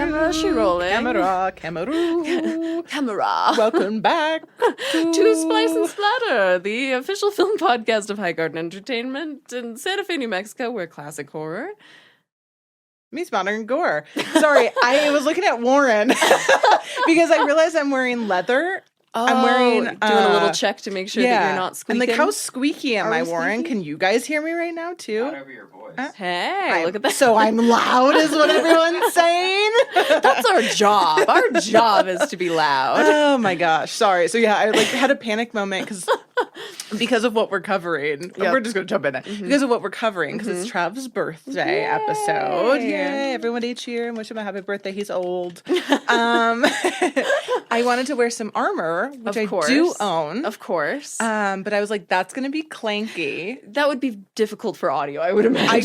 Camera, she rolling. Camera. Camera. Welcome back to Splice and Splatter, the official film podcast of Highgarden Entertainment in Santa Fe, New Mexico, where classic horror meets modern gore. Sorry, I was looking at Warren because I realized I'm wearing leather. Oh, I'm wearing doing a little check to make sure that you're not squeaking. And like, how squeaky am I, Warren? Can you guys hear me right now too? Not over your voice. Hey, look at that. So I'm loud, is what everyone's saying. That's our job. Our job is to be loud. Oh my gosh, sorry. So yeah, I like had a panic moment because of what we're covering. We're just gonna jump in it because of what we're covering because it's Trav's birthday episode. Yay! Everybody cheer and wish him a happy birthday. He's old. I wanted to wear some armor, which I do own, of course. But I was like, that's gonna be clanky. That would be difficult for audio, I would imagine.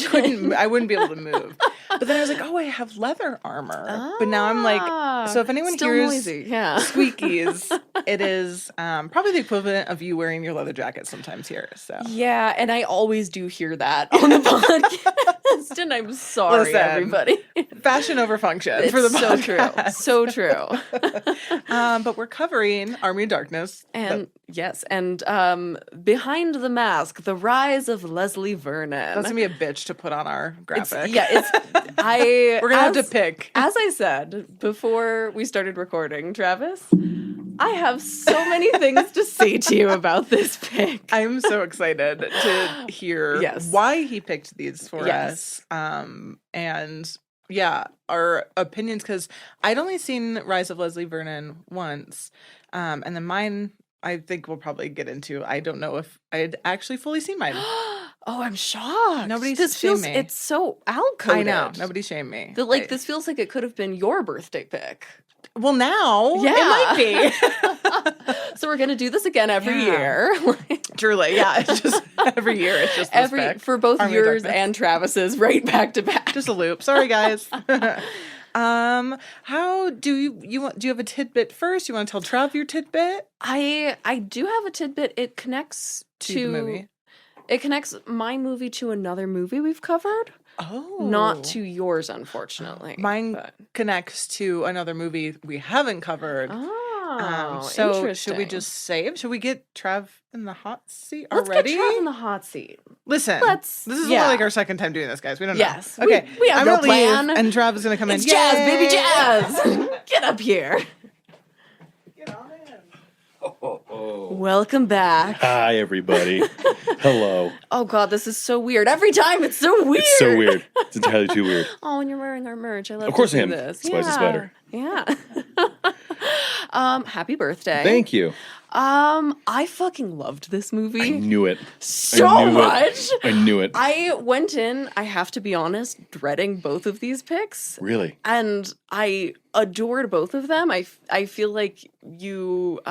I wouldn't be able to move. But then I was like, oh, I have leather armor. But now I'm like, so if anyone hears squeakies, it is probably the equivalent of you wearing your leather jacket sometimes here. So yeah, and I always do hear that on the podcast. And I'm sorry, everybody. Fashion over function it's for the podcast. So true. But we're covering Army of Darkness. And Behind the Mask, The Rise of Leslie Vernon. That's gonna be a bitch to put on our graphic. We're gonna have to pick. As I said before we started recording, Travis, I have so many things to say to you about this pick. I'm so excited to hear why he picked these for us. And yeah, our opinions, because I'd only seen Rise of Leslie Vernon once. And then mine, I think we'll probably get into. I don't know if I'd actually fully seen mine. Oh, I'm shocked. Nobody's shamed me. It's so alcoded. I know. Nobody shamed me. This feels like it could have been your birthday pick. Well, now it might be. So we're going to do this again every year. Truly, yeah. It's just every year. It's just this pick. For both yours and Travis's, right back to back. Just a loop. Sorry, guys. How do you do you have a tidbit first? You want to tell Trav your tidbit? I do have a tidbit. It connects to the movie. It connects my movie to another movie we've covered. Oh. Not to yours, unfortunately. Mine connects to another movie we haven't covered. Oh, so interesting. should we just save? Should we get Trav in the hot seat already? Let's get Trav in the hot seat. Listen, this is only like our second time doing this, guys. We don't know. Yes. Okay. We have no plan. Leave, and Trav is going to come it's in. Jazz, baby, jazz. Get up here. Get on in. Welcome back. Hi, everybody. Hello. Oh, God, this is so weird. Every time it's so weird. It's so weird. It's entirely too weird. Oh, and you're wearing our merch. I love Of course I am. This. Splice Splatter. Yeah. Happy birthday. Thank you. I fucking loved this movie. I knew it. So much. I knew it. I went in, I have to be honest, dreading both of these picks. Really? And I adored both of them. I feel like you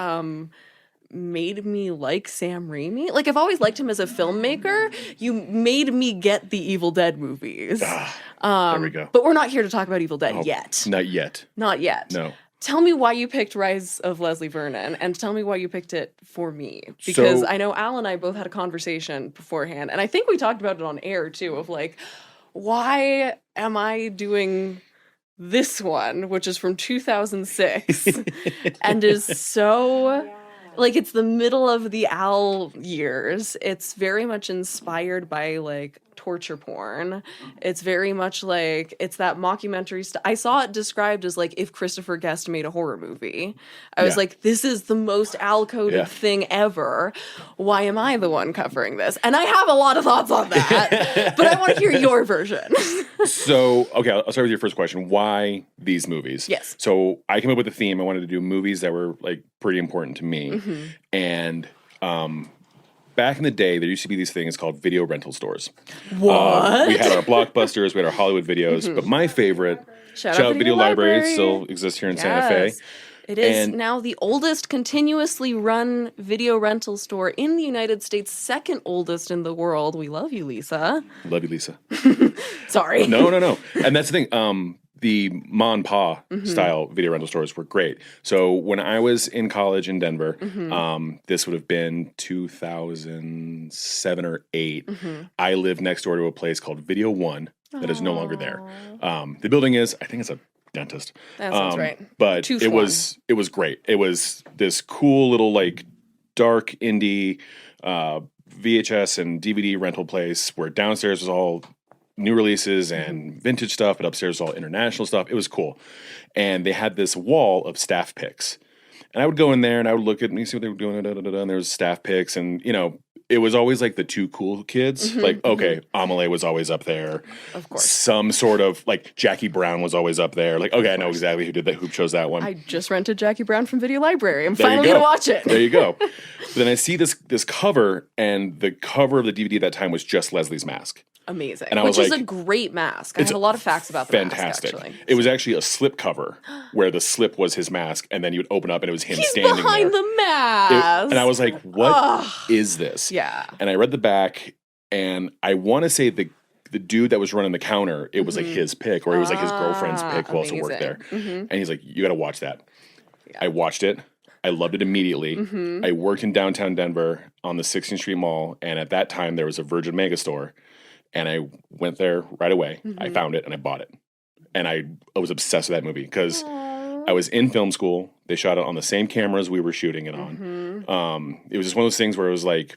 made me like Sam Raimi. Like, I've always liked him as a filmmaker. You made me get the Evil Dead movies. There we go. But we're not here to talk about Evil Dead yet. Not yet. Not yet. No. Tell me why you picked Rise of Leslie Vernon, and tell me why you picked it for me. Because I know Al and I both had a conversation beforehand, and I think we talked about it on air, too, of like, why am I doing this one, which is from 2006, and is so... Like, it's the middle of the Al years. It's very much inspired by, like, torture porn. It's very much like, it's that mockumentary I saw it described as, like, if Christopher Guest made a horror movie. I was like, this is the most Al-coded thing ever. Why am I the one covering this? And I have a lot of thoughts on that, but I want to hear your version. So, okay, I'll start with your first question. Why these movies? Yes. So I came up with a theme. I wanted to do movies that were, like, pretty important to me. Mm-hmm. And back in the day, there used to be these things called video rental stores. What? We had our Blockbusters, we had our Hollywood videos, but my favorite, Shout Out Video Library, still exists here in Santa Fe. It is now the oldest continuously run video rental store in the United States, second oldest in the world. We love you, Lisa. Love you, Lisa. Sorry. No. And that's the thing. The Ma and Pa style video rental stores were great. So when I was in college in Denver, this would have been 2007 or 8. I lived next door to a place called Video One that is no longer there. The building is, I think it's a dentist. That sounds right. But it was great. It was this cool little like dark indie VHS and DVD rental place where downstairs was all new releases and vintage stuff, but upstairs was all international stuff. It was cool. And they had this wall of staff pics. And I would go in there and I would look at and see what they were doing, and there was staff pics, and it was always like the two cool kids. Like, okay, Amelie was always up there. Of course. Some sort of like Jackie Brown was always up there. Like, okay, I know exactly who chose that one. I just rented Jackie Brown from Video Library. I'm finally gonna watch it. There you go. But then I see this cover, and the cover of the DVD at that time was just Leslie's mask. Amazing. And Which is a great mask. I have a lot of facts about the fantastic mask, actually. It was actually a slip cover where the slip was his mask, and then you would open up and it was him standing behind there. the mask. And I was like, what is this? Yeah. And I read the back, and I want to say the dude that was running the counter, it was like his pick, or it was like his girlfriend's pick who also worked there. And he's like, you got to watch that. Yeah. I watched it. I loved it immediately. I worked in downtown Denver on the 16th Street Mall, and at that time there was a Virgin Megastore. And I went there right away. I found it and I bought it. And I was obsessed with that movie because I was in film school. They shot it on the same cameras we were shooting it on. It was just one of those things where it was like,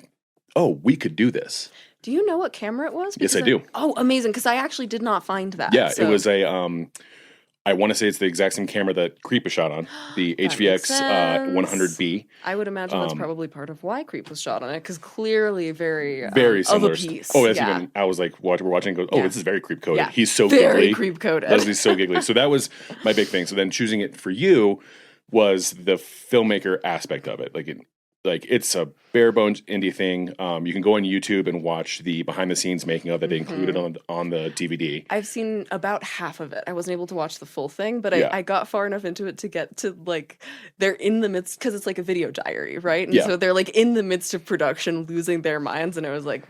oh, we could do this. Do you know what camera it was? Yes, I do. Oh, amazing. Because I actually did not find that. Yeah, it was a... I want to say it's the exact same camera that Creep was shot on, the HVX 100B. I would imagine that's probably part of why Creep was shot on it, because clearly very similar. Of a piece. Oh, that's even. I was like, we're watching. Goes, this is very Creep coded. Yeah. He's so very giggly. Creep coded. Leslie's so giggly. So that was my big thing. So then choosing it for you was the filmmaker aspect of it. Like it's a bare bones indie thing. You can go on YouTube and watch the behind the scenes making of that they included on the DVD. I've seen about half of it. I wasn't able to watch the full thing, but I got far enough into it to get to like they're in the midst, because it's like a video diary, right? And so they're like in the midst of production, losing their minds, and I was like,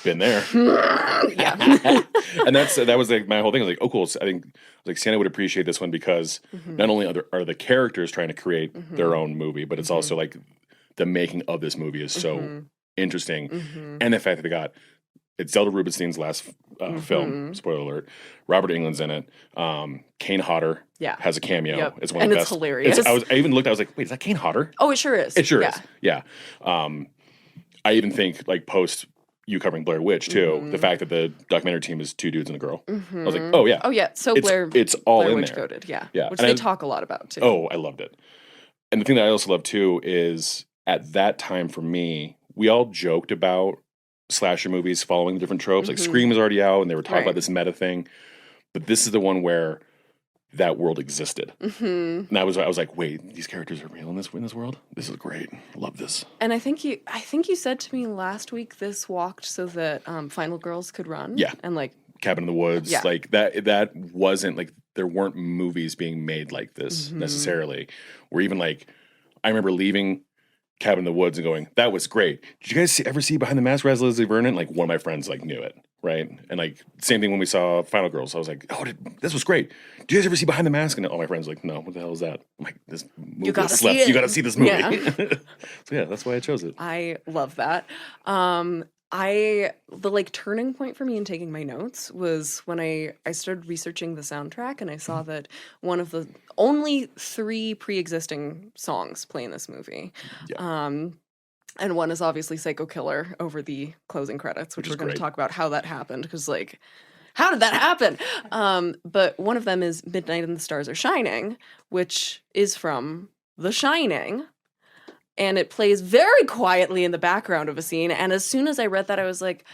been there. Yeah. And that was like my whole thing. I was like, oh cool. So I think like Siena would appreciate this one because not only are the characters trying to create their own movie, but it's also like the making of this movie is so interesting. And the fact that they got, it's Zelda Rubinstein's last film, spoiler alert. Robert Englund's in it. Kane Hodder has a cameo. It's one of the best. It's hilarious. I even looked, I was like, wait, is that Kane Hodder? Oh, it sure is. It sure is. Yeah. I even think like post you covering Blair Witch too, the fact that the documentary team is two dudes and a girl. I was like, oh yeah. Oh yeah. So it's all Blair in Witch there. coded, yeah. Which And they talk a lot about too. Oh, I loved it. And the thing that I also love too is at that time for me, we all joked about slasher movies following the different tropes. Like Scream was already out and they were talking about this meta thing. But this is the one where that world existed. And I was like, wait, these characters are real in this world? This is great. Love this. And I think you said to me last week this walked so that Final Girls could run. Yeah. And like Cabin in the Woods. Yeah. Like that wasn't like there weren't movies being made like this necessarily. Or even like I remember leaving Cabin in the Woods and going, that was great. Did you guys ever see Behind the Mask, Rise of Leslie Vernon? Like one of my friends like knew it, right? And like same thing when we saw Final Girls. I was like, oh, this was great. Did you guys ever see Behind the Mask? And all my friends were like, no, what the hell is that? I'm like, this movie you gotta slept. see it. You got to see this movie. Yeah. So yeah, that's why I chose it. I love that. The like turning point for me in taking my notes was when I started researching the soundtrack, and I saw that one of the only 3 pre-existing songs play in this movie. Yeah. And one is obviously Psycho Killer over the closing credits, which we're going to talk about how that happened, because like, how did that happen? But one of them is Midnight and the Stars Are Shining, which is from The Shining. And it plays very quietly in the background of a scene. And as soon as I read that, I was like,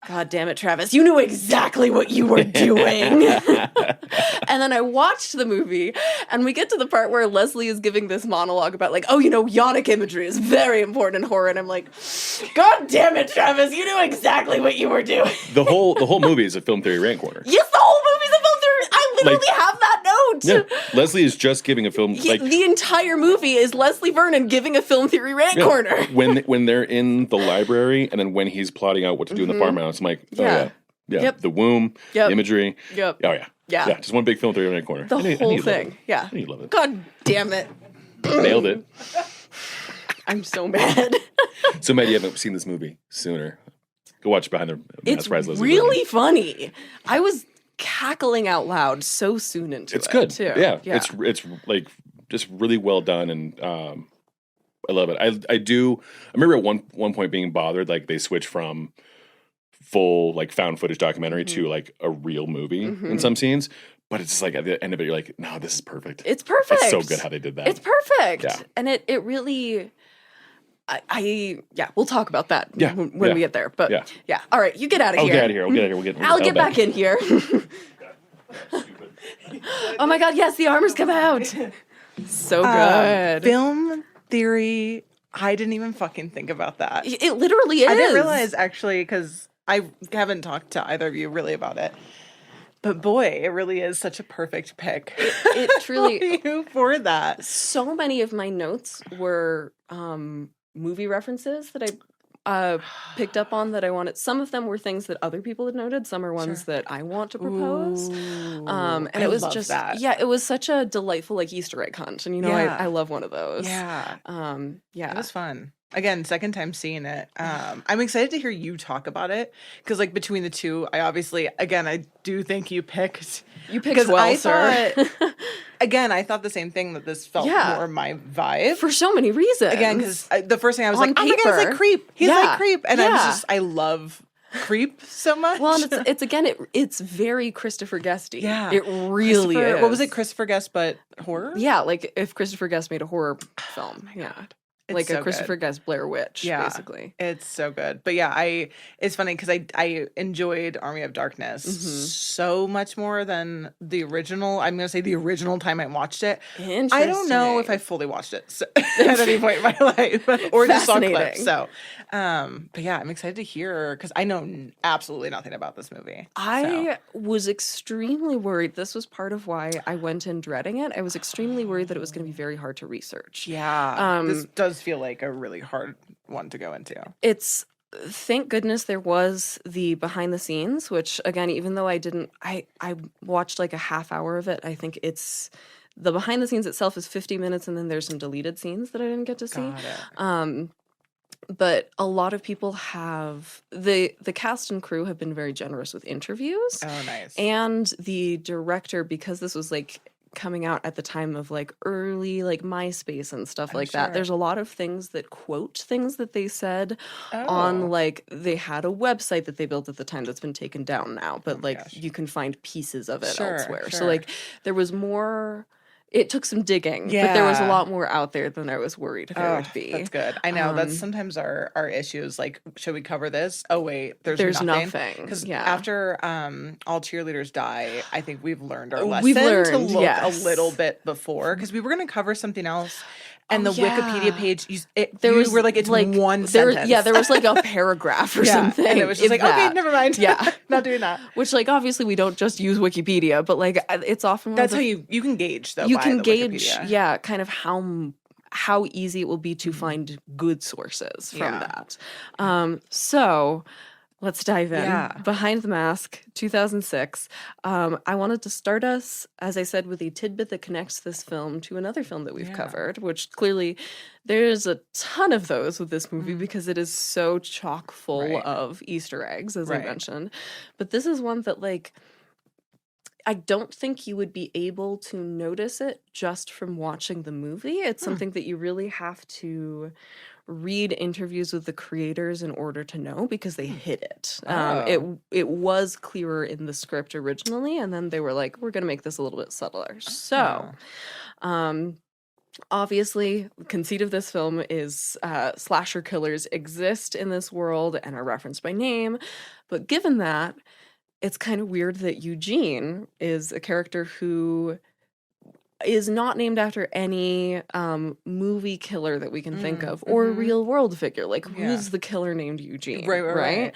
God damn it, Travis, you knew exactly what you were doing. And then I watched the movie, and we get to the part where Leslie is giving this monologue about like, oh, yonic imagery is very important in horror. And I'm like, God damn it, Travis, you knew exactly what you were doing. The whole movie is a film theory rant corner. Yes, the whole movie's a film theory. I literally have that note. Yeah, Leslie is just giving a film. The entire movie is Leslie Vernon giving a film theory rant corner. When they're in the library, and then when he's plotting out what to do in the farmhouse, I'm like, oh yeah, the womb, the imagery, oh yeah, just one big film theory rant corner. The whole thing, I love it. God damn it, nailed it. I'm so mad. So mad you haven't seen this movie sooner. Go watch Behind the Mask, Rise of Leslie Vernon. It's really Vernon. funny. I was cackling out loud so soon into it's good too. Yeah. It's like just really well done, and I love it. I remember at one point being bothered, like they switched from full like found footage documentary to like a real movie in some scenes, but it's just like at the end of it you're like, no, this is perfect. It's perfect. It's so good how they did that. It's perfect. Yeah. And it really we'll talk about that when we get there. But yeah. All right, you get out of here. Get out of here. We'll get out of here. I'll get back in here. Oh my god, yes, the armor's come out. So good. Film theory, I didn't even fucking think about that. It literally is. I didn't realize, actually, because I haven't talked to either of you really about it. But boy, it really is such a perfect pick. It truly for that. So many of my notes were movie references that I picked up on that I wanted. Some of them were things that other people had noted. Some are ones that I want to propose. And it was just that. It was such a delightful like Easter egg hunt. And I love one of those. Yeah. It was fun. Again, second time seeing it. I'm excited to hear you talk about it because, like, between the two, I do think you picked well, sir. I thought the same thing, that this felt more my vibe for so many reasons. Again, because the first thing I was like, oh my god, he's like Creep. He's like Creep, and I love Creep so much. Well, and it's very Christopher Guesty. Yeah, it really is. What was it, Christopher Guest, but horror? Yeah, like if Christopher Guest made a horror film. Oh my god. It's like so a Christopher Guest Blair Witch, basically. It's so good. But it's funny because I enjoyed Army of Darkness so much more than the original. I'm going to say the original time I watched it. I don't know if I fully watched it at any point in my life or just saw clips. So, but yeah, I'm excited to hear because I know absolutely nothing about this movie. I was extremely worried. This was part of why I went in dreading it. I was extremely worried that it was going to be very hard to research. Yeah. This does feel like a really hard one to go into. Thank goodness there was the behind the scenes, which again, even though I watched like a half hour of it, I think the behind the scenes itself is 50 minutes and then there's some deleted scenes that I didn't get to see. But a lot of people have the cast and crew have been very generous with interviews. Oh, nice. And the director, because this was like coming out at the time of like early like MySpace and stuff like that. There's a lot of things that quote things that they said on, like, they had a website that they built at the time that's been taken down now, but you can find pieces of it elsewhere. So like there was more. It took some digging, but there was a lot more out there than I was worried there would be. That's good. I know that's sometimes our issues. Like, should we cover this? Oh wait, there's nothing. Because after All Cheerleaders Die, I think we've learned our lesson to look a little bit before, because we were going to cover something else. And the Wikipedia page, you were like, it's like one sentence. Yeah, there was like a paragraph or something. And it was just like, okay, never mind. Yeah. Not doing that. Which, like, obviously we don't just use Wikipedia, but like it's often that's how you can gauge, though. You can gauge, kind of how easy it will be to find good sources from that. So let's dive in. Behind the Mask, 2006. I wanted to start us, as I said, with a tidbit that connects this film to another film that we've covered, which clearly there's a ton of those with this movie because it is so chock full of Easter eggs, as I mentioned. But this is one that, like, I don't think you would be able to notice it just from watching the movie. It's something that you really have to read interviews with the creators in order to know, because they hid it. It was clearer in the script originally, and then they were like, we're going to make this a little bit subtler. So, obviously, the conceit of this film is slasher killers exist in this world and are referenced by name. But given that, it's kind of weird that Eugene is a character who is not named after any movie killer that we can think of, or real world figure. Like, who's the killer named Eugene? Right.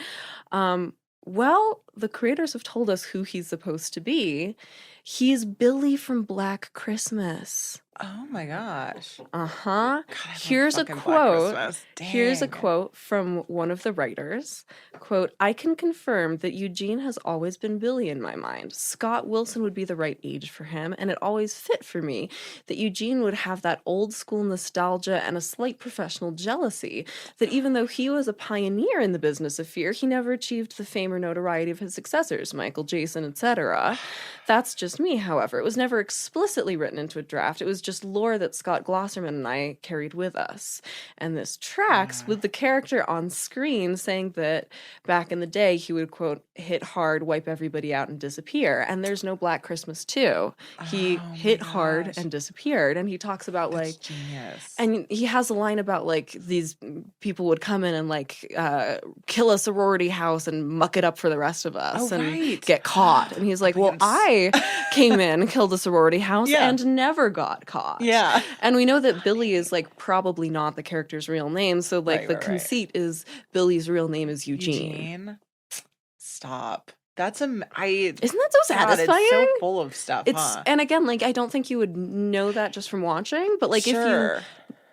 Well, the creators have told us who he's supposed to be. He's Billy from Black Christmas. Oh my gosh. Uh-huh. Here's a quote. Here's a quote from one of the writers. Quote, "I can confirm that Eugene has always been Billy in my mind. Scott Wilson would be the right age for him, and it always fit for me that Eugene would have that old school nostalgia and a slight professional jealousy, that even though he was a pioneer in the business of fear, he never achieved the fame or notoriety of his successors, Michael, Jason, etc. That's just me, however. It was never explicitly written into a draft. It was just lore that Scott Glosserman and I carried with us. And this tracks with the character on screen saying that back in the day, he would, quote, hit hard, wipe everybody out, and disappear. And there's no Black Christmas 2. He hit hard and disappeared. And he talks about, That's like, genius. And he has a line about, like, these people would come in and, like, kill a sorority house and muck it up for the rest of us and get caught. And he's like, well, I came in, killed a sorority house, and never got caught. Yeah. And we know that Billy is, like, probably not the character's real name. So, like, the conceit is Billy's real name is Eugene. Stop. That's Isn't that so satisfying? It's so full of stuff. And again, like, I don't think you would know that just from watching, but like if you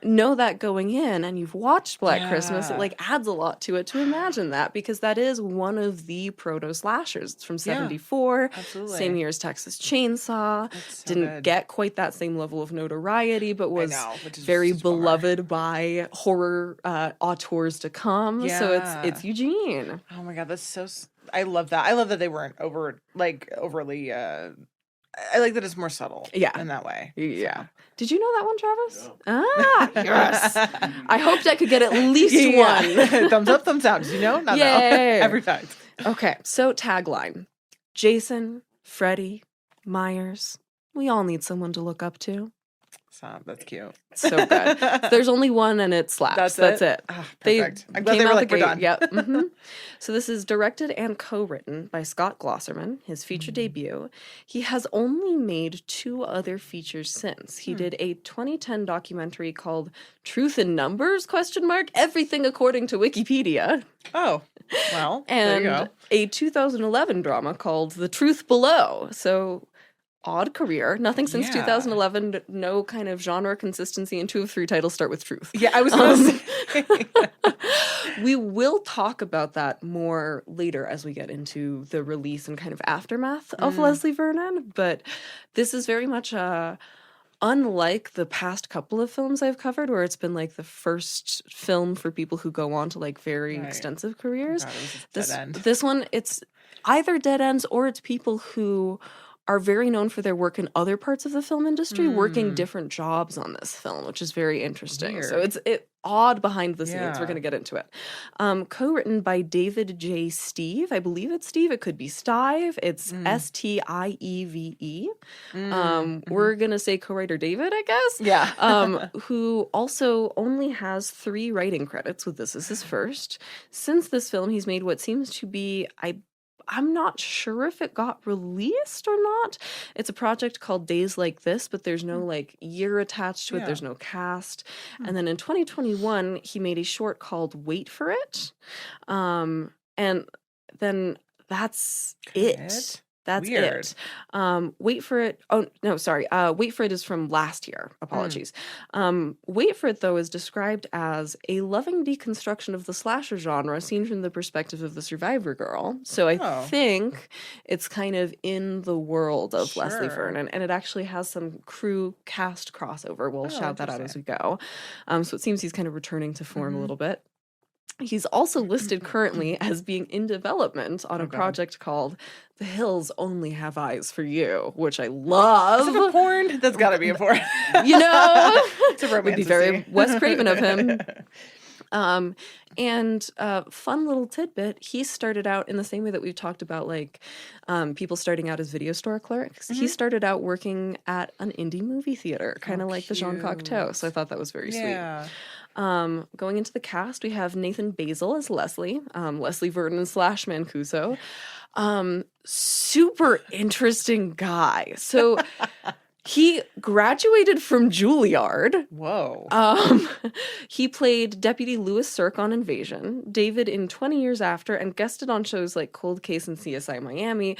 know that going in and you've watched Black Christmas, it like adds a lot to it to imagine that, because that is one of the proto slashers. It's from 74, same year as Texas Chainsaw. Didn't get quite that same level of notoriety, but was very beloved by horror auteurs to come. So it's Eugene. Oh my God, that's so. I love that. I love that they weren't overly. I like that it's more subtle. In that way. Yeah. So. Did you know that one, Travis? No. Ah, yes. I hoped I could get at least one. Thumbs up, thumbs down. Did you know? Not every time. Okay, so tagline. Jason, Freddy, Myers. We all need someone to look up to. Stop. That's cute. So good. There's only one and it slaps. That's it. Oh, perfect. I'm glad they were like, we're done. Yep. Mm-hmm. So this is directed and co-written by Scott Glosserman, his feature debut. He has only made 2 other features since. He did a 2010 documentary called Truth in Numbers, ? Everything according to Wikipedia. Oh, well, and there you go. A 2011 drama called The Truth Below. So odd career. Nothing since 2011. No kind of genre consistency, and 2 of 3 titles start with truth. Yeah, I was going to say. We will talk about that more later as we get into the release and kind of aftermath of Leslie Vernon. But this is very much unlike the past couple of films I've covered, where it's been like the first film for people who go on to like very extensive careers. This one, it's either dead ends or it's people who are very known for their work in other parts of the film industry, working different jobs on this film, which is very interesting. Weird. So it's odd behind the scenes. We're going to get into it. Co-written by David J. Steve. I believe it's Steve. It could be Stive. It's Stieve. We're going to say co-writer David, I guess. Yeah. Who also only has 3 writing credits with this as his first. Since this film, he's made what seems to be, I'm not sure if it got released or not. It's a project called Days Like This, but there's no like year attached to it. There's no cast. And then in 2021, he made a short called Wait for It. And then that's it. That's Weird. it. Wait for It. Oh, no, sorry. Wait for It is from last year. Apologies. Wait for It, though, is described as a loving deconstruction of the slasher genre seen from the perspective of the survivor girl. So I think it's kind of in the world of Leslie Vernon, and it actually has some crew cast crossover. We'll shout that out as we go. So it seems he's kind of returning to form a little bit. He's also listed currently as being in development on a project called The Hills Only Have Eyes for You, which I love. Is it a porn? That's got to be a porn. You know? It's a romance. Would be very Wes Craven of him. And fun little tidbit, he started out in the same way that we've talked about, like, people starting out as video store clerks. He started out working at an indie movie theater, kind of like the Jean Cocteau. So I thought that was very sweet. Going into the cast, we have Nathan Basil as Leslie, Leslie Vernon / Mancuso. Super interesting guy. So he graduated from Juilliard. Whoa. He played Deputy Louis Cirque on Invasion, David in 20 Years After, and guested on shows like Cold Case and CSI Miami.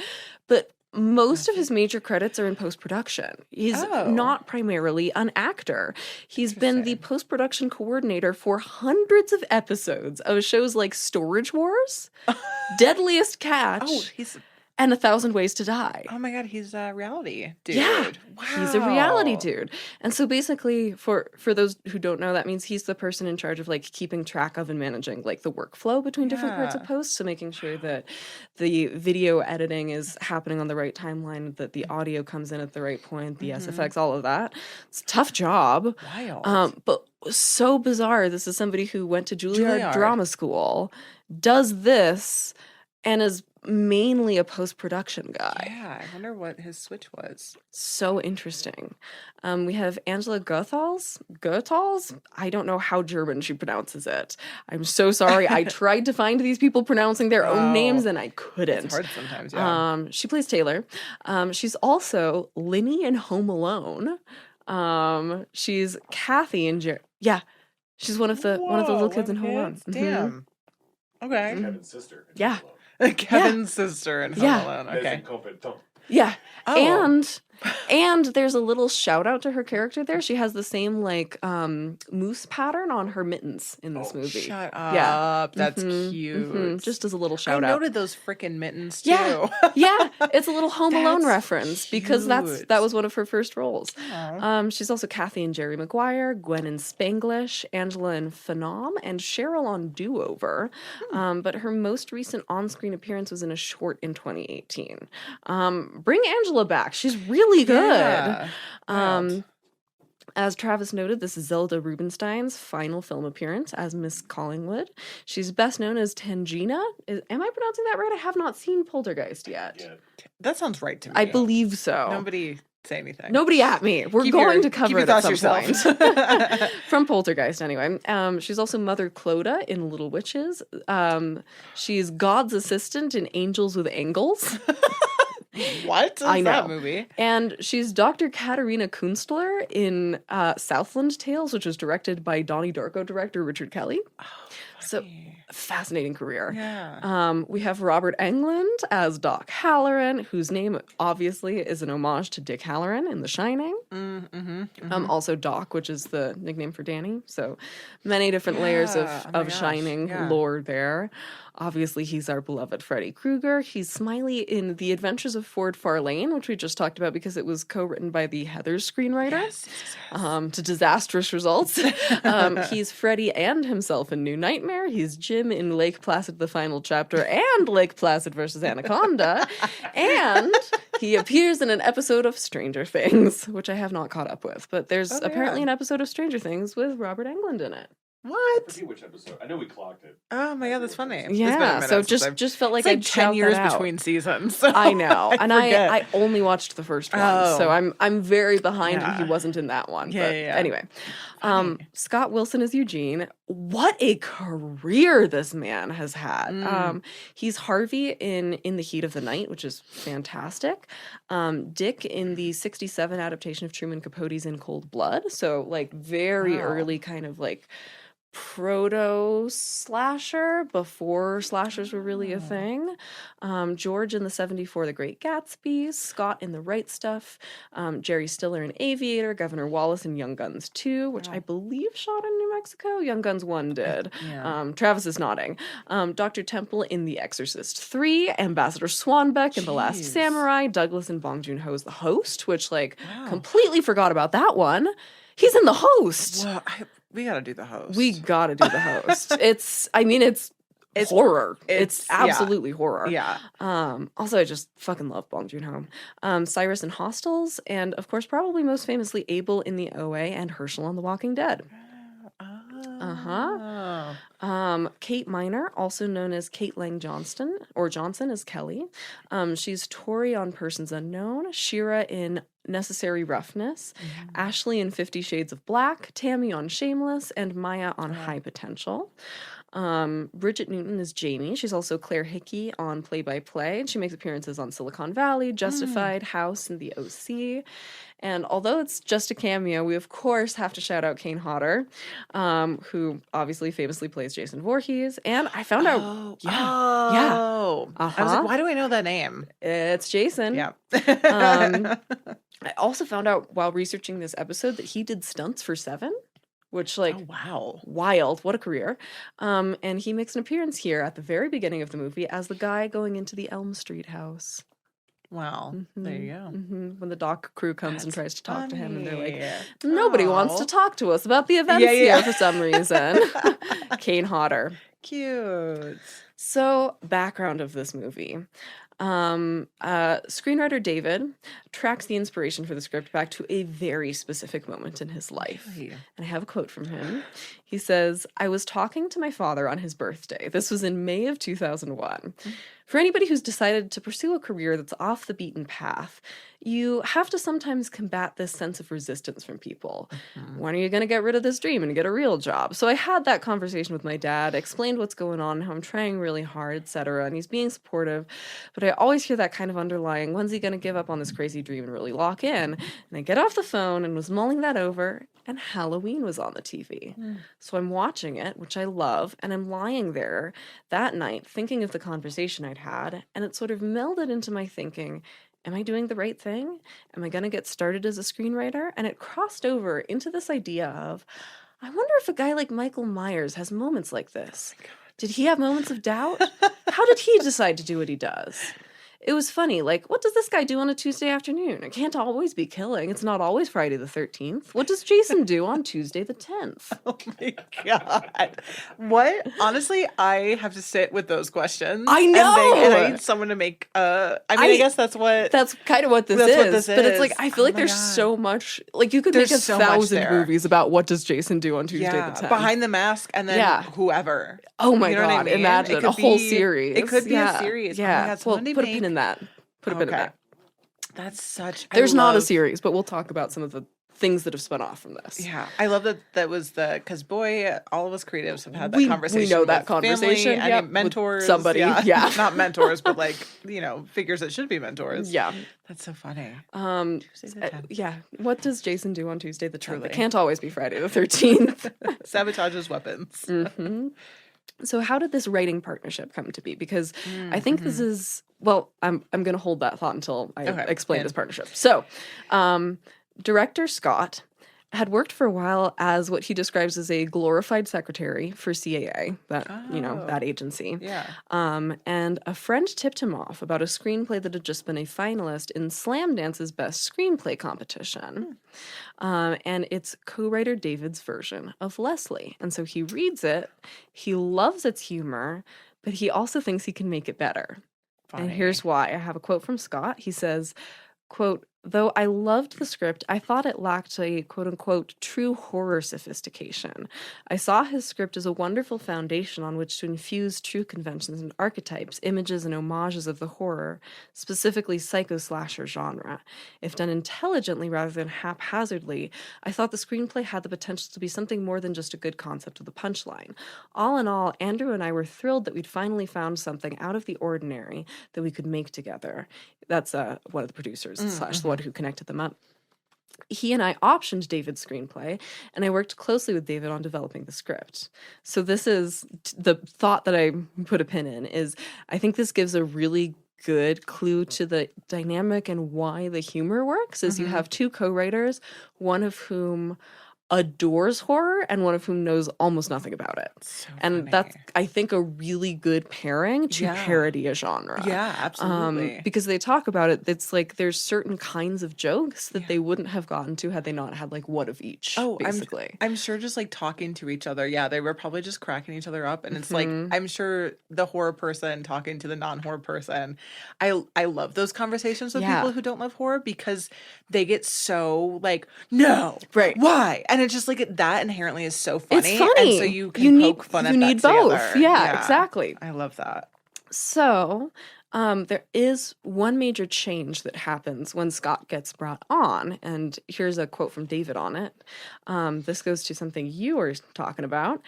But Most of his major credits are in post-production. He's not primarily an actor. He's been the post-production coordinator for hundreds of episodes of shows like Storage Wars, Deadliest Catch, and 1,000 Ways to Die. Oh my God, he's a reality dude. Yeah, wow. He's a reality dude. And so basically, for those who don't know, that means he's the person in charge of like keeping track of and managing like the workflow between different parts of post. So making sure that the video editing is happening on the right timeline, that the audio comes in at the right point, the SFX, all of that. It's a tough job. Wild. But so bizarre. This is somebody who went to Juilliard Drama School, does this, and is mainly a post-production guy. Yeah, I wonder what his switch was. So interesting. We have Angela Goethals. I don't know how German she pronounces it. I'm so sorry. I tried to find these people pronouncing their own names and I couldn't. It's hard sometimes, yeah. She plays Taylor. She's also Linny in Home Alone. She's Kathy in she's one of the little kids in Home Alone. Damn. Okay. Kevin's sister. Yeah. Kevin's sister in Home Alone. Okay. Yeah. And there's a little shout out to her character there. She has the same like moose pattern on her mittens in this movie. Shut up. That's cute. Just as a little shout out. I noted those freaking mittens too. Yeah. It's a little Home Alone reference because that was one of her first roles. She's also Kathy and Jerry Maguire, Gwen in Spanglish, Angela in Phenom, and Cheryl on Do Over. But her most recent on-screen appearance was in a short in 2018. Bring Angela back. She's really good. Yeah. As Travis noted, this is Zelda Rubinstein's final film appearance as Miss Collingwood. She's best known as Tangina. Am I pronouncing that right? I have not seen Poltergeist yet. Yeah. That sounds right to me. I believe so. Nobody say anything. Nobody at me. We're going to cover it at some point. From Poltergeist, anyway. She's also Mother Clodagh in Little Witches. She's God's assistant in Angels with Angles. What is that movie? And she's Dr. Katarina Kunstler in Southland Tales, which was directed by Donnie Darko director Richard Kelly. Oh, so fascinating career. Yeah. We have Robert Englund as Doc Halloran, whose name obviously is an homage to Dick Halloran in The Shining. Also Doc, which is the nickname for Danny. So many different layers of Shining lore there. Obviously, he's our beloved Freddy Krueger. He's Smiley in The Adventures of Ford Farlane, which we just talked about because it was co-written by the Heathers screenwriter, to disastrous results. He's Freddy and himself in New Nightmare. He's Jim in Lake Placid, the final chapter, and Lake Placid versus Anaconda. And he appears in an episode of Stranger Things, which I have not caught up with. But there's apparently an episode of Stranger Things with Robert Englund in it. What? I forget which episode. I know we clocked it. Oh my God, that's funny. Yeah, so just felt like I'd 10 years that out. Between seasons. So I know, and I only watched the first one, so I'm very behind, and he wasn't in that one. Yeah, but anyway, Scott Wilson is Eugene. What a career this man has had. He's Harvey in The Heat of the Night, which is fantastic. Dick in the '67 adaptation of Truman Capote's In Cold Blood. So like very early kind of like proto slasher before slashers were really a thing. George in the '74 The Great Gatsby, Scott in The Right Stuff, Jerry Stiller in Aviator, Governor Wallace in Young Guns 2, which I believe shot in New Mexico. Young Guns 1 did. Travis is nodding. Dr. Temple in The Exorcist 3, Ambassador Swanbeck in The Last Samurai, Douglas in Bong Joon-ho's The Host, which completely forgot about that one. He's in The Host. Well, we gotta do The Host. We gotta do The Host. It's horror. It's absolutely horror. Yeah. Also, I just fucking love Bong Joon-ho. Cyrus in Hostels, and of course, probably most famously, Abel in The OA and Herschel on The Walking Dead. Kate Miner, also known as Kate Lang Johnston, or Johnson as Kelly. She's Tori on Persons Unknown, Shira in Necessary Roughness, Ashley in 50 Shades of Black, Tammy on Shameless, and Maya on High Potential. Bridget Newton is Jamie. She's also Claire Hickey on Play by Play. She makes appearances on Silicon Valley, Justified, House, and The OC. And although it's just a cameo, we of course have to shout out Kane Hodder, who obviously famously plays Jason Voorhees. And I found out, I was like, why do I know that name? It's Jason. Yeah. I also found out while researching this episode that he did stunts for Seven, which wow, wild, what a career. And he makes an appearance here at the very beginning of the movie as the guy going into the Elm Street house. Wow, there you go. When the doc crew comes and tries to talk to him, and they're like, nobody wants to talk to us about the events here for some reason. Kane Hodder. Cute. So, background of this movie. Screenwriter David tracks the inspiration for the script back to a very specific moment in his life. Really? And I have a quote from him. He says, "I was talking to my father on his birthday. This was in May of 2001. For anybody who's decided to pursue a career that's off the beaten path, you have to sometimes combat this sense of resistance from people. When are you going to get rid of this dream and get a real job?" So I had that conversation with my dad, explained what's going on, how I'm trying really hard, etc. And he's being supportive. But I always hear that kind of underlying, when's he going to give up on this crazy dream and really lock in? And I get off the phone and was mulling that over, and Halloween was on the TV. So I'm watching it, which I love, and I'm lying there that night thinking of the conversation I'd had, and it sort of melded into my thinking, am I doing the right thing? Am I going to get started as a screenwriter? And it crossed over into this idea of, I wonder if a guy like Michael Myers has moments like this. Did he have moments of doubt? How did he decide to do what he does? It was funny, like, what does this guy do on a Tuesday afternoon? It can't always be killing. It's not always Friday the 13th. What does Jason do on Tuesday the 10th? Oh my God. What? Honestly, I have to sit with those questions. I know! And I need someone to make, I guess that's what... That's kind of what this is. But it's like, I feel like there's so much, like, you could make 1,000 movies about what does Jason do on Tuesday the 10th. Behind the mask and then whoever. Oh my God, I mean? imagine a whole series. It could be a series. Yeah, well, put a pin in that. Put a pin in that. That's such... There's not a series, but we'll talk about some of the things that have spun off from this. Yeah, I love that was because boy, all of us creatives have had that conversation. We know that conversation. Family, mentors. Somebody, not mentors, but like, figures that should be mentors. Yeah. That's so funny. Tuesday the 10th. What does Jason do on Tuesday the 10th? It can't always be Friday the 13th. Sabotages weapons. So how did this writing partnership come to be? Because I think this is, well, I'm going to hold that thought until I explain this partnership. So, director Scott had worked for a while as what he describes as a glorified secretary for CAA, that agency. Yeah. And a friend tipped him off about a screenplay that had just been a finalist in Slam Dance's Best Screenplay competition. And it's co-writer David's version of Leslie. And so he reads it, he loves its humor, but he also thinks he can make it better. Funny. And here's why. I have a quote from Scott. He says, quote, "Though I loved the script, I thought it lacked a quote-unquote true horror sophistication. I saw his script as a wonderful foundation on which to infuse true conventions and archetypes, images and homages of the horror, specifically psycho-slasher genre. If done intelligently rather than haphazardly, I thought the screenplay had the potential to be something more than just a good concept with a punchline. All in all, Andrew and I were thrilled that we'd finally found something out of the ordinary that we could make together." That's one of the producers, / the one who connected them up. He and I optioned David's screenplay, and I worked closely with David on developing the script. So this is the thought that I put a pin in, is I think this gives a really good clue to the dynamic and why the humor works, is you have two co-writers, one of whom adores horror and one of whom knows almost nothing about it. So and that's, I think, a really good pairing to parody a genre. Yeah, absolutely. Because they talk about it, it's like there's certain kinds of jokes that they wouldn't have gotten to had they not had like one of each, basically. I'm sure just like talking to each other, they were probably just cracking each other up. And it's like, I'm sure the horror person talking to the non-horror person, I love those conversations with people who don't love horror, because they get so like, no, why? And it's just like, that inherently is so funny. It's funny. And so you can poke fun at that You need both. Together. Yeah, exactly. I love that. So, There is one major change that happens when Scott gets brought on, and here's a quote from David on it. This goes to something you were talking about.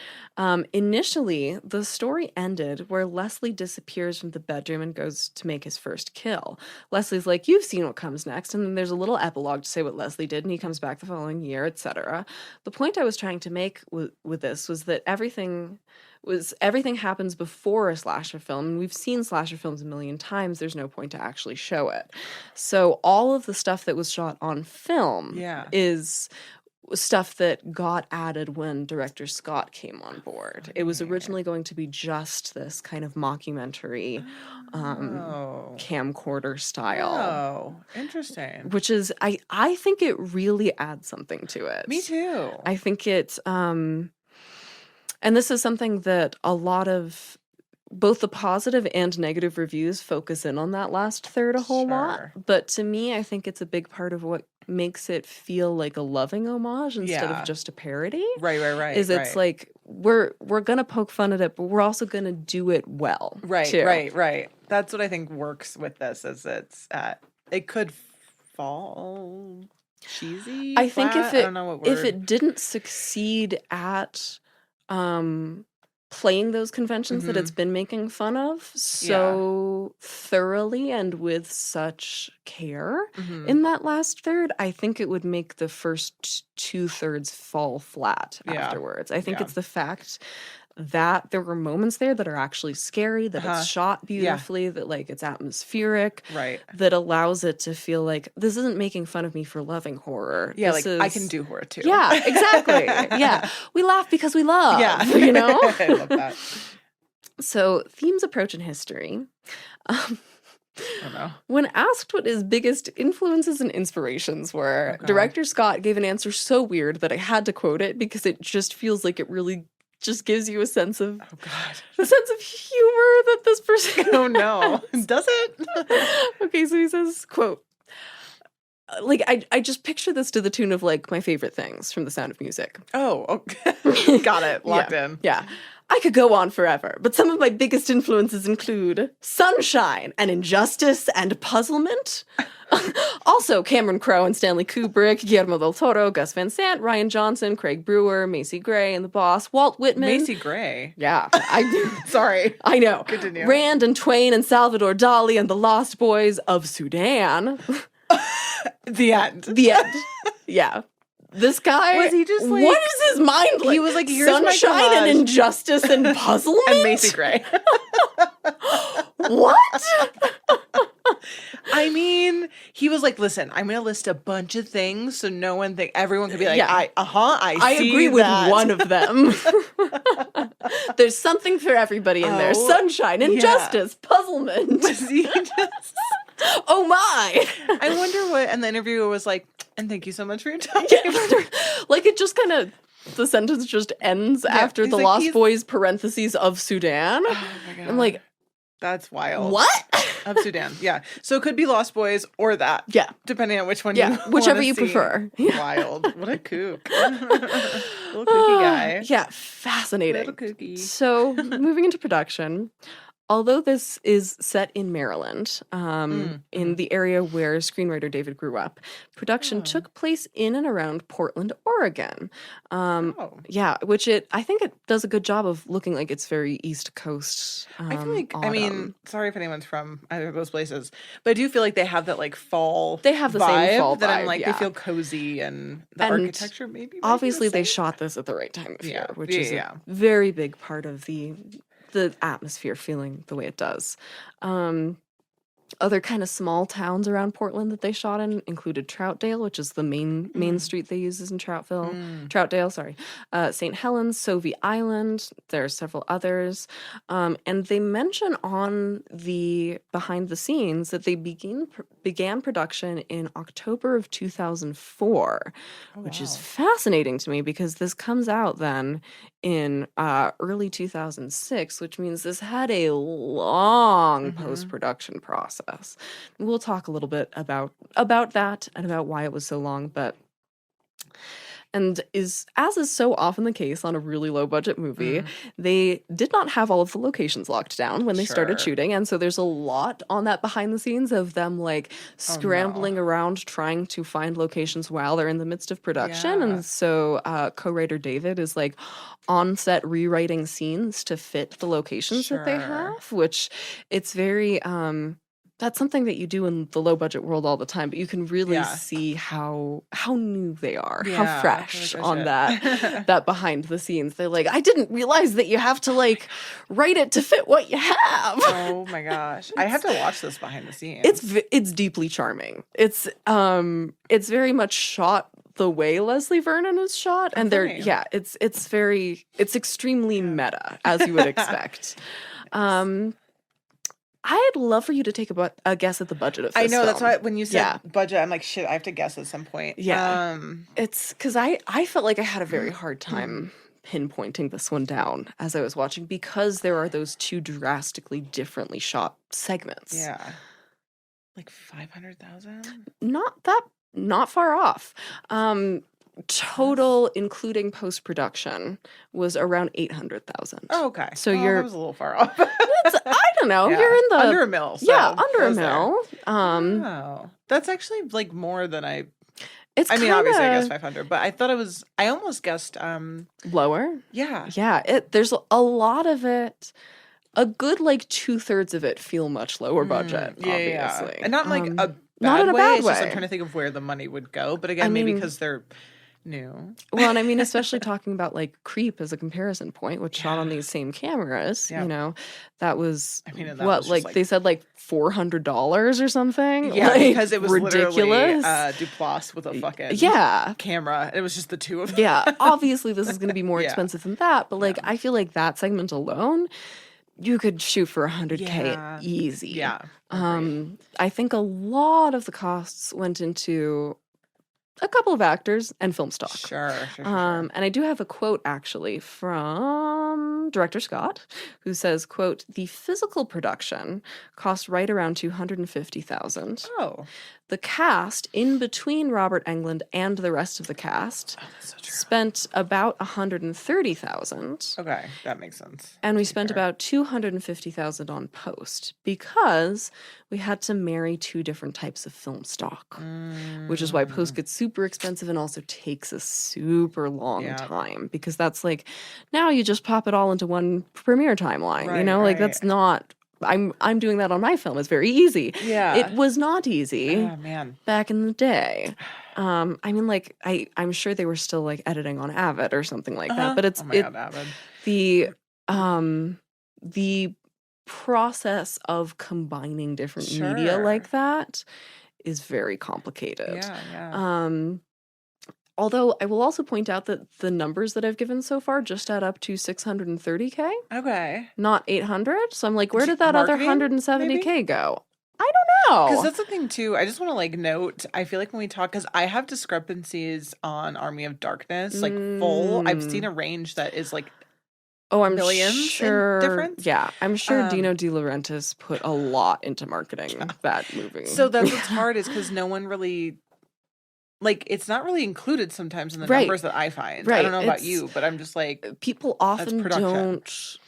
Initially, the story ended where Leslie disappears from the bedroom and goes to make his first kill. Leslie's like, you've seen what comes next, and then there's a little epilogue to say what Leslie did, and he comes back the following year, etc. The point I was trying to make with this was that everything happens before a slasher film, and we've seen slasher films a million times. There's no point to actually show it. So all of the stuff that was shot on film is stuff that got added when director Scott came on board. It was originally going to be just this kind of mockumentary camcorder style. Oh, interesting. Which is, I think it really adds something to it. Me too. I think it and this is something that a lot of both the positive and negative reviews focus in on that last third a whole lot. But to me, I think it's a big part of what makes it feel like a loving homage instead of just a parody. Right. It's like we're gonna poke fun at it, but we're also gonna do it well. Right. That's what I think works with this. Is it could fall cheesy. I think flat? I don't know what word. If it didn't succeed at playing those conventions that it's been making fun of so thoroughly and with such care in that last third, I think it would make the first 2/3 fall flat afterwards. I think it's the fact that there were moments there that are actually scary, that it's shot beautifully, that like it's atmospheric, that allows it to feel like this isn't making fun of me for loving horror. Yeah, this I can do horror too. Yeah, exactly. We laugh because we love. Yeah, you know. I love that. So themes, approach, and history. When asked what his biggest influences and inspirations were, director Scott gave an answer so weird that I had to quote it because it just feels like it really just gives you a sense of the sense of humor that this person oh no does it. Okay, so he says, quote, like I just picture this to the tune of like my favorite things from The Sound of Music. Okay. Got it locked in. Yeah, I could go on forever, but some of my biggest influences include Sunshine and Injustice and Puzzlement. Also, Cameron Crowe and Stanley Kubrick, Guillermo del Toro, Gus Van Sant, Rian Johnson, Craig Brewer, Macy Gray and the Boss, Walt Whitman. Macy Gray? Yeah. I do. Sorry. I know. Continue. Rand and Twain and Salvador Dali and the Lost Boys of Sudan. The end. The end. Yeah. This guy, was he just like, what is his mind like? He was like, here's Sunshine and Injustice and Puzzlement? And Macy Gray. What? I mean, he was like, listen, I'm going to list a bunch of things so no one everyone could be like, I see agree that. With one of them. There's something for everybody in there. Sunshine, Injustice, Puzzlement. Was he just... Oh my. I wonder what, and the interviewer was like, and thank you so much for your time. Like it just kind of, the sentence just ends after the like, Lost Boys parentheses of Sudan. Oh my God. I'm like, that's wild. What? Of Sudan. Yeah. So it could be Lost Boys or that. Yeah. Depending on which one whichever you prefer. Wild. What a kook. Little kooky guy. Yeah. Fascinating. Little kooky. So moving into production. Although this is set in Maryland, in the area where screenwriter David grew up, production took place in and around Portland, Oregon. Yeah, which I think it does a good job of looking like it's very East Coast. I feel like, I mean, sorry if anyone's from either of those places, but I do feel like they have that like fall. They have the same fall vibe. That I'm like, they feel cozy and the architecture maybe. Obviously, they shot this at the right time of year, which is a very big part of the atmosphere feeling the way it does. Other kind of small towns around Portland that they shot in included Troutdale, which is the main street they use in Troutdale, sorry. St. Helens, Sovey Island. There are several others. And they mention on the behind the scenes that they began production in October of 2004, which is fascinating to me because this comes out then in early 2006, which means this had a long post-production process. We'll talk a little bit about that and about why it was so long, but And as is so often the case on a really low budget movie, they did not have all of the locations locked down when they started shooting. And so there's a lot on that behind the scenes of them like scrambling around trying to find locations while they're in the midst of production. And so co-writer David is like on set rewriting scenes to fit the locations that they have, which it's very that's something that you do in the low budget world all the time, but you can really see how new they are, how fresh on that behind the scenes. They're like, I didn't realize that you have to like write it to fit what you have. Oh my gosh, I have to watch this behind the scenes. It's deeply charming. It's very much shot the way Leslie Vernon is shot, and it's extremely meta, as you would expect. I'd love for you to take a guess at the budget of this film. That's why when you said budget, I'm like, shit, I have to guess at some point. Yeah. It's because I felt like I had a very hard time pinpointing this one down as I was watching, because there are those two drastically differently shot segments. Yeah. Like 500,000? Not far off. Total, including post-production, was around 800,000. Oh, okay. So that was a little far off. I don't know. Yeah. You're in the under a mil. So under a mil. That's actually like more than I. It's. Obviously, I guess 500, but I thought it was. I almost guessed lower. Yeah. Yeah. There's a lot of it. A good like 2/3 of it feel much lower budget. Obviously, and not like a. Not in a way. bad It's way. Just, I'm trying to think of where the money would go, but again, maybe because they're new. Well, and I mean, especially talking about like Creep as a comparison point, which shot on these same cameras, you know, that was they said like $400 or something. Yeah, like, because it was ridiculous. Literally Duplass with a fucking camera. It was just the two of them. Yeah, obviously this is going to be more expensive than that, but like I feel like that segment alone, you could shoot for $100K easy. Yeah. I think a lot of the costs went into a couple of actors and film stock. Sure. And I do have a quote actually from director Scott, who says, quote, "The physical production cost right around $250,000. Oh. The cast, in between Robert Englund and the rest of the cast, spent about $130,000. Okay, that makes sense. And we spent about $250,000 on post, because we had to marry two different types of film stock, which is why post gets super expensive and also takes a super long time, because that's like, now you just pop it all into one Premiere timeline, you know, like that's not. I'm doing that on my film. It's very easy. Yeah. It was not easy back in the day. I mean, like, I'm sure they were still like editing on Avid or something like that. But it's Avid. The process of combining different media like that is very complicated. Yeah. Although I will also point out that the numbers that I've given so far just add up to $630K. Okay. Not 800. So I'm like, where did that other $170K go? I don't know. Because that's the thing too. I just want to like note, I feel like when we talk, because I have discrepancies on Army of Darkness, like full. I've seen a range that is like I'm millions sure, in difference. Yeah, I'm sure Dino De Laurentiis put a lot into marketing that movie. So that's what's hard, is because no one really. Like, it's not really included sometimes in the numbers that I find. Right. I don't know about you, but I'm just like... People often don't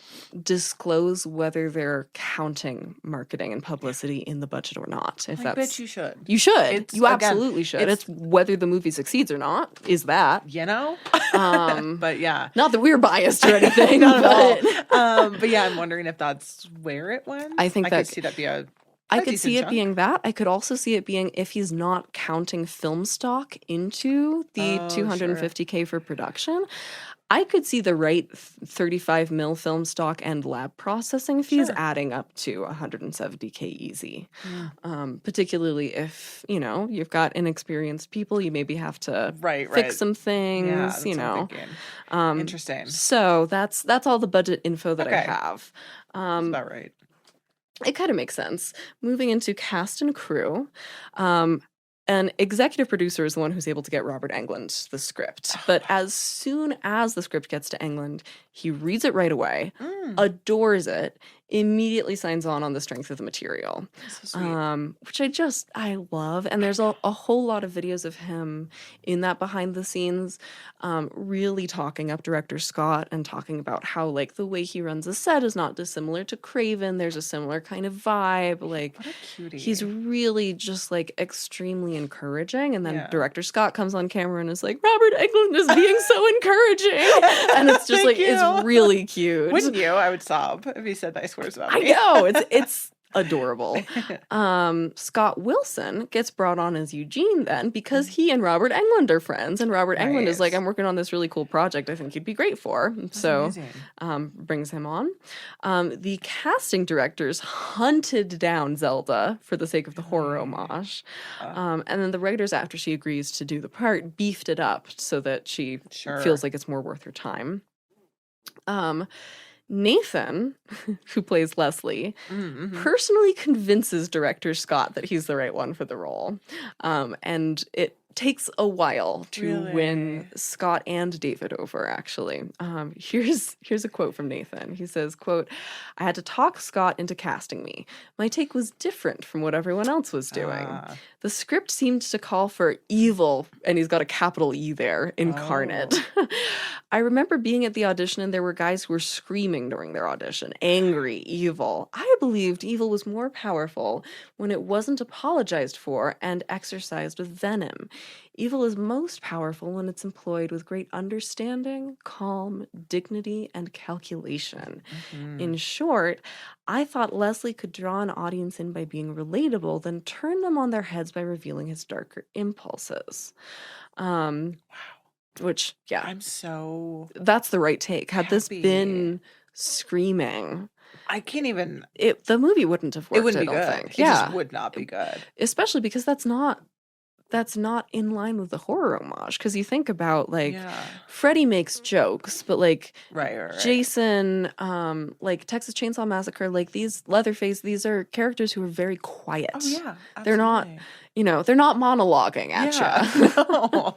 disclose whether they're counting marketing and publicity in the budget or not. If I bet you should. You should. You absolutely should. It's whether the movie succeeds or not, is that. You know? But yeah. Not that we're biased or anything. Not at all. But yeah, I'm wondering if that's where it went. I think could see that be a... I could see it being that. I could also see it being, if he's not counting film stock into the $250K for production, I could see the right 35 mil film stock and lab processing fees adding up to $170K easy. Particularly if, you know, you've got inexperienced people, you maybe have to fix some things, you know. Interesting. So that's all the budget info that I have. That's about right. It kind of makes sense. Moving into cast and crew, an executive producer is the one who's able to get Robert Englund the script. But as soon as the script gets to Englund, he reads it right away, adores it, immediately signs on the strength of the material, which I love. And there's a whole lot of videos of him in that behind the scenes, really talking up director Scott and talking about how like the way he runs a set is not dissimilar to Craven. There's a similar kind of vibe. Like, what a cutie. He's really just like extremely encouraging. And then director Scott comes on camera and is like, Robert Englund is being so encouraging. And it's just like, it's really cute. Wouldn't you? I would sob if he said nice words about I me. know, it's adorable. Scott Wilson gets brought on as Eugene then because he and Robert Englund are friends, and Robert Englund is like, I'm working on this really cool project I think you'd be great for. So brings him on. The casting directors hunted down Zelda for the sake of the horror homage. And then the writers, after she agrees to do the part, beefed it up so that she feels like it's more worth her time. Nathan, who plays Leslie, personally convinces director Scott that he's the right one for the role. And it takes a while to win Scott and David over, actually. Here's a quote from Nathan. He says, quote, "I had to talk Scott into casting me. My take was different from what everyone else was doing. The script seemed to call for evil," and he's got a capital E there, incarnate. "I remember being at the audition and there were guys who were screaming during their audition, angry, evil. I believed evil was more powerful when it wasn't apologized for and exercised with venom. Evil is most powerful when it's employed with great understanding, calm, dignity, and calculation. In short, I thought Leslie could draw an audience in by being relatable, then turn them on their heads by revealing his darker impulses." Which, that's the right take. Had this been screaming, I can't even. The movie wouldn't have worked. It wouldn't be good. Think. It just would not be good. Especially because that's not in line with the horror homage. Because you think about like Freddy makes jokes, but like Jason, like Texas Chainsaw Massacre, like these Leatherface, these are characters who are very quiet. Oh yeah, absolutely. They're not. They're not monologuing at you. No.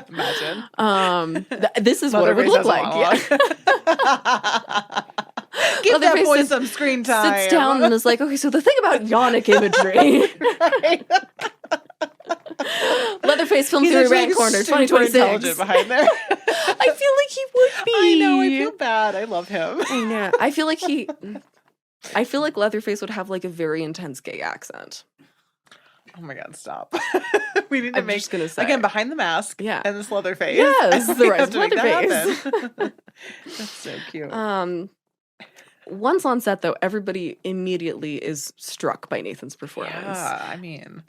Imagine. This is what it would look like. Give that boy some screen time. Sits down and is like, okay, so the thing about yonic imagery. Leatherface film theory rank corner 2026. Intelligent behind there. I feel like he would be. I know. I feel bad. I love him. I know. I feel like Leatherface would have like a very intense gay accent. Oh my God, stop. We need to make, gonna say. Again, behind the mask and this Leatherface. Yes, the rise of Leatherface. That's so cute. Once on set, though, everybody immediately is struck by Nathan's performance. Yeah, I mean,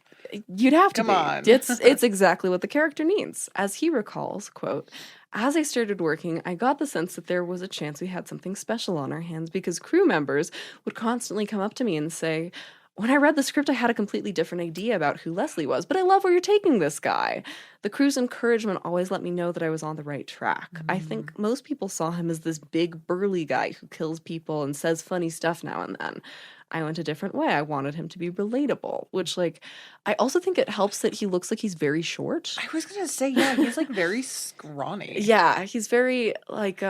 you'd have to come on. It's exactly what the character needs. As he recalls, quote, "As I started working, I got the sense that there was a chance we had something special on our hands because crew members would constantly come up to me and say, 'When I read the script, I had a completely different idea about who Leslie was, but I love where you're taking this guy.' The crew's encouragement always let me know that I was on the right track. I think most people saw him as this big, burly guy who kills people and says funny stuff now and then. I went a different way. I wanted him to be relatable," which, like, I also think it helps that he looks like he's very short. I was going to say, yeah, he's, like, very scrawny. Yeah, he's very, like,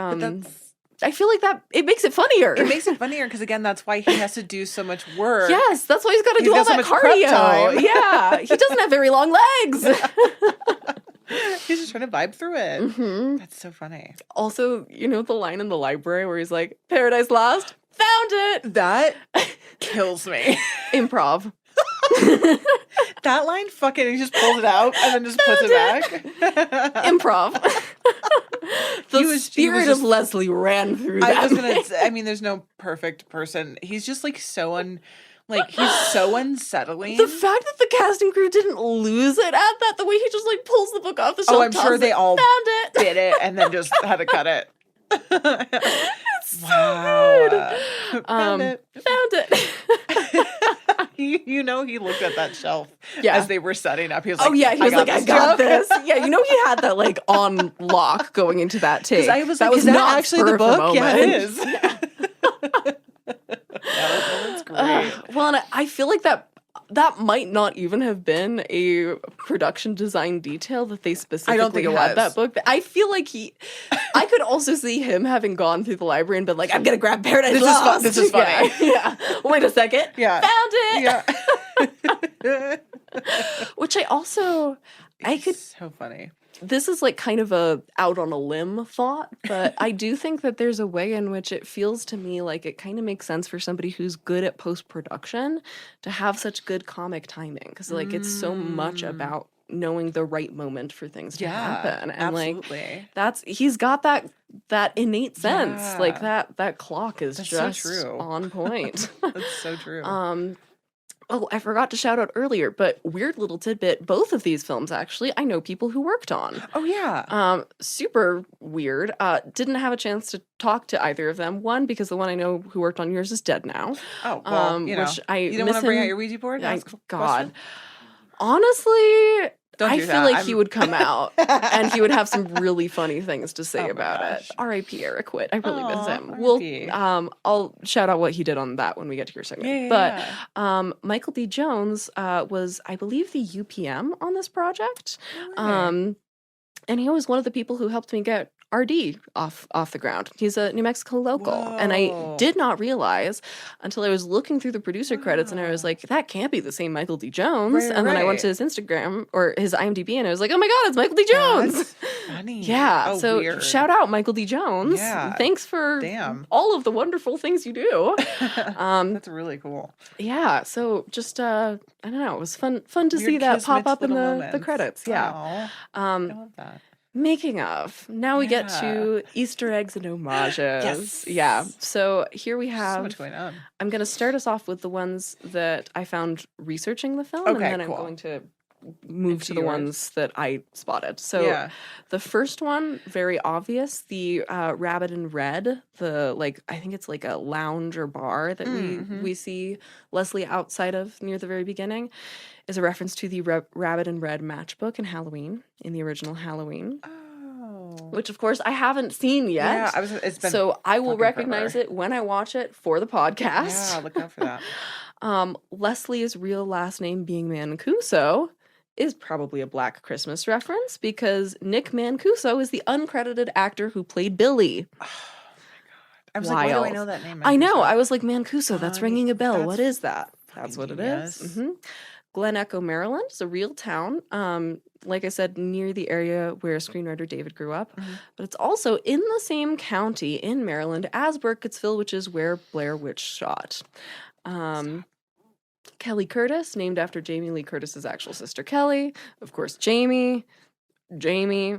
I feel like that it makes it funnier. It makes it funnier because, again, that's why he has to do so much work. Yes, that's why he's got to do all that cardio. Yeah, he doesn't have very long legs. He's just trying to vibe through it. That's so funny. Also, the line in the library where he's like, "Paradise Lost, found it." That kills me. Improv. That line, fucking, he just pulls it out and then just puts it back. Improv. The spirit of Leslie ran through that. I was gonna say, I mean, there's no perfect person. He's just like so he's so unsettling. The fact that the casting crew didn't lose it at that, the way he just like pulls the book off the shelf. Oh, I'm sure they all found it, did it, and then just had to cut it. It's so good. Found it. He looked at that shelf as they were setting up. He was like, "Oh yeah," he was like, "I got this." Yeah, he had that like on lock going into that take. I was that like, was "Is not that actually the book?" moment. Yeah, it is. That's great. Well, and I feel like that. that might not even have been a production design detail that they specifically I don't think it had was. that book. But I feel like I could also see him having gone through the library and been like, I'm going to grab Paradise Lost. This is funny. Yeah. Wait a second. Yeah. Found it. Yeah. Which so funny. This is like kind of a out on a limb thought, but I do think that there's a way in which it feels to me like it kind of makes sense for somebody who's good at post-production to have such good comic timing, because like it's so much about knowing the right moment for things to happen, and absolutely. like he's got that innate sense, like that clock is just so on point. That's so true. Oh, I forgot to shout out earlier, but weird little tidbit, both of these films, actually, I know people who worked on. Oh, yeah. Super weird. Didn't have a chance to talk to either of them. One, because the one I know who worked on yours is dead now. Oh, well, you know. Which you don't want to bring out your Ouija board? God. Honestly... I feel like he would come out and he would have some really funny things to say about it. R.I.P. Eric Witt. I really miss him. I'll shout out what he did on that when we get to your segment. Michael D. Jones was, I believe, the UPM on this project. And he was one of the people who helped me get RD off the ground. He's a New Mexico local. Whoa. And I did not realize until I was looking through the producer credits and I was like, that can't be the same Michael D. Jones. And then I went to his Instagram or his IMDb and I was like, oh my God, it's Michael D. Jones. That's funny. Yeah. Oh, so weird. Shout out Michael D. Jones. Yeah. Thanks for all of the wonderful things you do. That's really cool. Yeah. So just I don't know, it was fun to see that pop up in the credits. Yeah. I love that. Making of. Now we get to Easter eggs and homages. Yes. Yeah. So here we have... So much going on. I'm going to start us off with the ones that I found researching the film. Okay, and then cool. I'm going to move to the ones that I spotted. So the first one, very obvious, the Rabbit in Red, I think it's like a lounge or bar that we see Leslie outside of near the very beginning, is a reference to the Rabbit in Red matchbook in Halloween, in the original Halloween. Oh. Which, of course, I haven't seen yet. Yeah, it's been so I will recognize it when I watch it for the podcast. Yeah, look out for that. Leslie's real last name being Mancuso is probably a Black Christmas reference because Nick Mancuso is the uncredited actor who played Billy. Oh, my God. I was like, why do I know that name? I know. I was like, Mancuso, that's ringing a bell. What is that? That's what it is. Mm-hmm. Glen Echo, Maryland is a real town. Like I said, near the area where screenwriter David grew up. Mm-hmm. But it's also in the same county in Maryland as Burkittsville, which is where Blair Witch shot. Kelly Curtis, named after Jamie Lee Curtis's actual sister Kelly. Of course, Jamie. Jamie.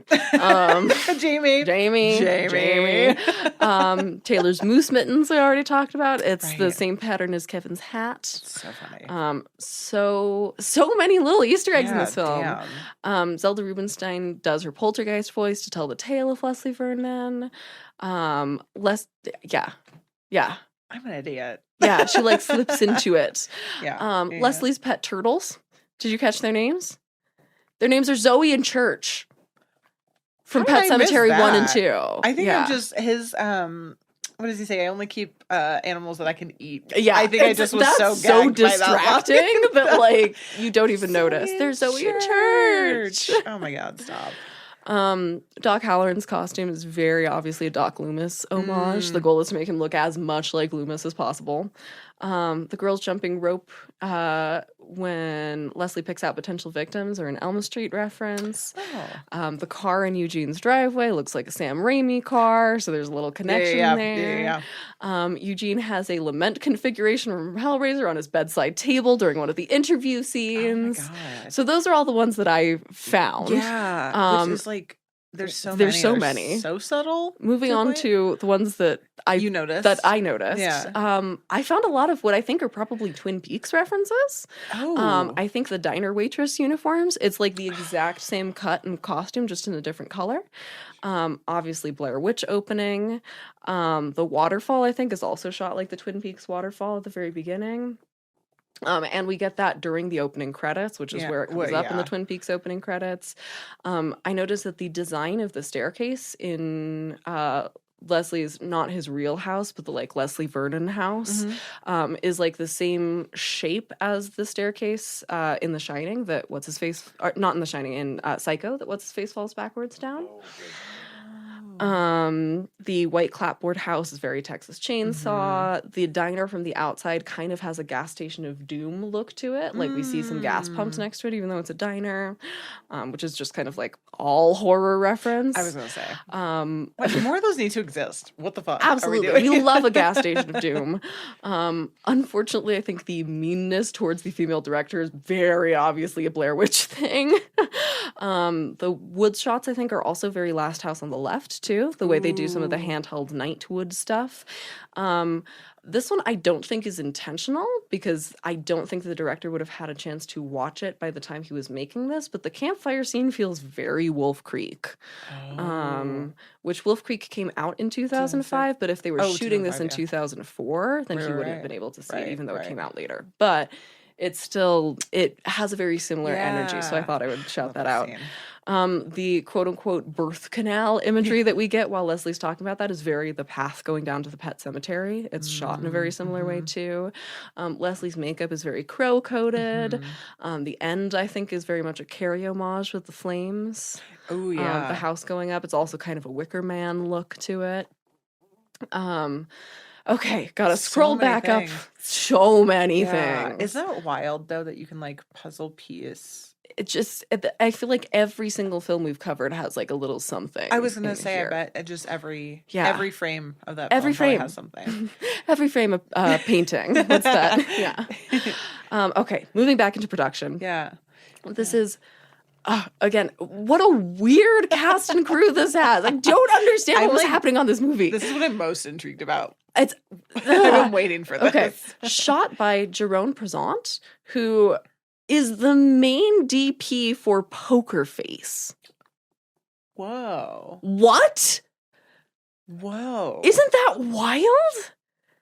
Taylor's moose mittens I already talked about. It's the same pattern as Kevin's hat. It's so funny. So many little Easter eggs in this film. Zelda Rubinstein does her poltergeist voice to tell the tale of Leslie Vernon. I'm an idiot. Yeah, she slips into it. Yeah. Leslie's pet turtles. Did you catch their names? Their names are Zoe and Church from Pet Sematary 1 and 2. I think I'm just his what does he say? I only keep animals that I can eat. Yeah, I think I just was so distracting that you don't even notice. There's Zoe and Church. Oh my God, stop. Doc Halloran's costume is very obviously a Doc Loomis homage. The goal is to make him look as much like Loomis as possible. The girls jumping rope when Leslie picks out potential victims are an Elm Street reference. The car in Eugene's driveway looks like a Sam Raimi car, so there's a little connection there. Eugene has a lament configuration from Hellraiser on his bedside table during one of the interview scenes. Oh my God. So those are all the ones that I found. Yeah, which is there's so many. So subtle. Moving on to the ones that I noticed. Yeah. I found a lot of what I think are probably Twin Peaks references. Oh. I think the diner waitress uniforms, it's like the exact same cut and costume, just in a different color. Obviously Blair Witch opening. The waterfall, I think, is also shot like the Twin Peaks waterfall at the very beginning. And we get that during the opening credits, which is where it comes up in the Twin Peaks opening credits. I noticed that the design of the staircase in Leslie's, not his real house, but the like Leslie Vernon house, is like the same shape as the staircase in The Shining that what's his face, not in The Shining, in Psycho, that what's his face falls backwards down. The white clapboard house is very Texas Chainsaw. The diner from the outside kind of has a gas station of doom look to it. Like we see some gas pumps next to it, even though it's a diner, which is just kind of like all horror reference. I was gonna say, more of those need to exist. What the fuck? Absolutely, we love a gas station of doom. Unfortunately, I think the meanness towards the female director is very obviously a Blair Witch thing. The wood shots, I think, are also very Last House on the Left too. The way they do some of the handheld night wood stuff. This one I don't think is intentional because I don't think the director would have had a chance to watch it by the time he was making this, but the campfire scene feels very Wolf Creek. Which Wolf Creek came out in 2005, but if they were shooting this in 2004, then he wouldn't have been able to see it, even though it came out later. But it's still, it has a very similar energy, so I thought I would shout that out. The quote-unquote birth canal imagery that we get while Leslie's talking about that is very the path going down to the pet cemetery. It's shot in a very similar way, too. Leslie's makeup is very crow-coated. The end, I think, is very much a Carrie homage with the flames. Oh, yeah. The house going up. It's also kind of a Wicker Man look to it. Okay, gotta scroll back up. So many things. Isn't that wild, though, that you can, like, puzzle piece? It just, I feel like every single film we've covered has, like, a little something. I was gonna say, here. I bet just every frame of that every film frame has something. Every frame of painting. What's that? Yeah. Okay, moving back into production. Yeah. This is... again, what a weird cast and crew this has. I don't understand what was happening on this movie. This is what I'm most intrigued about. It's I've been waiting for this. Okay. Shot by Jerome Prezant, who is the main DP for Poker Face. Whoa. What? Whoa. Isn't that wild?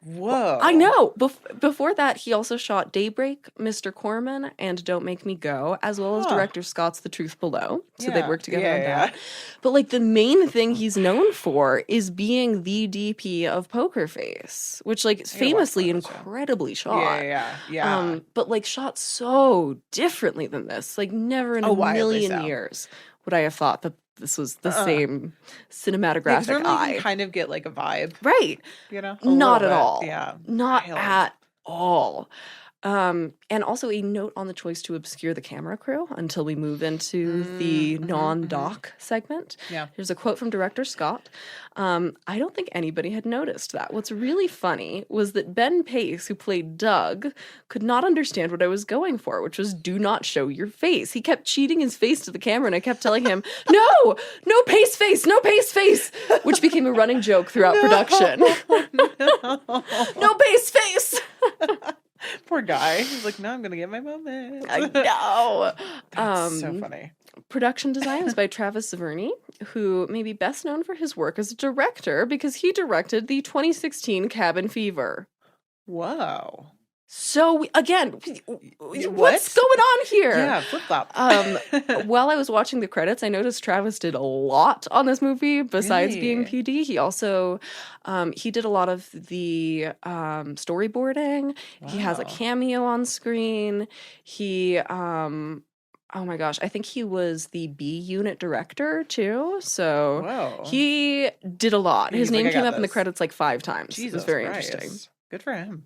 Whoa. I know. Before that, he also shot Daybreak, Mr. Corman, and Don't Make Me Go, as well as director Scott's The Truth Below. So they'd worked together on that. But like the main thing he's known for is being the DP of Poker Face, which like is famously incredibly shot. Yeah. But like shot so differently than this. Like never in a million years would I have thought that this was the same cinematographic eye. You kind of get like a vibe. Right. You know? Not at all. Yeah. Not at all. And also a note on the choice to obscure the camera crew until we move into the non-doc segment. Yeah. Here's a quote from director Scott. I don't think anybody had noticed that. What's really funny was that Ben Pace, who played Doug, could not understand what I was going for, which was do not show your face. He kept cheating his face to the camera, and I kept telling him, no Pace face, no Pace face, which became a running joke throughout production. No Pace face. Poor guy. He's like, no, I'm going to get my moment. I know. That's so funny. Production design is by Travis Zaverney, who may be best known for his work as a director because he directed the 2016 Cabin Fever. Whoa. So, again, what's going on here? Yeah, flip-flop. While I was watching the credits, I noticed Travis did a lot on this movie besides being PD. He also, he did a lot of the storyboarding. Wow. He has a cameo on screen. He, oh my gosh, I think he was the B unit director too. So he did a lot. His name came up in the credits like 5 times. It was very interesting. Good for him.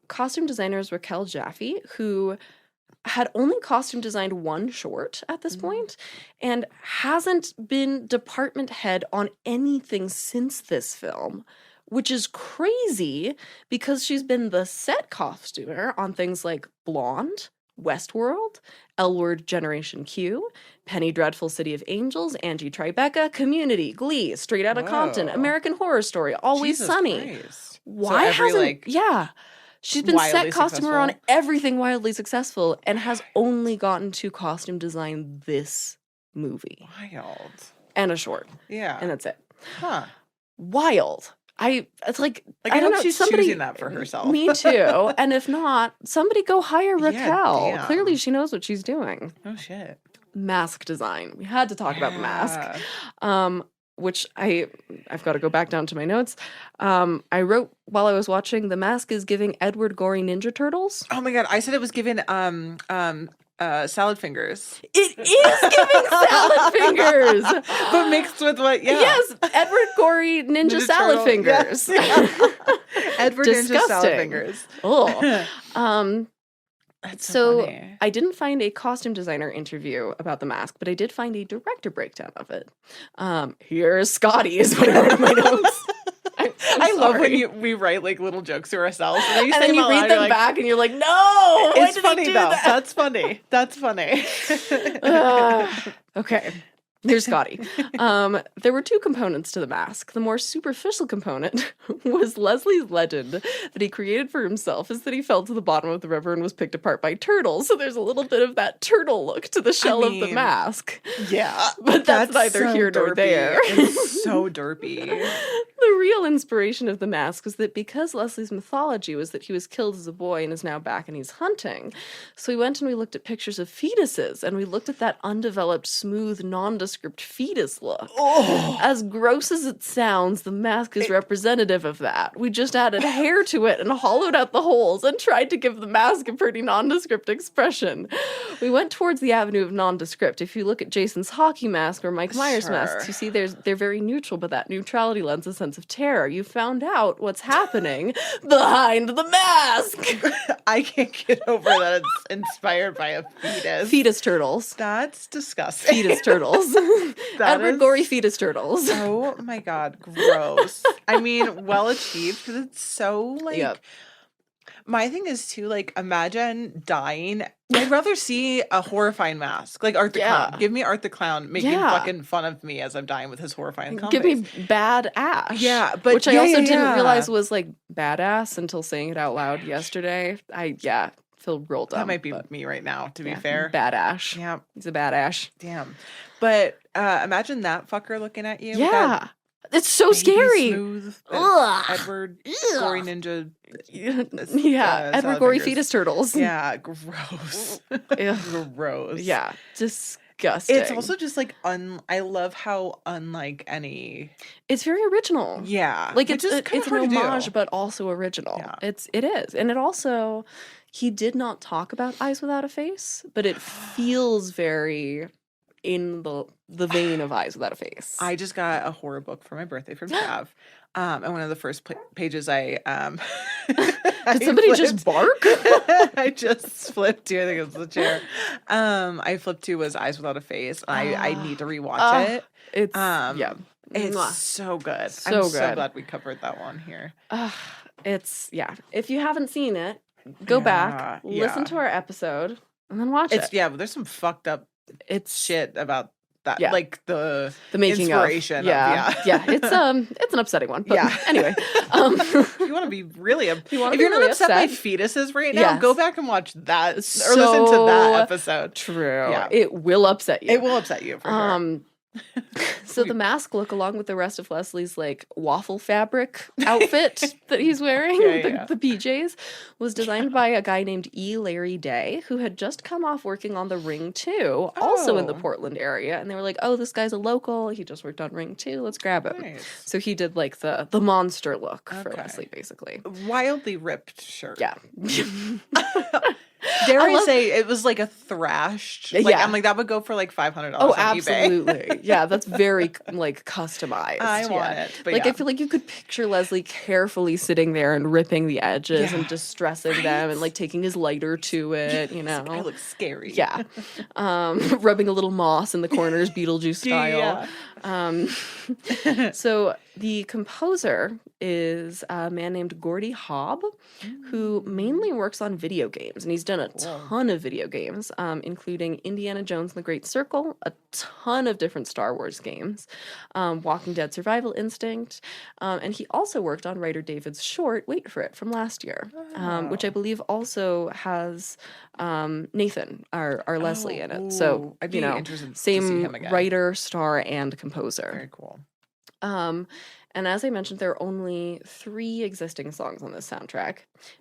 Costume designer is Raquel Jaffe, who had only costume designed one short at this point and hasn't been department head on anything since this film, which is crazy because she's been the set costumer on things like Blonde, Westworld, L Word Generation Q, Penny Dreadful City of Angels, Angie Tribeca, Community, Glee, Straight Outta Compton, American Horror Story, Always Sunny. Christ. Why hasn't she's been set costumer on everything wildly successful and has only gotten to costume design this movie. Wild. And a short. Yeah. And that's it. Huh. Wild. It's like I don't know, she's choosing that for herself. Me too. And if not, somebody go hire Raquel. Yeah, clearly she knows what she's doing. Oh shit. Mask design. We had to talk about the mask. which I've got to go back down to my notes. I wrote while I was watching, the mask is giving Edward gory Ninja Turtles. Oh my God. I said it was giving salad fingers. It is giving salad fingers, but mixed with what? Yeah. Yes, Edward gory Ninja salad turtle. fingers. Yes. Edward Disgusting. Ninja salad fingers. Oh. That's so funny. I didn't find a costume designer interview about the mask, but I did find a director breakdown of it. Here's Scotty is what I wrote in my notes. I love when we write like little jokes to ourselves, and then you read them back, and you're like, "No, it's funny though. That? That's funny. That's funny." Okay. Here's Scotty. There were two components to the mask. The more superficial component was Leslie's legend that he created for himself is that he fell to the bottom of the river and was picked apart by turtles. So there's a little bit of that turtle look to the shell of the mask. Yeah. But that's neither so here nor derpy. there. It's so derpy. The real inspiration of the mask was that because Leslie's mythology was that he was killed as a boy and is now back and he's hunting. So we went and we looked at pictures of fetuses, and we looked at that undeveloped, smooth, nondescript fetus look. Oh. As gross as it sounds, the mask is representative of that. We just added hair to it and hollowed out the holes and tried to give the mask a pretty nondescript expression. We went towards the avenue of nondescript. If you look at Jason's hockey mask or Mike Myers' masks, you see they're very neutral, but that neutrality lends a sense of terror. You found out what's happening behind the mask. I can't get over that it's inspired by a fetus. Fetus turtles. That's disgusting. Fetus turtles. Edward gory fetus turtles. Oh my God, gross. I mean, well achieved, because it's so like. Yep. My thing is too, like, imagine dying. I'd rather see a horrifying mask, like Art the Clown. Give me Art the Clown making fucking fun of me as I'm dying with his horrifying comedy. Give me Bad Ash. Yeah, but which I also didn't realize was like badass until saying it out loud yesterday. Feel real dumb. That might be me right now, to be fair. Bad Ash. Yeah. He's a bad Ash. Damn. But imagine that fucker looking at you. Yeah. It's so scary. Smooth, Edward gory ninja. Edward gory fetus turtles. Yeah, gross. Gross. Yeah, disgusting. It's also just like I love how unlike any. It's very original. Yeah, like it's an homage, but also original. Yeah. It is, and it also he did not talk about Eyes Without a Face, but it feels very in the vein of Eyes Without a Face. I just got a horror book for my birthday from TRAV. And one of the first pages did somebody just bark? I just flipped to, I think it was the chair. I flipped to was Eyes Without a Face. I need to rewatch it. It's it's so good. So I'm so glad we covered that one here. If you haven't seen it, go back, listen to our episode, and then watch it. Yeah, but there's some fucked up shit about that, like the making inspiration of. It's an upsetting one. But anyway, if you want to be really, if you're not upset by fetuses right now, go back and watch that or listen to that episode. True, it will upset you. It will upset you for sure. So the mask look, along with the rest of Leslie's like waffle fabric outfit that he's wearing, the PJs, was designed by a guy named E. Larry Day, who had just come off working on The Ring 2, also in the Portland area. And they were like, oh, this guy's a local. He just worked on Ring 2. Let's grab him. Nice. So he did like the monster look for Leslie, basically. Wildly ripped shirt. Yeah. Dare I say it was like a thrashed? Like, I'm like, that would go for like $500 on absolutely. eBay. Yeah, that's very like customized. I want it. But like I feel like you could picture Leslie carefully sitting there and ripping the edges and distressing them and like taking his lighter to it, you know. It looks scary. Yeah. Rubbing a little moss in the corners, Beetlejuice style. So the composer is a man named Gordy Hobb, who mainly works on video games, and he's done a ton of video games, including Indiana Jones and the Great Circle, a ton of different Star Wars games, Walking Dead Survival Instinct, and he also worked on writer David's short, wait for it, from last year, which I believe also has Nathan, our Leslie, in it. So, I'd be interested same to see him again. Writer, star, and composer. Very cool. And as I mentioned, there are only 3 existing songs on this soundtrack.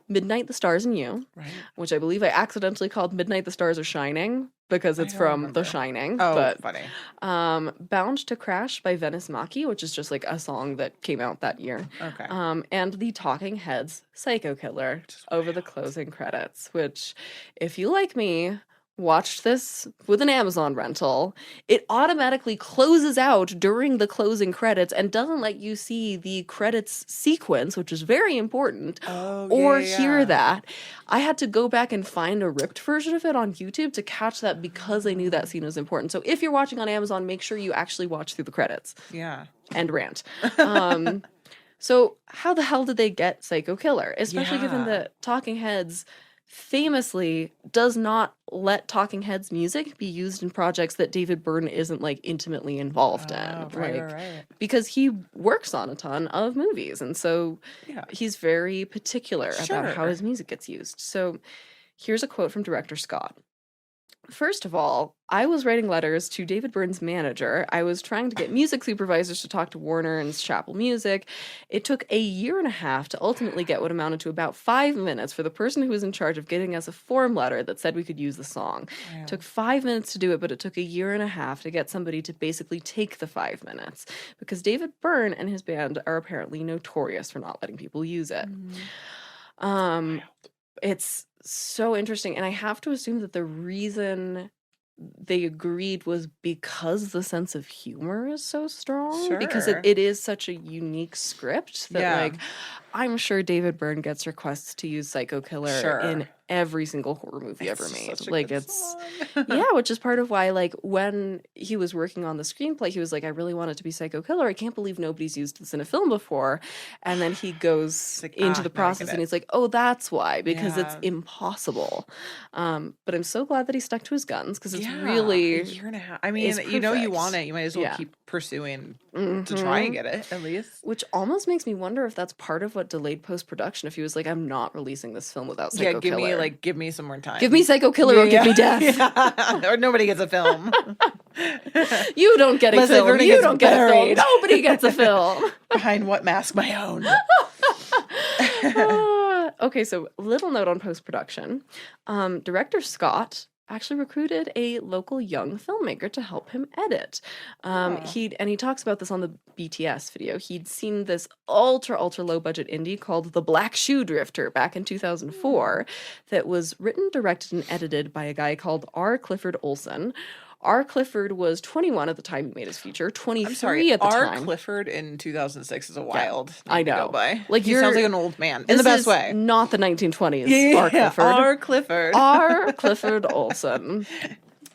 Midnight, the Stars and You, which I believe I accidentally called Midnight, the Stars Are Shining, because it's from The Shining. Oh, but, funny. Bound to Crash by Venice Maki, which is just like a song that came out that year. Okay. And the Talking Heads Psycho Killer over the closing credits, which, if you like me, watched this with an Amazon rental, it automatically closes out during the closing credits and doesn't let you see the credits sequence, which is very important, hear that. I had to go back and find a ripped version of it on YouTube to catch that because I knew that scene was important. So if you're watching on Amazon, make sure you actually watch through the credits. Yeah. And rant. So how the hell did they get Psycho Killer? Especially given that Talking Heads famously does not let Talking Heads music be used in projects that David Byrne isn't like intimately involved in. Right. Because he works on a ton of movies, and so he's very particular about how his music gets used. So here's a quote from director Scott. First of all, I was writing letters to David Byrne's manager. I was trying to get music supervisors to talk to Warner and Chappell Music. It took a year and a half to ultimately get what amounted to about 5 minutes for the person who was in charge of getting us a form letter that said we could use the song. It took 5 minutes to do it, but it took a year and a half to get somebody to basically take the 5 minutes, because David Byrne and his band are apparently notorious for not letting people use it. It's so interesting, and I have to assume that the reason they agreed was because the sense of humor is so strong, because it is such a unique script that like I'm sure David Byrne gets requests to use Psycho Killer in every single horror movie ever made. Like it's which is part of why like when he was working on the screenplay, he was like, I really want it to be Psycho Killer. I can't believe nobody's used this in a film before. And then he goes like, into the process and he's like, oh, that's why, because it's impossible. But I'm so glad that he stuck to his guns, because it's really a year and a half. I mean, you know you want it, you might as well keep pursuing to try and get it at least. Which almost makes me wonder if that's part of what delayed post-production, if he was like, I'm not releasing this film without Psycho Killer. Give me some more time. Give me Psycho Killer or give me death. Or nobody gets a film. You don't get a film. You don't get a film. Nobody gets a film. Behind what mask my own? Okay, so little note on post-production. Director Scott actually recruited a local young filmmaker to help him edit. He talks about this on the BTS video. He'd seen this ultra low budget indie called The Black Shoe Drifter back in 2004 that was written, directed, and edited by a guy called R. Clifford Olson. R. Clifford was 21 at the time he made his feature, 23 at the time. R. Clifford in 2006 is a wild name I know. to go by. Like he sounds like an old man in the best way. Not the 1920s. R. Clifford. R. Clifford. R. Clifford Olson.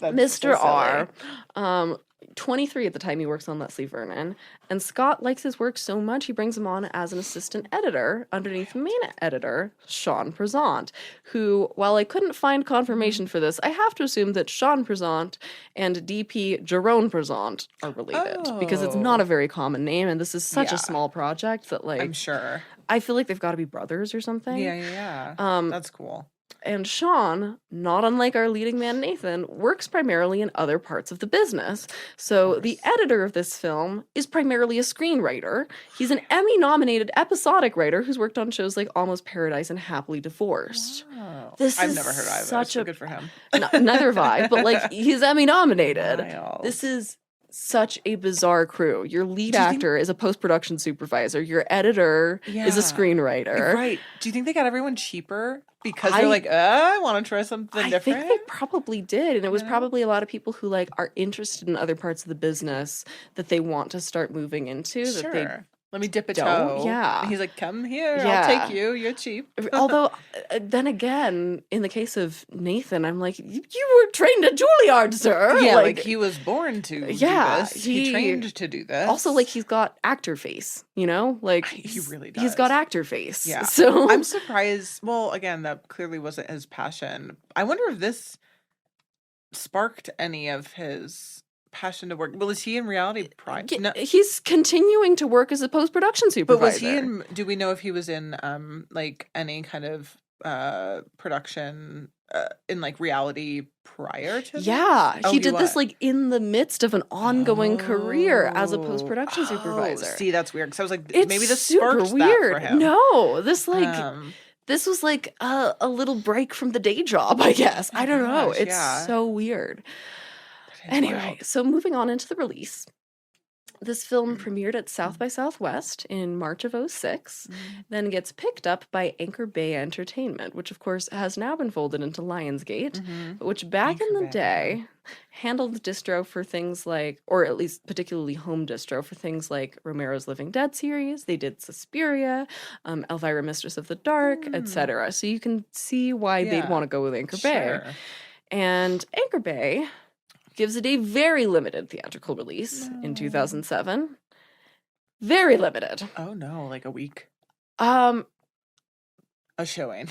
Mr. So R. 23 at the time he works on Leslie Vernon, and Scott likes his work so much he brings him on as an assistant editor underneath the main editor, Sean Prezant, who, while I couldn't find confirmation for this, I have to assume that Sean Prezant and DP Jerome Prezant are related, because it's not a very common name, and this is such a small project that, like, I'm sure. I feel like they've got to be brothers or something. Yeah. That's cool. And Sean, not unlike our leading man Nathan, works primarily in other parts of the business. So the editor of this film is primarily a screenwriter. He's an Emmy-nominated episodic writer who's worked on shows like Almost Paradise and Happily Divorced. Wow. This I've is never heard of such it, so good for him. Neither have I, but like he's Emmy-nominated. Wild. This is such a bizarre crew. Your lead actor is a post-production supervisor. Your editor is a screenwriter. Right. Do you think they got everyone cheaper? Because they're like, I want to try something different. I think they probably did. And it was probably a lot of people who like are interested in other parts of the business that they want to start moving into. Sure. That they let me dip a toe. Yeah. And he's like, come here. I'll take you. You're cheap. Although, then again, in the case of Nathan, I'm like, you were trained at Juilliard, sir. Yeah, like he was born to do this. He trained to do this. Also, like, he's got actor face, you know? Like, he really does. He's got actor face. Yeah. So I'm surprised. Well, again, that clearly wasn't his passion. I wonder if this sparked any of his passion to work. Well, is he in reality no. He's continuing to work as a post-production supervisor. But was he in, do we know if he was in like any kind of production in like reality prior to this? He did this like in the midst of an ongoing career as a post-production supervisor. See, that's weird, because I was like, it's maybe this super sparked weird. that for him. No, this like this was like a little break from the day job, I guess. I don't know. It's so weird. Anyway, so moving on into the release. This film premiered at South by Southwest in March of 2006, then gets picked up by Anchor Bay Entertainment, which of course has now been folded into Lionsgate, but which back in the day handled the distro for things like, or at least particularly home distro for things like Romero's Living Dead series. They did Suspiria, Elvira Mistress of the Dark, etc. So you can see why they'd want to go with Anchor Bay. And Anchor Bay gives it a very limited theatrical release in 2007. Very limited. Oh no, like a week? A showing.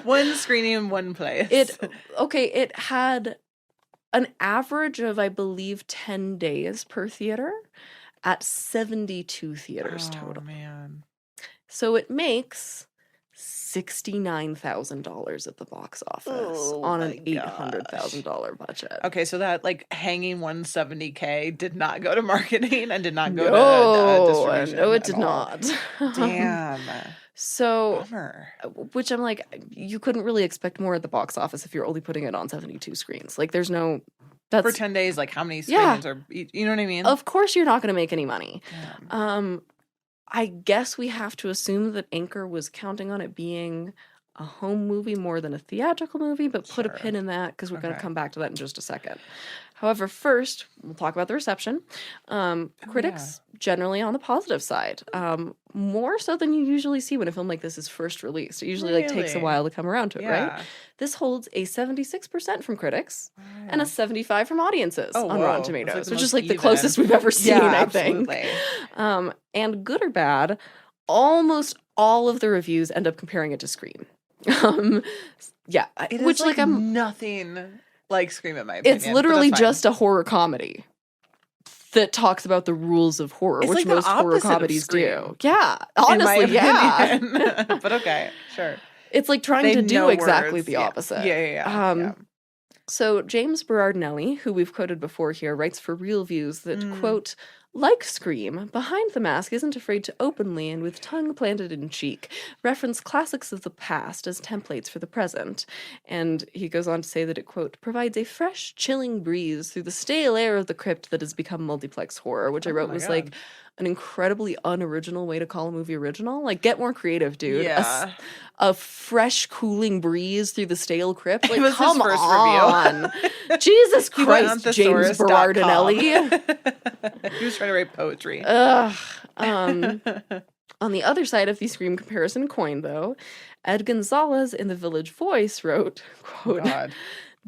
One screening in one place. It had an average of, I believe, 10 days per theater at 72 theaters total. Oh man. So it makes $69,000 at the box office on an $800,000 budget. Okay, so that like hanging $170K did not go to marketing and did not go to distribution. No, it did not. Damn. So, bummer. Which I'm like, you couldn't really expect more at the box office if you're only putting it on 72 screens. Like, there's no. For 10 days, like how many screens are, you know what I mean? Of course, you're not going to make any money. I guess we have to assume that Anchor was counting on it being a home movie more than a theatrical movie, but put a pin in that because we're going to come back to that in just a second. However, first, we'll talk about the reception. Critics generally on the positive side, more so than you usually see when a film like this is first released. It usually like takes a while to come around to it, right? This holds a 76% from critics and a 75% from audiences on Rotten Tomatoes, which is like the closest we've ever seen, I think. And good or bad, almost all of the reviews end up comparing it to Scream. Which like I'm nothing like Scream in my opinion. It's literally just a horror comedy that talks about the rules of horror, which like most horror comedies do. Yeah, honestly, But okay, sure. It's like trying to do exactly the opposite. So James Berardinelli, who we've quoted before here, writes for Real Views that, quote, like Scream, Behind the Mask isn't afraid to openly and with tongue planted in cheek reference classics of the past as templates for the present. And he goes on to say that it, quote, provides a fresh, chilling breeze through the stale air of the crypt that has become multiplex horror, which I wrote was like an incredibly unoriginal way to call a movie original. Like, get more creative, dude. Yeah. A fresh, cooling breeze through the stale crypt. Like, it was come his first on. review. Jesus Christ, James Berardinelli. He was trying to write poetry. On the other side of the Scream comparison coin, though, Ed Gonzalez in The Village Voice wrote, quote,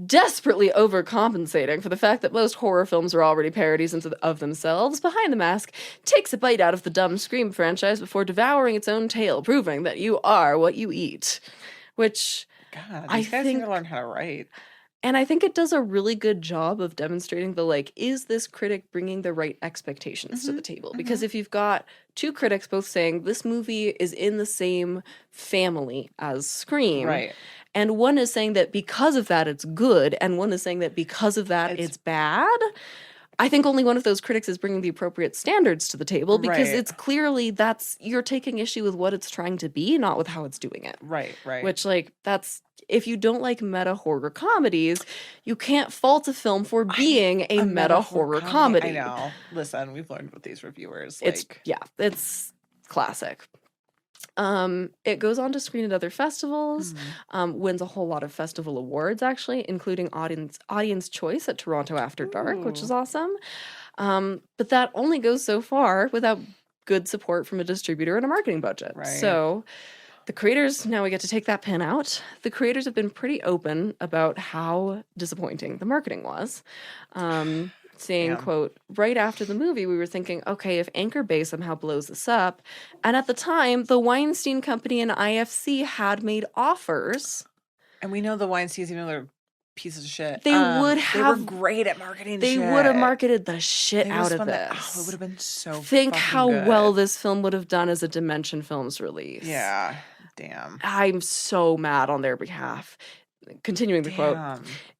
desperately overcompensating for the fact that most horror films are already parodies of themselves, Behind the Mask takes a bite out of the dumb Scream franchise before devouring its own tail, proving that you are what you eat. Which these guys need to learn how to write. And I think it does a really good job of demonstrating the, like, is this critic bringing the right expectations to the table? Because if you've got two critics both saying this movie is in the same family as Scream, and one is saying that because of that it's good, and one is saying that because of that it's bad, I think only one of those critics is bringing the appropriate standards to the table, because it's clearly you're taking issue with what it's trying to be, not with how it's doing it. Right. Which, like, that's, if you don't like meta horror comedies, you can't fault a film for being a meta horror comedy. I know. Listen, we've learned with these reviewers. It's classic. It goes on to screen at other festivals, wins a whole lot of festival awards, actually, including Audience Choice at Toronto After Dark, which is awesome. But that only goes so far without good support from a distributor and a marketing budget. So the creators, now we get to take that pin out. The creators have been pretty open about how disappointing the marketing was. Saying, quote, right after the movie, we were thinking, okay, if Anchor Bay somehow blows this up. And at the time, the Weinstein Company and IFC had made offers. And we know the Weinsteins, even though they're pieces of shit. They would have. They were great at marketing They would have marketed the shit out of this. It would have been so Think how well this film would have done as a Dimension Films release. Yeah. Damn. I'm so mad on their behalf. Continuing the quote.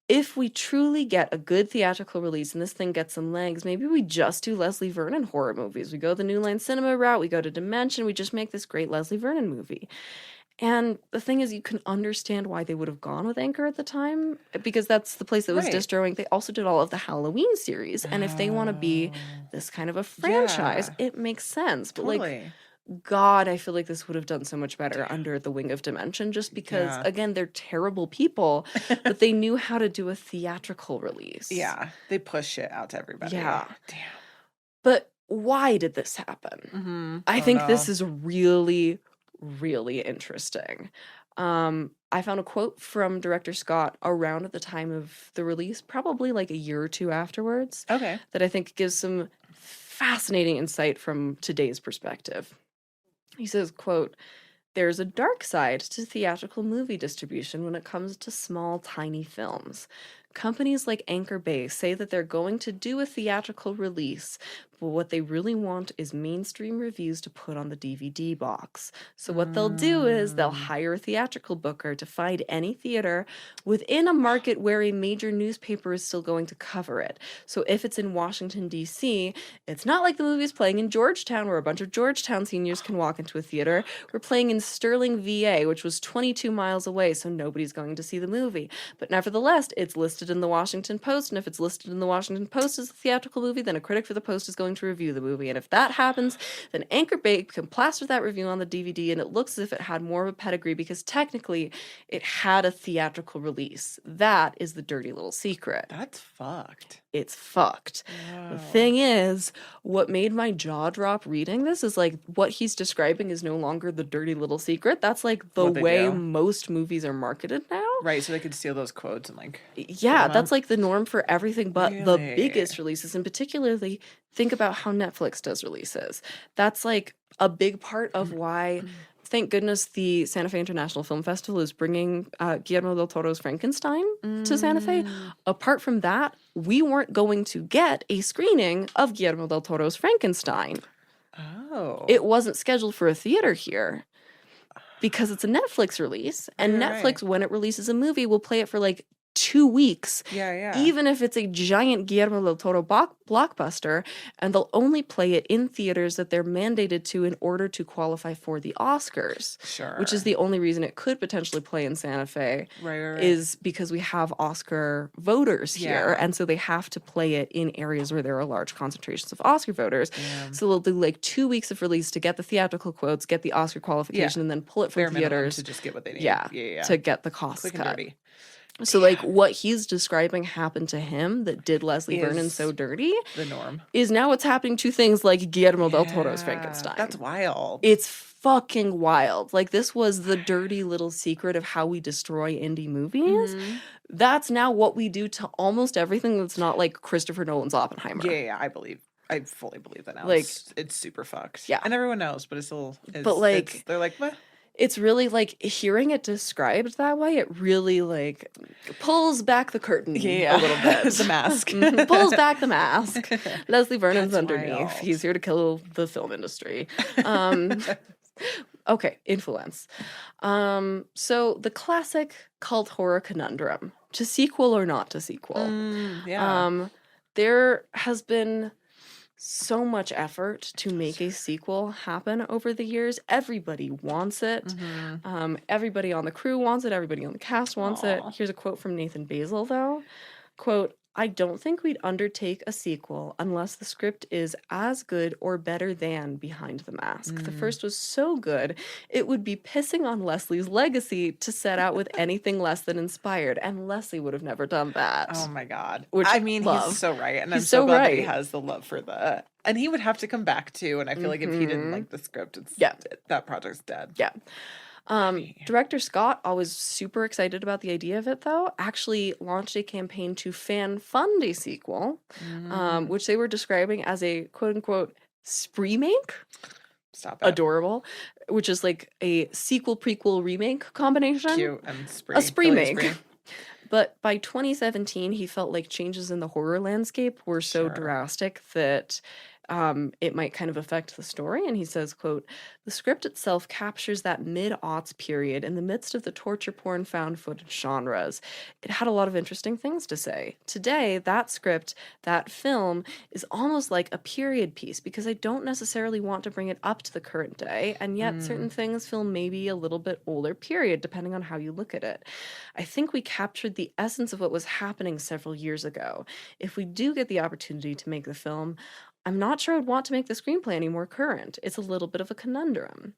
If we truly get a good theatrical release and this thing gets some legs, maybe we just do Leslie Vernon horror movies. We go the New Line Cinema route, we go to Dimension, we just make this great Leslie Vernon movie. And the thing is, you can understand why they would have gone with Anchor at the time, because that's the place that was distroing. They also did all of the Halloween series. And if they want to be this kind of a franchise, it makes sense. But like, God, I feel like this would have done so much better under the wing of Dimension, just because, again, they're terrible people, but they knew how to do a theatrical release. Yeah, they push it out to everybody. Yeah. Damn. But why did this happen? I think this is really, really interesting. I found a quote from director Scott around at the time of the release, probably like a year or two afterwards, that I think gives some fascinating insight from today's perspective. He says, quote, "There's a dark side to theatrical movie distribution when it comes to small, tiny films. Companies like Anchor Bay say that they're going to do a theatrical release, but what they really want is mainstream reviews to put on the DVD box. So what they'll do is they'll hire a theatrical booker to find any theater within a market where a major newspaper is still going to cover it. So if it's in Washington, D.C., it's not like the movie's playing in Georgetown where a bunch of Georgetown seniors can walk into a theater. We're playing in Sterling, VA, which was 22 miles away, so nobody's going to see the movie. But nevertheless, it's listed in the Washington Post, and if it's listed in the Washington Post as a theatrical movie, then a critic for the Post is going to review the movie. And if that happens, then Anchor Bay can plaster that review on the DVD, and it looks as if it had more of a pedigree because technically it had a theatrical release. That is the dirty little secret." That's fucked. It's fucked. Wow. The thing is, what made my jaw drop reading this is like what he's describing is no longer the dirty little secret. That's like the way most movies are marketed now. Right, so they could steal those quotes and like... Yeah, that's like the norm for everything but the biggest releases. And particularly, think about how Netflix does releases. That's like a big part of why... Thank goodness the Santa Fe International Film Festival is bringing Guillermo del Toro's Frankenstein to Santa Fe. Apart from that, we weren't going to get a screening of Guillermo del Toro's Frankenstein. Oh. It wasn't scheduled for a theater here because it's a Netflix release. And Netflix, when it releases a movie, will play it for like 2 weeks. Even if it's a giant Guillermo del Toro blockbuster, and they'll only play it in theaters that they're mandated to in order to qualify for the Oscars. Which is the only reason it could potentially play in Santa Fe. Is because we have Oscar voters here, and so they have to play it in areas where there are large concentrations of Oscar voters. So they'll do like 2 weeks of release to get the theatrical quotes, get the Oscar qualification, and then pull it from theaters to just get what they need. To get the costs cut. So, like, what he's describing happened to him that did Leslie Vernon so dirty. The norm. Is now what's happening to things like Guillermo del Toro's Frankenstein. That's wild. It's fucking wild. Like, this was the dirty little secret of how we destroy indie movies. That's now what we do to almost everything that's not like Christopher Nolan's Oppenheimer. I fully believe that now. Like, it's super fucked. Yeah. And everyone knows, but it's still... but, like... they're like, what? It's really like hearing it described that way. It really like pulls back the curtain a little bit. The mask pulls back the mask. Leslie Vernon's underneath. Wild. He's here to kill the film industry. Okay, influence. So the classic cult horror conundrum: to sequel or not to sequel? There has been so much effort to make a sequel happen over the years. Everybody wants it. Everybody on the crew wants it. Everybody on the cast wants it. Here's a quote from Nathan Basil, though. Quote, "I don't think we'd undertake a sequel unless the script is as good or better than Behind the Mask. The first was so good, it would be pissing on Leslie's legacy to set out with anything less than inspired, and Leslie would have never done that." Oh my God. Which I mean, love. He's so right. And I'm so glad that he has the love for the... And he would have to come back too, and I feel like if he didn't like the script, that project's dead. Director Scott, always super excited about the idea of it, though, actually launched a campaign to fan fund a sequel, which they were describing as a quote-unquote spree make. Stop it. Adorable. Which is like a sequel, prequel, remake combination. Cute and spree. A spree make. But by 2017, he felt like changes in the horror landscape were so drastic that it might kind of affect the story. And he says, quote, "The script itself captures that mid-aughts period in the midst of the torture porn found footage genres. It had a lot of interesting things to say. Today, that script, that film, is almost like a period piece because I don't necessarily want to bring it up to the current day, and yet certain things feel maybe a little bit older period, depending on how you look at it. I think we captured the essence of what was happening several years ago. If we do get the opportunity to make the film, I'm not sure I'd want to make the screenplay any more current. It's a little bit of a conundrum."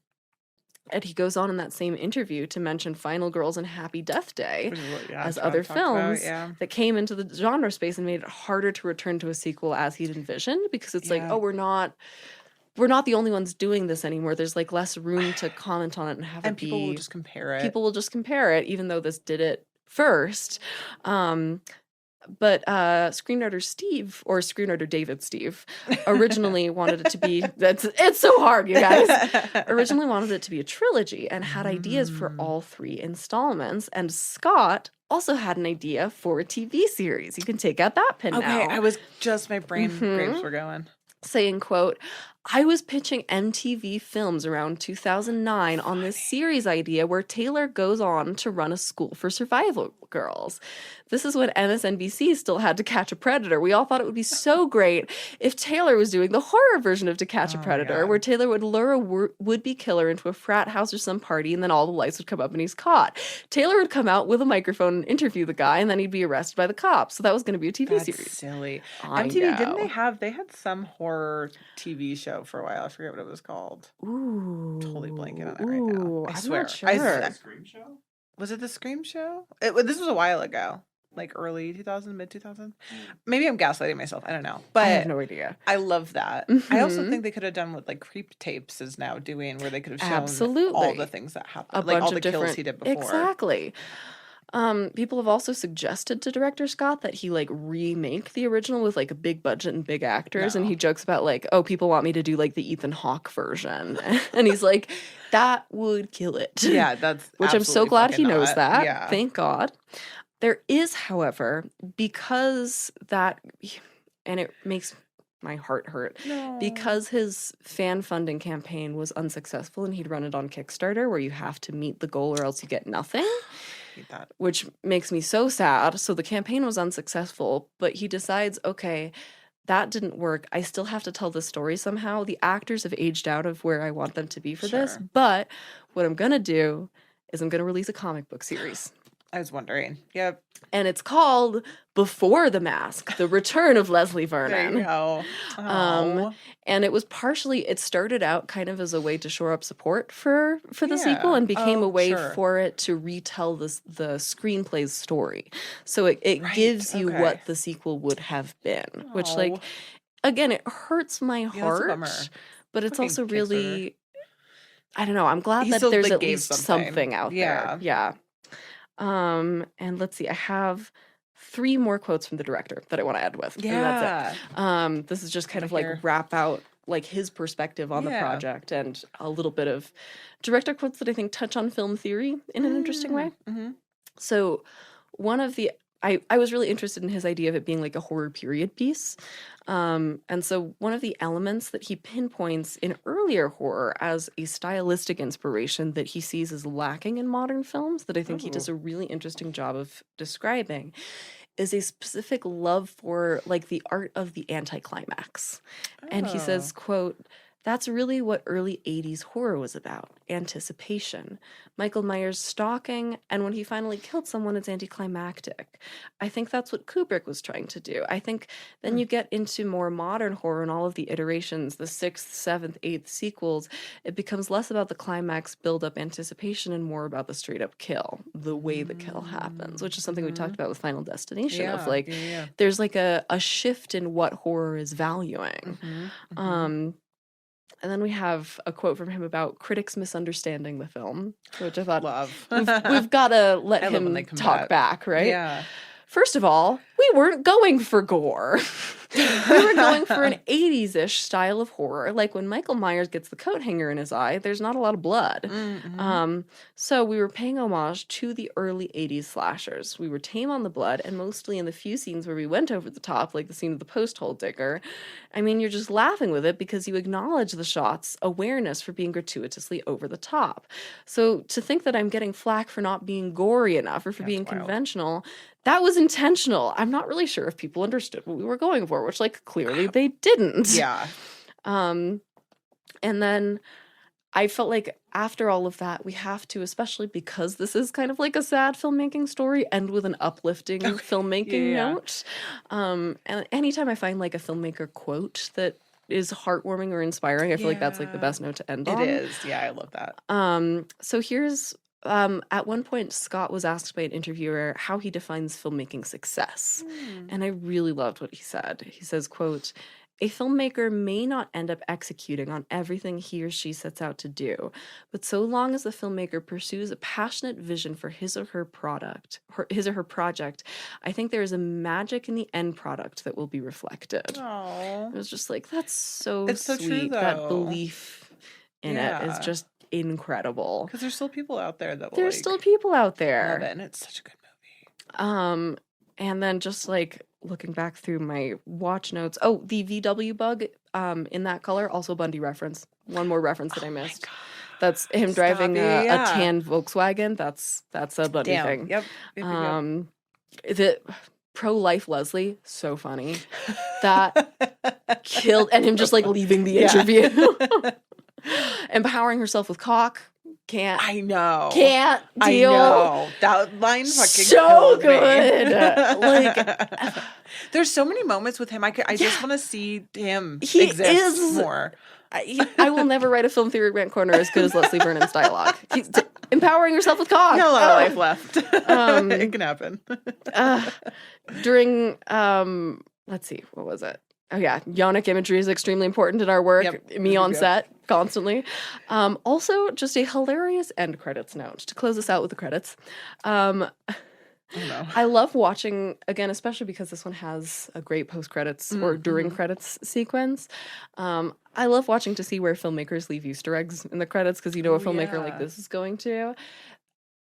And he goes on in that same interview to mention Final Girls and Happy Death Day as other films that came into the genre space and made it harder to return to a sequel as he'd envisioned, because it's like, oh, we're not the only ones doing this anymore. There's like less room to comment on it and have it be. People will just compare it. People will just compare it, even though this did it first. But screenwriter David Steve, originally wanted it to be, it's so hard, you guys, originally wanted it to be a trilogy and had ideas for all 3 installments. And Scott also had an idea for a TV series. You can take out that pin now. Okay, I was just, my brain grapes were going. Saying, quote, "I was pitching MTV Films around 2009 on this series idea where Taylor goes on to run a school for survival girls. This is when MSNBC still had To Catch a Predator. We all thought it would be so great if Taylor was doing the horror version of To Catch a Predator, where Taylor would lure a would-be killer into a frat house or some party, and then all the lights would come up and he's caught. Taylor would come out with a microphone and interview the guy, and then he'd be arrested by the cops. So that was going to be a TV series." Silly. I MTV, know. didn't they had some horror TV show for a while. I forget what it was called. Ooh. Totally blanking on it right now. I swear. Not sure. Scream show? Was it the Scream show? This was a while ago. Like early 2000, mid 2000. Maybe I'm gaslighting myself. I don't know. But I have no idea. I love that. I also think they could have done what like Creep Tapes is now doing, where they could have shown all the things that happened. Like all the kills he did before. Exactly. People have also suggested to director Scott that he like remake the original with like a big budget and big actors. And he jokes about like, oh, people want me to do like the Ethan Hawke version. And he's like, that would kill it. Yeah, that's which I'm so glad he knows that. Yeah. Thank God. There is, however, because that, and it makes my heart hurt, because his fan funding campaign was unsuccessful and he'd run it on Kickstarter where you have to meet the goal or else you get nothing, which makes me so sad. So the campaign was unsuccessful, but he decides, okay, that didn't work. I still have to tell this story somehow. The actors have aged out of where I want them to be for this, but what I'm going to do is I'm going to release a comic book series. I was wondering. Yep. And it's called Before the Mask, The Return of Leslie Vernon. There you go. And it was partially, it started out kind of as a way to shore up support for the sequel and became a way for it to retell the screenplay's story. So it gives you what the sequel would have been, which like, again, it hurts my heart, but it's also really, I don't know, I'm glad that there's at least something out there. Yeah. And let's see, I have 3 more quotes from the director that I want to add with. Yeah. And that's it. This is just kind of like wrap out like his perspective on the project and a little bit of director quotes that I think touch on film theory in an interesting way. Mm-hmm. So one of the, I was really interested in his idea of it being like a horror period piece. And so one of the elements that he pinpoints in earlier horror as a stylistic inspiration that he sees as lacking in modern films, that I think he does a really interesting job of describing, is a specific love for like the art of the anticlimax. And he says, quote, "That's really what early 80s horror was about, anticipation. Michael Myers stalking, and when he finally killed someone, it's anticlimactic. I think that's what Kubrick was trying to do. I think then you get into more modern horror and all of the iterations, the 6th, 7th, 8th sequels, it becomes less about the climax build-up anticipation and more about the straight-up kill, the way the kill happens," which is something we talked about with Final Destination, of like, there's like a shift in what horror is valuing. And then we have a quote from him about critics misunderstanding the film, which I thought, we've got to let him talk back, right? Yeah. "First of all, we weren't going for gore. We were going for an 80s-ish style of horror. Like when Michael Myers gets the coat hanger in his eye, there's not a lot of blood. So we were paying homage to the early 80s slashers. We were tame on the blood, and mostly in the few scenes where we went over the top, like the scene of the post hole digger, I mean, you're just laughing with it because you acknowledge the shot's awareness for being gratuitously over the top. So to think that I'm getting flack for not being gory enough or for being conventional, that was intentional. I'm not really sure if people understood what we were going for, which, like, clearly they didn't. Yeah. And then I felt like after all of that, we have to, especially because this is kind of like a sad filmmaking story, end with an uplifting filmmaking note. And anytime I find like a filmmaker quote that is heartwarming or inspiring, I feel like that's like the best note to end on. It is. Yeah, I love that. So here's at one point, Scott was asked by an interviewer how he defines filmmaking success. And I really loved what he said. He says, quote, "A filmmaker may not end up executing on everything he or she sets out to do, but so long as the filmmaker pursues a passionate vision for his or her project, I think there is a magic in the end product that will be reflected." Aww. It was just like, that's so It's so sweet. true, though. That belief in it is just incredible. Because there's still people out there that will There's still people out there. love it, and it's such a good movie. And then just like looking back through my watch notes, the VW bug in that color, also Bundy reference. One more reference that I missed. That's him driving a tan Volkswagen. That's a Bundy thing. Yep. The pro-life Leslie, so funny. That killed, and him just like leaving the interview. Empowering herself with cock. Can't deal. I know. That line fucking so killed good. me. Like, there's so many moments with him. I just want to see him he exist is more. I will never write a film theory rant corner as good as Leslie Vernon's dialogue. He's empowering herself with cock. He has a lot of life left. It can happen. During let's see, what was it? Oh yeah, yonic imagery is extremely important in our work. Yep. Me on set constantly. Also, just a hilarious end credits note to close us out with the credits. I love watching, again, especially because this one has a great post-credits or during credits sequence. I love watching to see where filmmakers leave Easter eggs in the credits because you know a filmmaker like this is going to.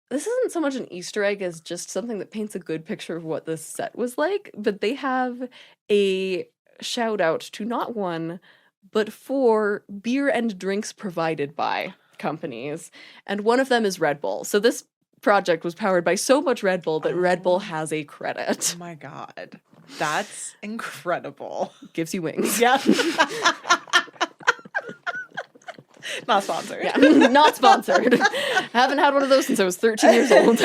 This isn't so much an Easter egg as just something that paints a good picture of what this set was like, but they have a shout out to not one, but 4 beer and drinks provided by companies. And one of them is Red Bull. So this project was powered by so much Red Bull that Red Bull has a credit. Oh my God. That's incredible. Gives you wings. Yeah. Not sponsored. Yeah, not sponsored. Haven't had one of those since I was 13 years old.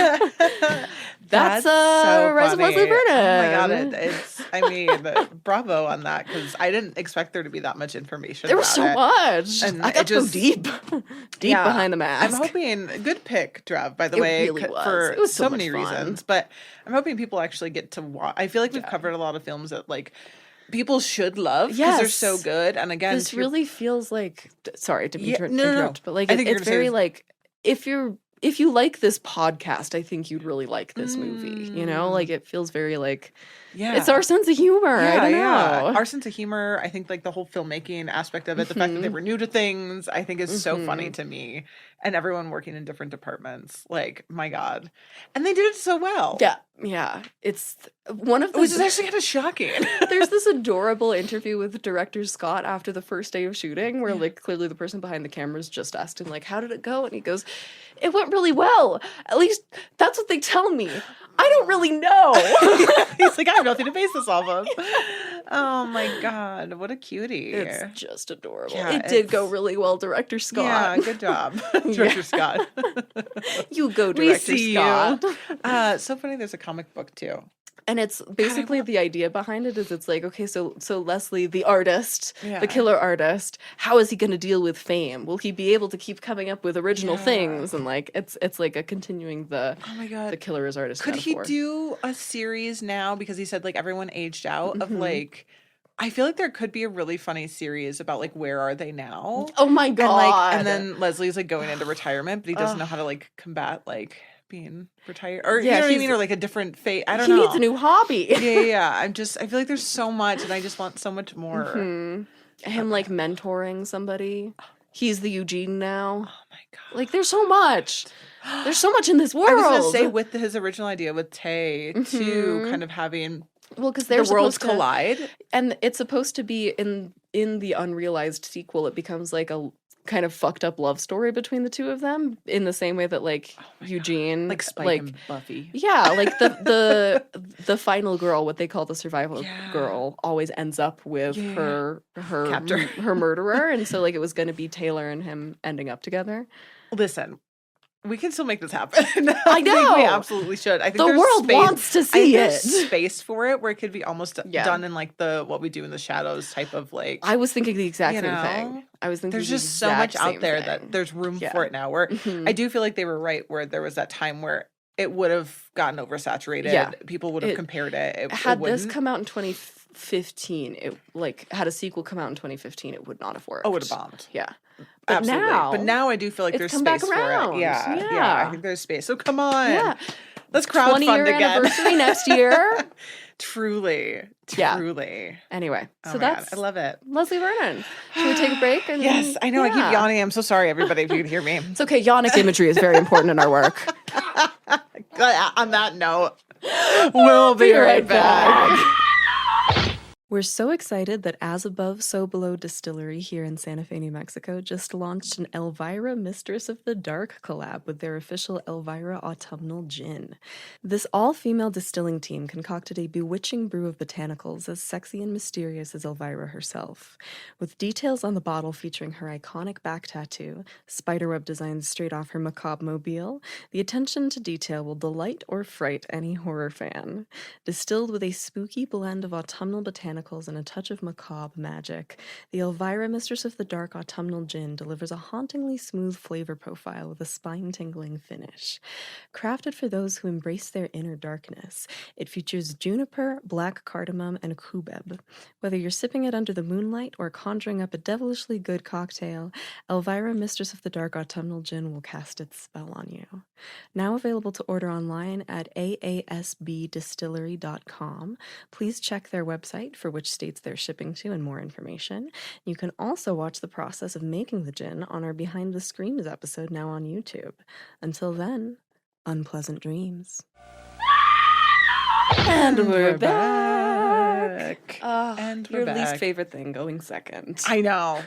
That's so Rise of Leslie Vernon. Oh my God, bravo on that, because I didn't expect there to be that much information. There was so much. And I got to go deep behind the mask. I'm hoping, good pick, Trav, by the way, really was. for It was so so many much fun. reasons. But I'm hoping people actually get to watch. I feel like we've covered a lot of films that like people should love because they're so good. And again, this really feels like, sorry to be interrupt, no. but like it's very like, if you like this podcast, I think you'd really like this movie. You know, like it feels very like, it's our sense of humor. I don't know. Our sense of humor. I think like the whole filmmaking aspect of it, the fact that they were new to things, I think is so funny to me. And everyone working in different departments, like my God, and they did it so well. Yeah. It's one of the. Which is actually kind of shocking. There's this adorable interview with director Scott after the first day of shooting, where like clearly the person behind the cameras just asked him like, "How did it go?" And he goes, "It went really well. At least that's what they tell me. I don't really know." He's like, I have nothing to base this off of. Oh my God, what a cutie. It's just adorable. Yeah, it did go really well, director Scott. Yeah, good job. Director Scott. You go, director Scott. So funny, there's a comic book too. And it's basically the idea behind it is it's like, okay, so Leslie, the artist, the killer artist, how is he going to deal with fame? Will he be able to keep coming up with original things? And like, it's like a continuing the killer as artist. Could metaphor. he do a series now? Because he said like everyone aged out of like, I feel like there could be a really funny series about like, where are they now? Oh my God. And then Leslie's like going into retirement, but he doesn't know how to like combat like being retired, or you know what I mean, or like a different fate. I don't know. He needs a new hobby. Yeah. I feel like there's so much, and I just want so much more. Him like mentoring somebody. He's the Eugene now. Oh my god! Like there's so much. There's so much in this world. I was gonna say with his original idea with Tay too, kind of having because the worlds collide, and it's supposed to be in the unrealized sequel. It becomes like a kind of fucked up love story between the two of them in the same way that like Eugene, like Spike and Buffy. Yeah, like the final girl, what they call the survival girl, always ends up with her captor, her murderer, and so like it was going to be Taylor and him ending up together. Listen, we can still make this happen. I know. We absolutely should. I think the world wants to see it. There's space for it where it could be almost done in like the what we do in the shadows type of like. I was thinking the exact same thing. I was thinking there's just so much out there that there's room for it now. Where I do feel like they were right where there was that time where it would have gotten oversaturated. Yeah. People would have compared it. Had this come out in 2015, it like had a sequel come out in 2015, it would not have worked. Oh, it would have bombed. Yeah. But now I do feel like there's space for it. Yeah. I think there's space. So come on. Yeah. Let's crowdfund 20-year again. Anniversary next year. Truly. Anyway, so that's, I love it. Leslie Vernon. Should we take a break? Yes, I know. I keep yawning. I'm so sorry, everybody, if you could hear me. It's okay. Yawnic imagery is very important in our work. On that note, we'll be right back. We're so excited that As Above, So Below Distillery here in Santa Fe, New Mexico just launched an Elvira Mistress of the Dark collab with their official Elvira Autumnal Gin. This all-female distilling team concocted a bewitching brew of botanicals as sexy and mysterious as Elvira herself. With details on the bottle featuring her iconic back tattoo, spiderweb designs straight off her macabre mobile, the attention to detail will delight or fright any horror fan. Distilled with a spooky blend of autumnal botanicals and a touch of macabre magic, the Elvira Mistress of the Dark Autumnal Gin delivers a hauntingly smooth flavor profile with a spine-tingling finish. Crafted for those who embrace their inner darkness, it features juniper, black cardamom, and cubeb. Whether you're sipping it under the moonlight or conjuring up a devilishly good cocktail, Elvira Mistress of the Dark Autumnal Gin will cast its spell on you. Now available to order online at aasbdistillery.com. Please check their website for which states they're shipping to and more information. You can also watch the process of making the gin on our Behind the Screams episode now on YouTube. Until then, unpleasant dreams. And we're back. And we're your back. Least favorite thing going second. I know.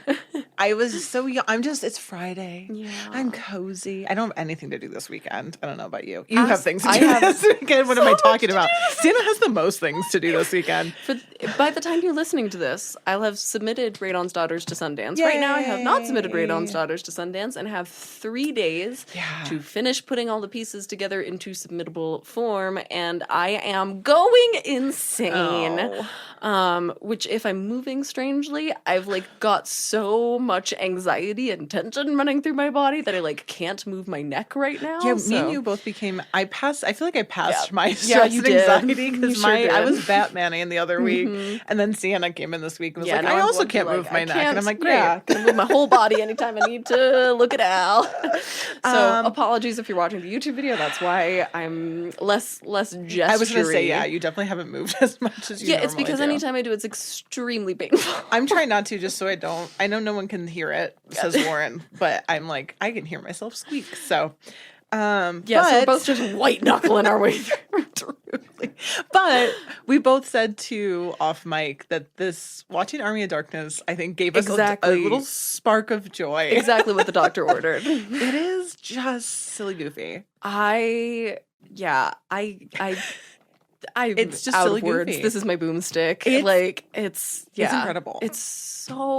I was so young. It's Friday. Yeah. I'm cozy. I don't have anything to do this weekend. I don't know about you. You have things to do this weekend. What am I talking about? Siena has the most things to do this weekend. By the time you're listening to this, I'll have submitted Radon's Daughters to Sundance. Yay. Right now, I have not submitted Radon's Daughters to Sundance and have 3 days to finish putting all the pieces together into submittable form, and I am going insane. Which, if I'm moving strangely, I've like got so much anxiety and tension running through my body that I like can't move my neck right now. Yeah, me and you both became. I feel like I passed my stress and anxiety because I was Batmaning the other week, and then Siena came in this week and was like, I also can't move my neck, and I'm like, great, I can move my whole body anytime I need to look at Al. So apologies if you're watching the YouTube video. That's why I'm less gesturing. I was gonna say, you definitely haven't moved as much as you. Yeah, it's because anytime I do, it's extremely painful. I'm trying not to, just so I don't. I know no one can hear it, says Lauren, but I'm like, I can hear myself squeak. So, so we're both just white knuckling our way through. But we both said too off mic that this watching Army of Darkness, I think, gave us a little spark of joy. Exactly what the doctor ordered. It is just silly goofy. It's just silly goofy. This is my boomstick. It's incredible. It's so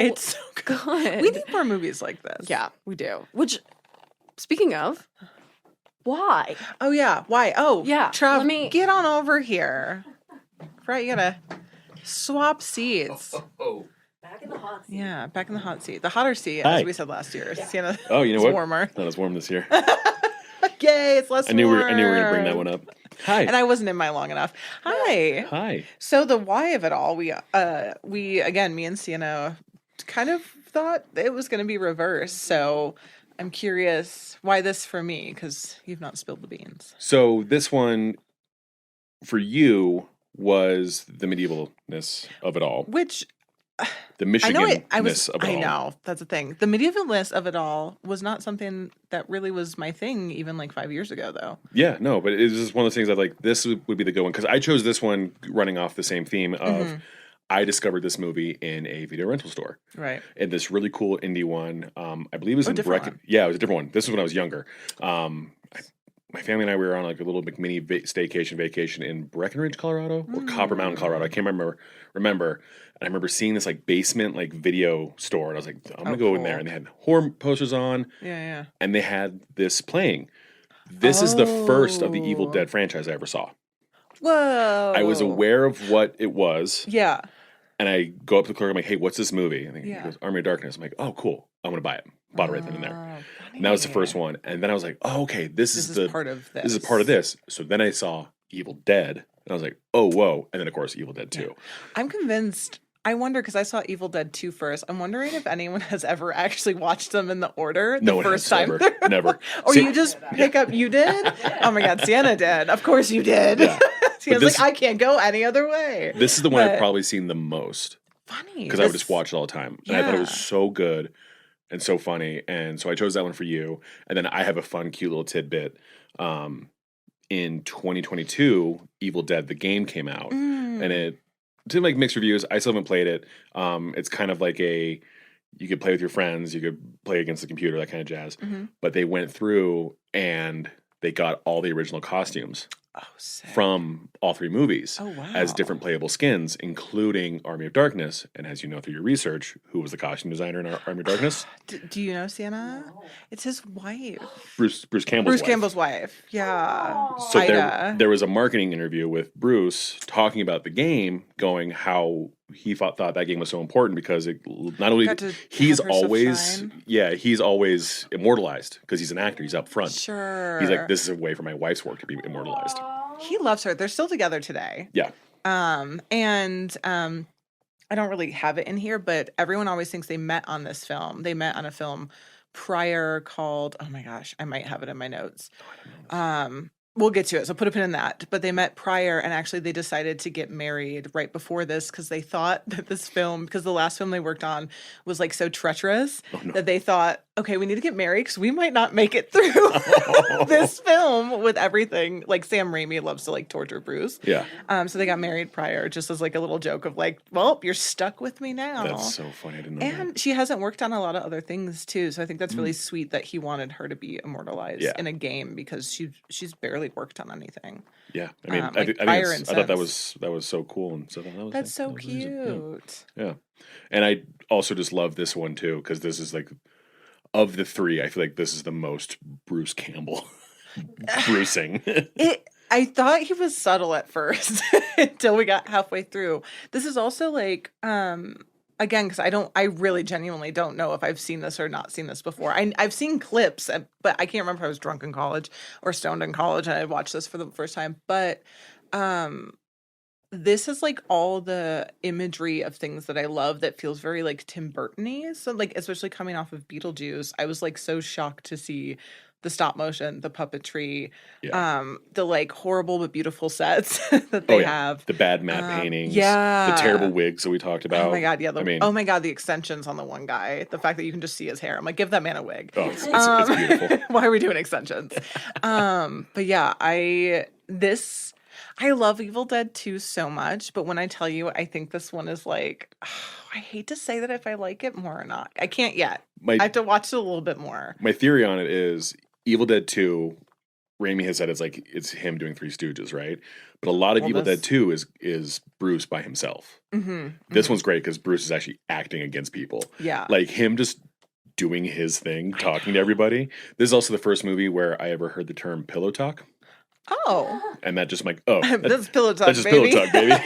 good. We need more movies like this. Yeah, we do. Which, speaking of, why? Oh yeah, why? Oh yeah, Trav, get on over here. Right, you gotta swap seats. Back in the hot seat. Yeah, back in the hot seat. The hotter seat, as we said last year. Yeah. Siena, you know what? Warmer. Not as warm this year. Yay, it's less warm. I knew we were gonna bring that one up. Hi. And I wasn't in my long enough. Hi. Hi. So the why of it all, we again, me and Siena kind of thought it was going to be reversed. So I'm curious why this for me, because you've not spilled the beans. So this one for you was the medievalness of it all. Which the Michiganness of it all. I know, that's the thing. The medievalness of it all was not something that really was my thing even like 5 years ago, though. Yeah, no, but it's just one of those things that like this would be the good one because I chose this one running off the same theme of I discovered this movie in a video rental store. Right. And this really cool indie one. I believe it was in Brecken. Yeah, it was a different one. This was when I was younger. My family and I were on like a little mini vacation in Breckenridge, Colorado, or Copper Mountain, Colorado. I can't remember. And I remember seeing this like basement like video store, and I was like, I'm gonna go in there. And they had horror posters on. Yeah. And they had this playing. This is the first of the Evil Dead franchise I ever saw. Whoa. I was aware of what it was. Yeah. And I go up to the clerk, I'm like, hey, what's this movie? I think he Yeah. goes, Army of Darkness. I'm like, oh, cool. I'm going to buy it. Bought it right then and there. And that was the first one. And then I was like, oh, okay, this is part of this. This is part of this. So then I saw Evil Dead. And I was like, oh, whoa. And then, of course, Evil Dead 2. Yeah. I'm convinced. I wonder, because I saw Evil Dead 2 first. I'm wondering if anyone has ever actually watched them in the order the first time. Never. Or you just pick up, you did? Oh my God, Siena did. Of course you did. Yeah. Siena's like, I can't go any other way. This is the one I've probably seen the most. Funny. Because I would just watch it all the time. And I thought it was so good and so funny. And so I chose that one for you. And then I have a fun, cute little tidbit. In 2022, Evil Dead, the game came out. And it did like mixed reviews. I still haven't played it. It's kind of like you could play with your friends. You could play against the computer, that kind of jazz. But they went through and they got all the original costumes. From all three movies as different playable skins, including Army of Darkness. And as you know through your research, who was the costume designer in Army of Darkness? Do you know Siena? No. It's his wife. Bruce Campbell's wife. Yeah. So there was a marketing interview with Bruce talking about the game, going how he thought that game was so important because it not only he's always immortalized because he's an actor, he's up front. Sure. He's like, this is a way for my wife's work to be immortalized. He loves her. They're still together today. Yeah. I don't really have it in here, but everyone always thinks they met on this film. They met on a film prior called, oh my gosh, I might have it in my notes. We'll get to it, so put a pin in that. But they met prior, and actually they decided to get married right before this because they thought that this film, because the last film they worked on was like so treacherous that they thought, okay, we need to get married because we might not make it through this film with everything. Like Sam Raimi loves to like torture Bruce. Yeah. So they got married prior, just as like a little joke of like, well, you're stuck with me now. That's so funny. I didn't know and she hasn't worked on a lot of other things too. So I think that's really sweet that he wanted her to be immortalized in a game because she's barely worked on anything. Yeah, I mean, I thought that was so cool, and so that's so cute. Yeah, and I also just love this one too because this is like of the three, I feel like this is the most Bruce Campbell bruising. I thought he was subtle at first until we got halfway through. This is also like again, because I really genuinely don't know if I've seen this or not seen this before. I've seen clips, but I can't remember if I was drunk in college or stoned in college and I watched this for the first time. But this is like all the imagery of things that I love that feels very like Tim Burton-y. So like, especially coming off of Beetlejuice, I was like so shocked to see the stop motion, the puppetry, the like horrible but beautiful sets that they have. The bad matte paintings. Yeah. The terrible wigs that we talked about. Oh my God, yeah. Oh my God, the extensions on the one guy. The fact that you can just see his hair. I'm like, give that man a wig. Oh, it's beautiful. Why are we doing extensions? But yeah, I love Evil Dead 2 so much, but when I tell you, I think this one is like, I hate to say that if I like it more or not. I can't yet. I have to watch it a little bit more. My theory on it is Evil Dead 2, Raimi has said it's him doing Three Stooges, right? But a lot of Evil Dead 2 is Bruce by himself. This one's great because Bruce is actually acting against people. Yeah. Like him just doing his thing, talking to everybody. This is also the first movie where I ever heard the term pillow talk. Oh. And that just like, that's pillow talk, that's just pillow talk, baby.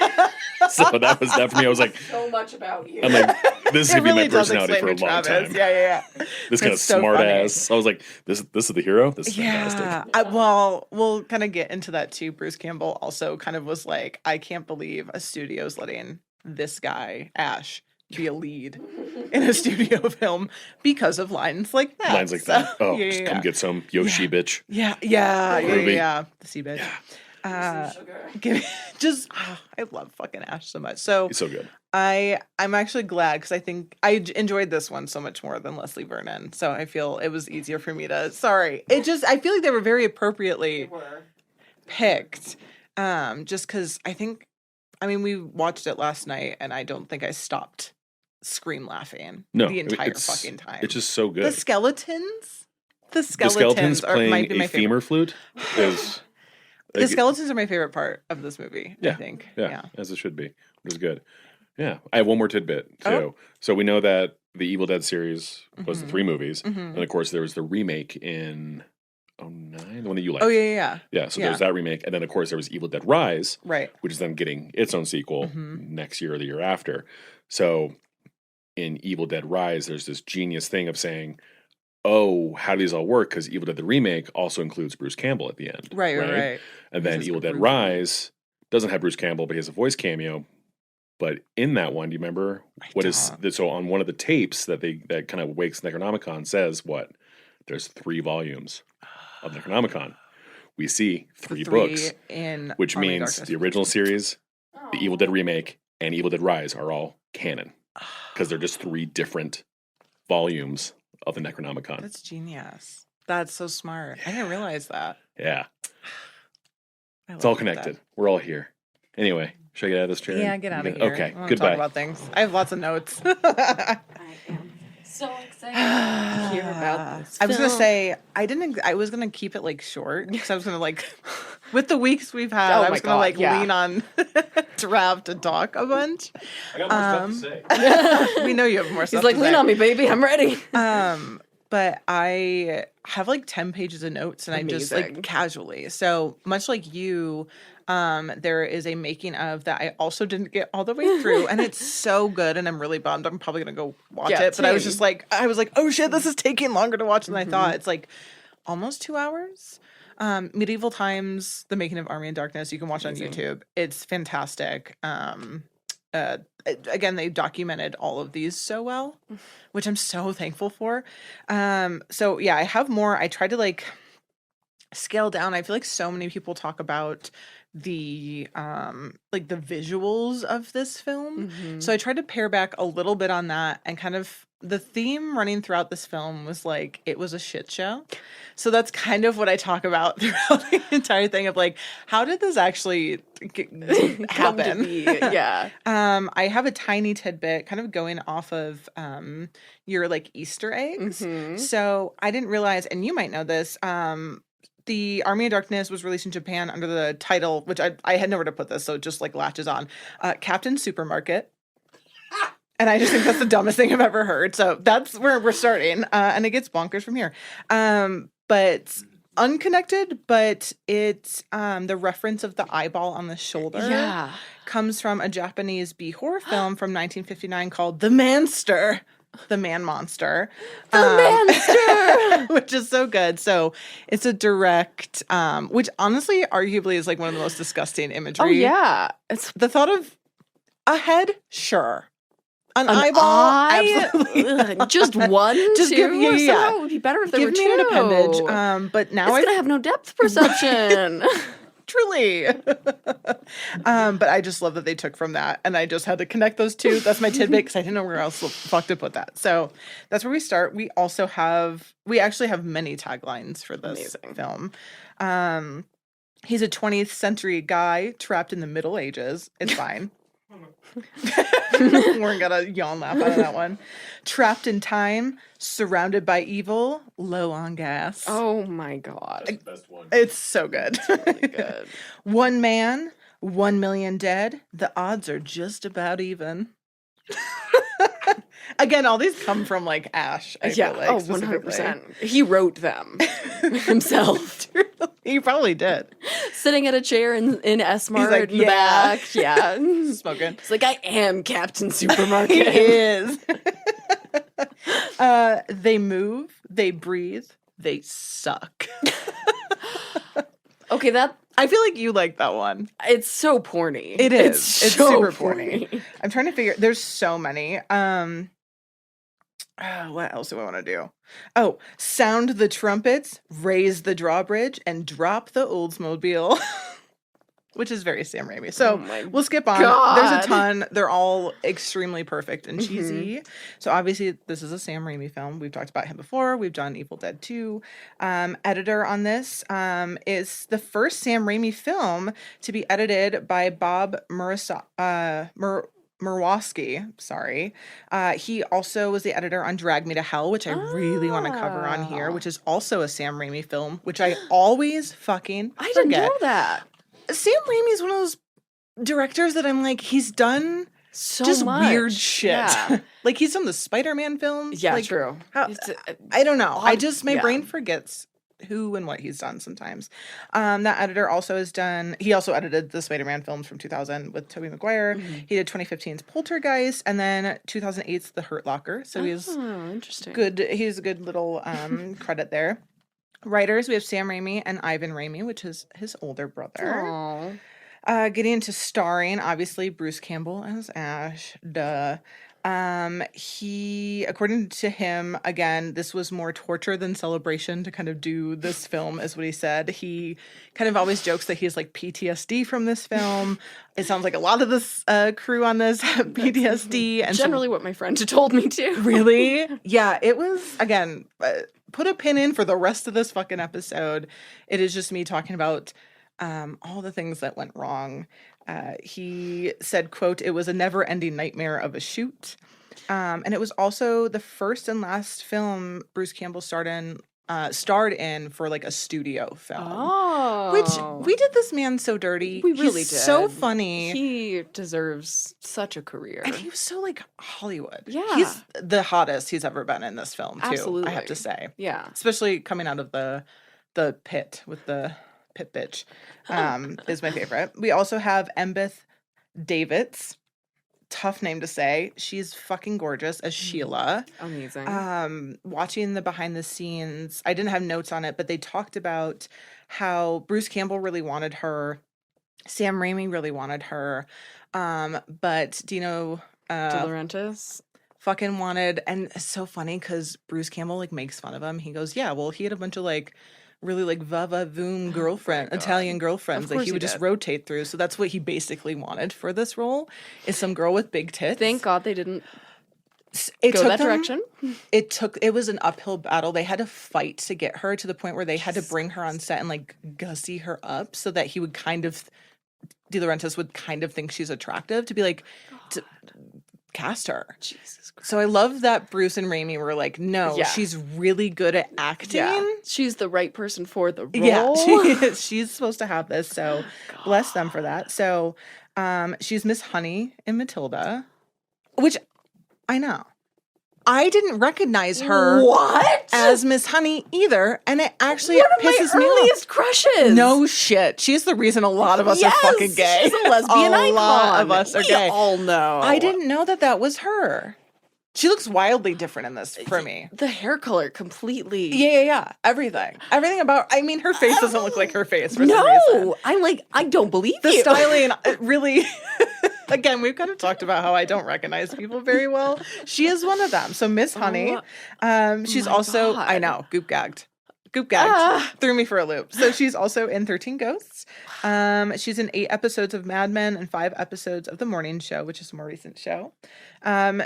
So that for me. I was like, so much about you. I'm like, this is gonna be my personality for a long time. Yeah. This kind of smart ass. I was like, this is the hero. This is fantastic. Well, we'll kind of get into that too. Bruce Campbell also kind of was like, I can't believe a studio's letting this guy Ash be a lead in a studio film because of lines like that. Lines like that. Oh, just come get some Yoshi bitch. Yeah. The sea bitch. I love fucking Ash so much. So He's so good. I'm actually glad because I think I enjoyed this one so much more than Leslie Vernon. So I feel it was easier for me to. Sorry, I feel like they were very appropriately picked. Just because we watched it last night and I don't think I stopped scream laughing the entire fucking time. It's just so good. The skeletons playing might be my a femur flute is. The skeletons are my favorite part of this movie, I think. Yeah, as it should be. It was good. Yeah. I have one more tidbit, too. Oh. So we know that the Evil Dead series was the 3 movies. Mm-hmm. And, of course, there was the remake in 2009, the one that you liked. Oh, yeah. Yeah, so there's that remake. And then, of course, there was Evil Dead Rise, right, which is then getting its own sequel next year or the year after. So in Evil Dead Rise, there's this genius thing of saying, oh, how do these all work? Because Evil Dead the remake also includes Bruce Campbell at the end. Right. And then Evil Dead Rise doesn't have Bruce Campbell, but he has a voice cameo. But in that one, do you remember so on one of the tapes that kind of wakes Necronomicon says what? There's 3 volumes of Necronomicon. We see 3 books, which means the original series, the Evil Dead remake, and Evil Dead Rise are all canon because they're just 3 different volumes of the Necronomicon. That's genius. That's so smart. I didn't realize that. Yeah. It's all connected. That. We're all here. Anyway, should I get out of this chair? Yeah, get out of here. Okay, I want goodbye. To talk about things. I have lots of notes. I am so excited to hear about this. I was gonna say I was gonna keep it short because I was gonna with the weeks we've had, I was gonna lean on Trav to talk a bunch. I got more stuff to say. We know you have more stuff. He's like, lean on me, baby. I'm ready. But I have 10 pages of notes and Amazing. I just casually. So much like you, there is a making of that I also didn't get all the way through, and it's so good. And I'm really bummed. I'm probably gonna go watch it. But I was just oh shit, this is taking longer to watch than I thought. It's almost 2 hours. Medieval Times, The Making of Army in Darkness. You can watch on YouTube. It's fantastic. Again, they documented all of these so well, which I'm so thankful for. So yeah, I have more. I tried to scale down. I feel like so many people talk about the the visuals of this film. So I tried to pare back a little bit on that, and kind of the theme running throughout this film was it was a shit show. So that's kind of what I talk about throughout the entire thing of how did this actually happen? Yeah. I have a tiny tidbit kind of going off of your Easter eggs. So I didn't realize, and you might know this, the Army of Darkness was released in Japan under the title, which I had nowhere to put this, so it just latches on, Captain Supermarket. And I just think that's the dumbest thing I've ever heard. So that's where we're starting. And it gets bonkers from here. But unconnected, but it's the reference of the eyeball on the shoulder comes from a Japanese B horror film from 1959 called The Manster. The Man Monster. The Manster! Which is so good. So it's a direct, which honestly arguably is one of the most disgusting imagery. Oh, yeah. It's the thought of a head, sure. An eyeball, absolutely. Just one, just two. It would be better if there were 2. Give me an appendage. But now it's gonna have no depth perception. Truly. But I just love that they took from that, and I just had to connect those 2. That's my tidbit because I didn't know where else the fuck to put that. So that's where we start. We actually have many taglines for this film. He's a 20th century guy trapped in the Middle Ages. It's fine. We're gonna yawn laugh out of that one. Trapped in time, surrounded by evil, low on gas. Oh my god. That's the best one. It's so good. It's really good. 1 man, 1 million dead. The odds are just about even. Again, all these come from Ash. I feel 100%. He wrote them himself. He probably did. Sitting at a chair in S-Mart in the back. Yeah. Smoking. It's I am Captain Supermarket. He is. They move, they breathe, they suck. Okay, I feel like you like that one. It's so porny. It is. It's so super porny. I'm trying to figure. There's so many. What else do I want to do? Oh, sound the trumpets, raise the drawbridge, and drop the Oldsmobile. Which is very Sam Raimi. So we'll skip on. God. There's a ton. They're all extremely perfect and cheesy. So obviously this is a Sam Raimi film. We've talked about him before. We've done Evil Dead 2. Editor on this is the first Sam Raimi film to be edited by Bob Murwowski, sorry. He also was the editor on Drag Me to Hell, which I really want to cover on here, which is also a Sam Raimi film, which I always fucking forget. I didn't know that. Sam Raimi is one of those directors that I'm like, he's done so just much. Weird shit. Yeah. Like he's done the Spider-Man films. Yeah, like, true. I don't know. My brain forgets who and what he's done sometimes. That editor also has done, he also edited the Spider-Man films from 2000 with Tobey Maguire. He did 2015's Poltergeist and then 2008's The Hurt Locker. So he's interesting. Good. He's a good little credit there. Writers, we have Sam Raimi and Ivan Raimi, which is his older brother. Getting into starring, obviously, Bruce Campbell as Ash. Duh. He, according to him, again, this was more torture than celebration to kind of do this film, is what he said. He kind of always jokes that he has like PTSD from this film. It sounds like a lot of this crew on this have PTSD. And generally what my friend told me too. Really? Yeah, it was, again, put a pin in for the rest of this fucking episode. It is just me talking about all the things that went wrong. He said, quote, "It was a never-ending nightmare of a shoot." And it was also the first and last film Bruce Campbell starred in for like a studio film. Which we did this man so dirty. We really He's did. so funny. He deserves such a career. And he was so like Hollywood. Yeah. He's the hottest he's ever been in this film, too. Absolutely. I have to say. Yeah. Especially coming out of the pit with the pit bitch is my favorite. We also have Embeth Davids. Tough name to say. She's fucking gorgeous as Sheila. Amazing. Watching the behind the scenes, I didn't have notes on it, but they talked about how Bruce Campbell really wanted her. Sam Raimi really wanted her. But Dino De Laurentiis fucking wanted, and it's so funny because Bruce Campbell like makes fun of him. He goes, yeah, well, he had a bunch of like really like va-va-voom Italian girlfriends that he would just rotate through. So that's what he basically wanted for this role, is some girl with big tits. Thank God they didn't go that direction. It was an uphill battle. They had to fight to get her to the point where they had to bring her on set and like gussy her up so that he would kind of, De Laurentiis would kind of think she's attractive to be like, to cast her. Jesus Christ. So I love that Bruce and Raimi were like, no, she's really good at acting. Yeah. She's the right person for the role. Yeah, she's supposed to have this. So bless them for that. So she's Miss Honey in Matilda, which I know. I didn't recognize her as Miss Honey either, and it actually pisses me off. Earliest crushes. No shit. She's the reason a lot of us are fucking gay. She's a lesbian icon. A lot of us are gay. We all know. I didn't know that was her. She looks wildly different in this for me. The hair color completely. Yeah. Everything about. I mean, her face doesn't look like her face for some reason. I don't believe the you. styling really. Again, we've kind of talked about how I don't recognize people very well. She is one of them. So Miss Honey, she's also, God. I know, goop gagged, threw me for a loop. So she's also in 13 Ghosts. She's in 8 episodes of Mad Men and 5 episodes of The Morning Show, which is a more recent show.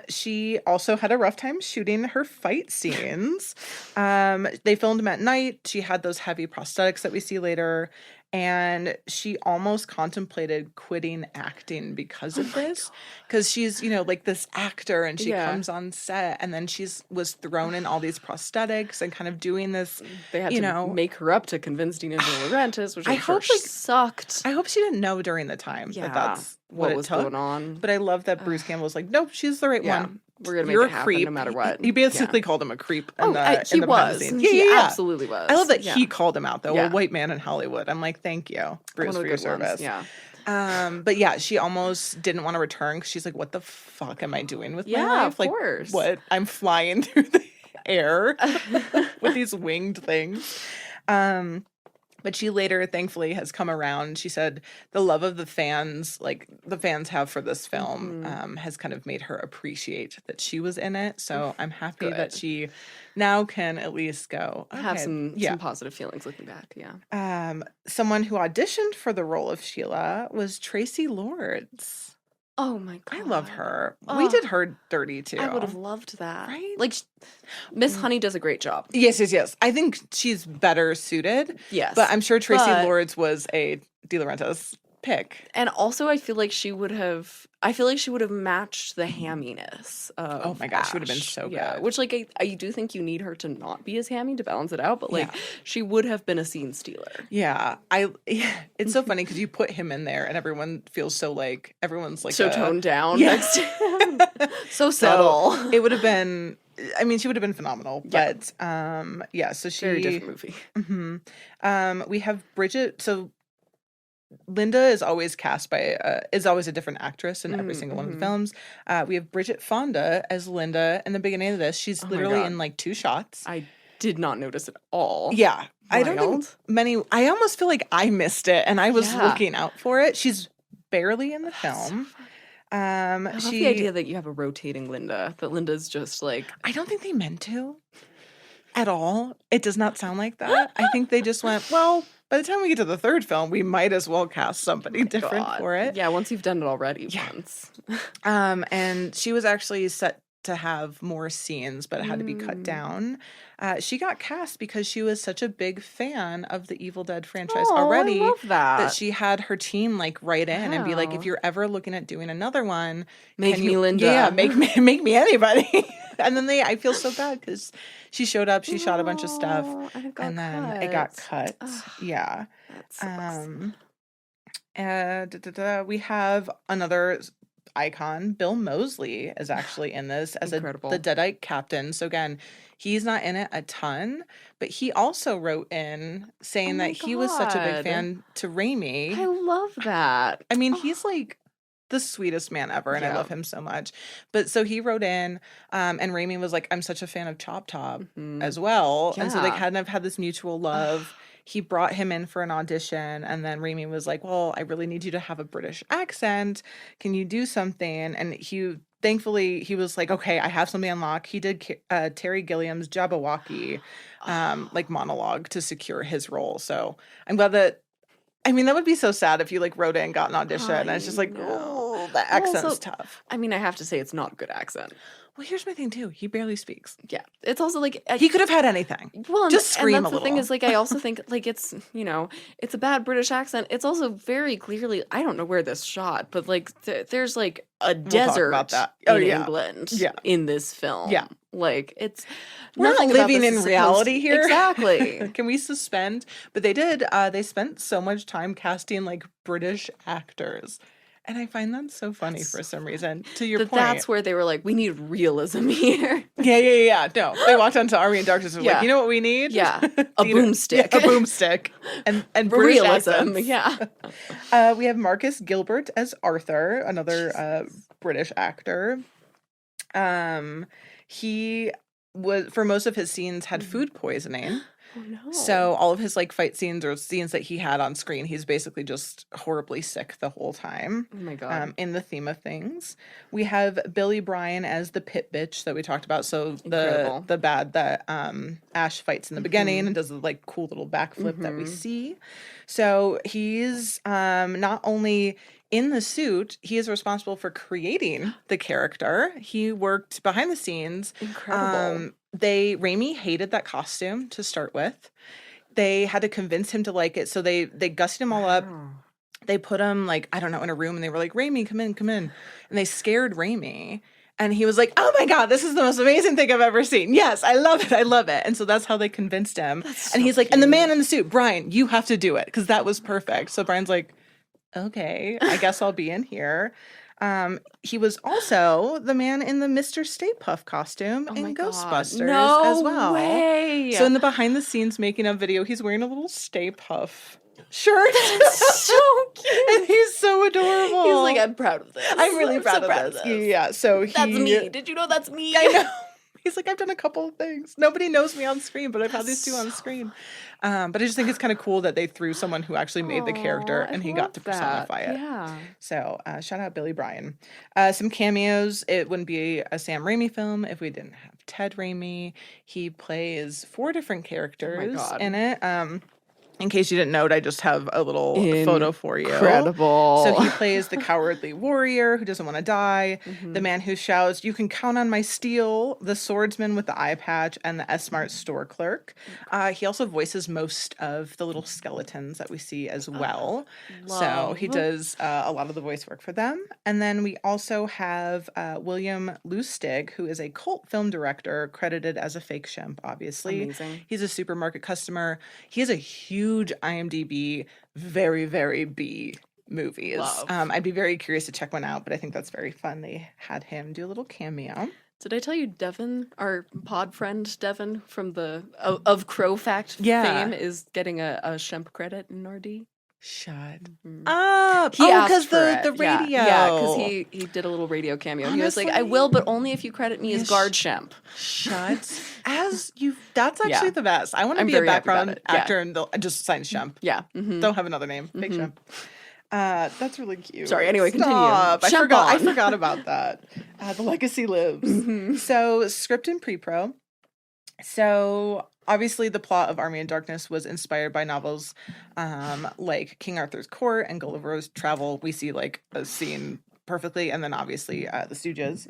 She also had a rough time shooting her fight scenes. They filmed them at night. She had those heavy prosthetics that we see later. And she almost contemplated quitting acting because of this. Because she's, like this actor and she comes on set and then was thrown in all these prosthetics and kind of doing this. They had to make her up to convince Dino De Laurentiis, which I hope sucked. I hope she didn't know during the time that that's what was going on. But I love that Bruce Campbell was like, nope, she's the right one. We're gonna make it happen no matter what. He basically called him a creep. He was. He absolutely was. I love that he called him out though. A white man in Hollywood. I'm like, thank you, Bruce, for your service. Yeah. But yeah, she almost didn't want to return because she's like, what the fuck am I doing with my life? Of course. What? I'm flying through the air with these winged things. But she later, thankfully, has come around. She said the love of the fans, like the fans have for this film, has kind of made her appreciate that she was in it. So I'm happy that she now can at least go, okay, have some positive feelings looking back. Yeah. Someone who auditioned for the role of Sheila was Tracy Lords. Oh my God. I love her. We did her dirty too. I would have loved that. Right? Like, Miss Honey does a great job. Yes. I think she's better suited. Yes. But I'm sure Tracy Lords was a De Laurentiis pick. And also I feel like she would have matched the hamminess of oh my gosh, Ash. she would have been so good. Yeah, which like I do think you need her to not be as hammy to balance it out, but like she would have been a scene stealer. Yeah. It's so funny because you put him in there and everyone feels so like everyone's like so toned down next to him. So subtle. So it would have been she would have been phenomenal. But so she very different movie. Mm-hmm. We have Bridget. So Linda is always cast by is always a different actress in every single one of the films. We have Bridget Fonda as Linda in the beginning of this. She's literally in like 2 shots. I did not notice at all. Yeah. Wild. I don't think many. I almost feel like I missed it and I was looking out for it. She's barely in the film. I love the idea that you have a rotating Linda. That Linda's just like, I don't think they meant to at all. It does not sound like that. I think they just went, well, by the time we get to the 3rd film, we might as well cast somebody different for it. Yeah, once you've done it already once. And she was actually set to have more scenes, but it had to be cut down. She got cast because she was such a big fan of the Evil Dead franchise already. I love that she had her team like write in and be like, if you're ever looking at doing another one, make me Linda. Yeah, make me anybody. And then I feel so bad because she showed up, she shot a bunch of stuff, and then it got cut. Yeah. That sucks. We have another icon, Bill Moseley, is actually in this as the Deadite captain. So again, he's not in it a ton, but he also wrote in saying that he was such a big fan to Raimi. I love that. I mean, he's like the sweetest man ever, and I love him so much. But so he wrote in, and Raimi was like, I'm such a fan of Chop Top as well. And so they kind of had this mutual love. He brought him in for an audition, and then Raimi was like, well, I really need you to have a British accent. Can you do something? And thankfully, he was like, okay, I have something on lock. He did Terry Gilliam's Jabberwocky like monologue to secure his role. So I'm glad that, that would be so sad if you like wrote in, got an audition, and it's just like, oh, the accent's tough. I have to say it's not a good accent. Well, here's my thing too. He barely speaks. Yeah, it's also like he could have had anything. Well, just scream and that's a little. The thing is, like, I also think like it's it's a bad British accent. It's also very clearly, I don't know where this shot, but like there's like a desert about that. in England in this film. Yeah, like it's we're not living in reality here. Exactly. Can we suspend? But they did. They spent so much time casting like British actors. And I find that so funny for some reason. To your point. That's where they were like, we need realism here. Yeah. No. They walked onto Army and Darkness and were like, you know what we need? Yeah. A boomstick. A boomstick. And British realism. Accents. Yeah. We have Marcus Gilbert as Arthur, another British actor. He was, for most of his scenes, had food poisoning. Oh, no. So all of his like fight scenes or scenes that he had on screen, he's basically just horribly sick the whole time. Oh my God. In the theme of things, we have Billy Bryan as the pit bitch that we talked about. So the bad that Ash fights in the beginning and does the like cool little backflip that we see. So he's not only in the suit, he is responsible for creating the character. He worked behind the scenes. Incredible. Raimi hated that costume to start with. They had to convince him to like it. So they gussied him all up. They put him like, I don't know, in a room and they were like, Raimi, come in. And they scared Raimi. And he was like, oh my God, this is the most amazing thing I've ever seen. Yes, I love it. And so that's how they convinced him. And he's like, and the man in the suit, Brian, you have to do it. Because that was perfect. So Brian's like, okay, I guess I'll be in here. He was also the man in the Mr. Stay Puft costume in Ghostbusters as well. Way. So in the behind the scenes making of video, he's wearing a little Stay Puft shirt. That's so cute. And he's so adorable. He's like, I'm proud of this. I'm really proud of this. Yeah. So that's me. Did you know that's me? I know. He's like, I've done a couple of things. Nobody knows me on screen, but I've had these two on screen. But I just think it's kind of cool that they threw someone who actually made the character and he got to personify it. Yeah. So shout out Billy Bryan. Some cameos. It wouldn't be a Sam Raimi film if we didn't have Ted Raimi. He plays 4 different characters in it. In case you didn't note, I just have a little photo for you. Incredible. So he plays the cowardly warrior who doesn't want to die, the man who shouts, "You can count on my steel," the swordsman with the eye patch, and the S-Mart store clerk. He also voices most of the little skeletons that we see as well. So he does a lot of the voice work for them. And then we also have William Lustig, who is a cult film director credited as a fake shemp, obviously. Amazing. He's a supermarket customer. He has a huge IMDb, very, very B movies. I'd be very curious to check one out, but I think that's very fun. They had him do a little cameo. Did I tell you Devin, our pod friend Devin from the of Crow Fact fame, is getting a Shemp credit in RD? Shut up! Because the radio. Yeah, because he did a little radio cameo. Honestly, he was like, "I will, but only if you credit me as Guard Shemp." Shut That's actually the best. I want to be a background actor and just sign Shemp. Yeah, don't have another name. Big Shemp. That's really cute. Sorry. Anyway, continue. I forgot about that. The legacy lives. So script and pre-pro. So obviously the plot of Army in Darkness was inspired by novels like King Arthur's Court and Gulliver's Travel. We see like a scene perfectly, and then obviously the Stooges.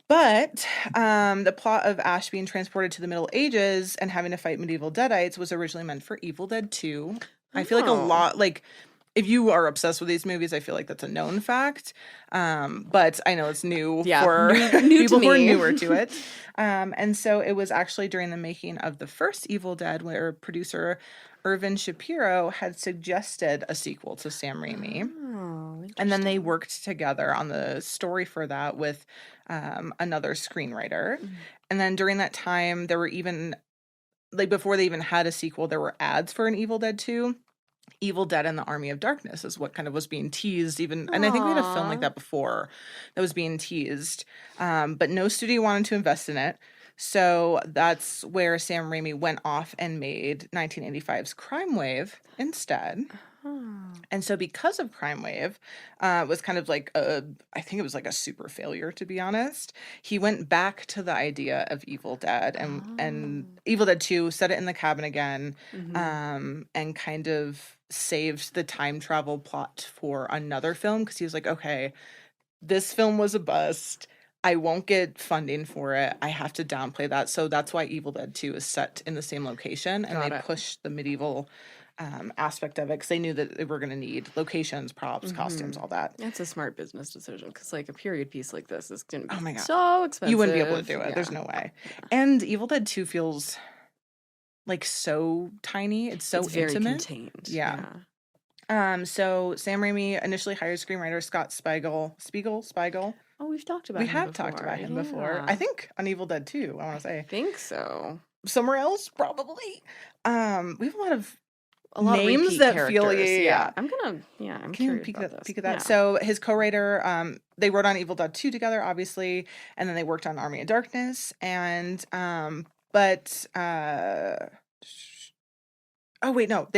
But the plot of Ash being transported to the Middle Ages and having to fight medieval Deadites was originally meant for Evil Dead 2. I feel like a lot, like, if you are obsessed with these movies, I feel like that's a known fact. But I know it's new for people who are newer to it. And so it was actually during the making of the first Evil Dead where producer Irvin Shapiro had suggested a sequel to Sam Raimi. And then they worked together on the story for that with another screenwriter. And then during that time, there were even, like, before they even had a sequel, there were ads for an Evil Dead 2. Evil Dead and the Army of Darkness is what kind of was being teased even. And I think we had a film like that before that was being teased. But no studio wanted to invest in it. So that's where Sam Raimi went off and made 1985's Crime Wave instead. And so because of Crime Wave, it was kind of like I think it was like a super failure, to be honest. He went back to the idea of Evil Dead and Evil Dead 2, set it in the cabin again, and kind of saved the time travel plot for another film, because he was like, okay, this film was a bust. I won't get funding for it. I have to downplay that. So that's why Evil Dead 2 is set in the same location, and they pushed the medieval aspect of it because they knew that they were going to need locations, props, costumes, all that. That's a smart business decision, because like a period piece like this is going to be oh my God. So expensive. You wouldn't be able to do it. Yeah. There's no way. And Evil Dead 2 feels like so tiny. It's so very intimate. Contained. Yeah. So Sam Raimi initially hired screenwriter Scott Spiegel. Oh, we've talked about him before. Talked about him before. I think on Evil Dead 2, I want to say. I think so. Somewhere else, probably. We have a lot names of that characters. feel I'm curious peek about at that. So his co-writer, they wrote on Evil Dead 2 together, obviously, and then they worked on Army of Darkness, and they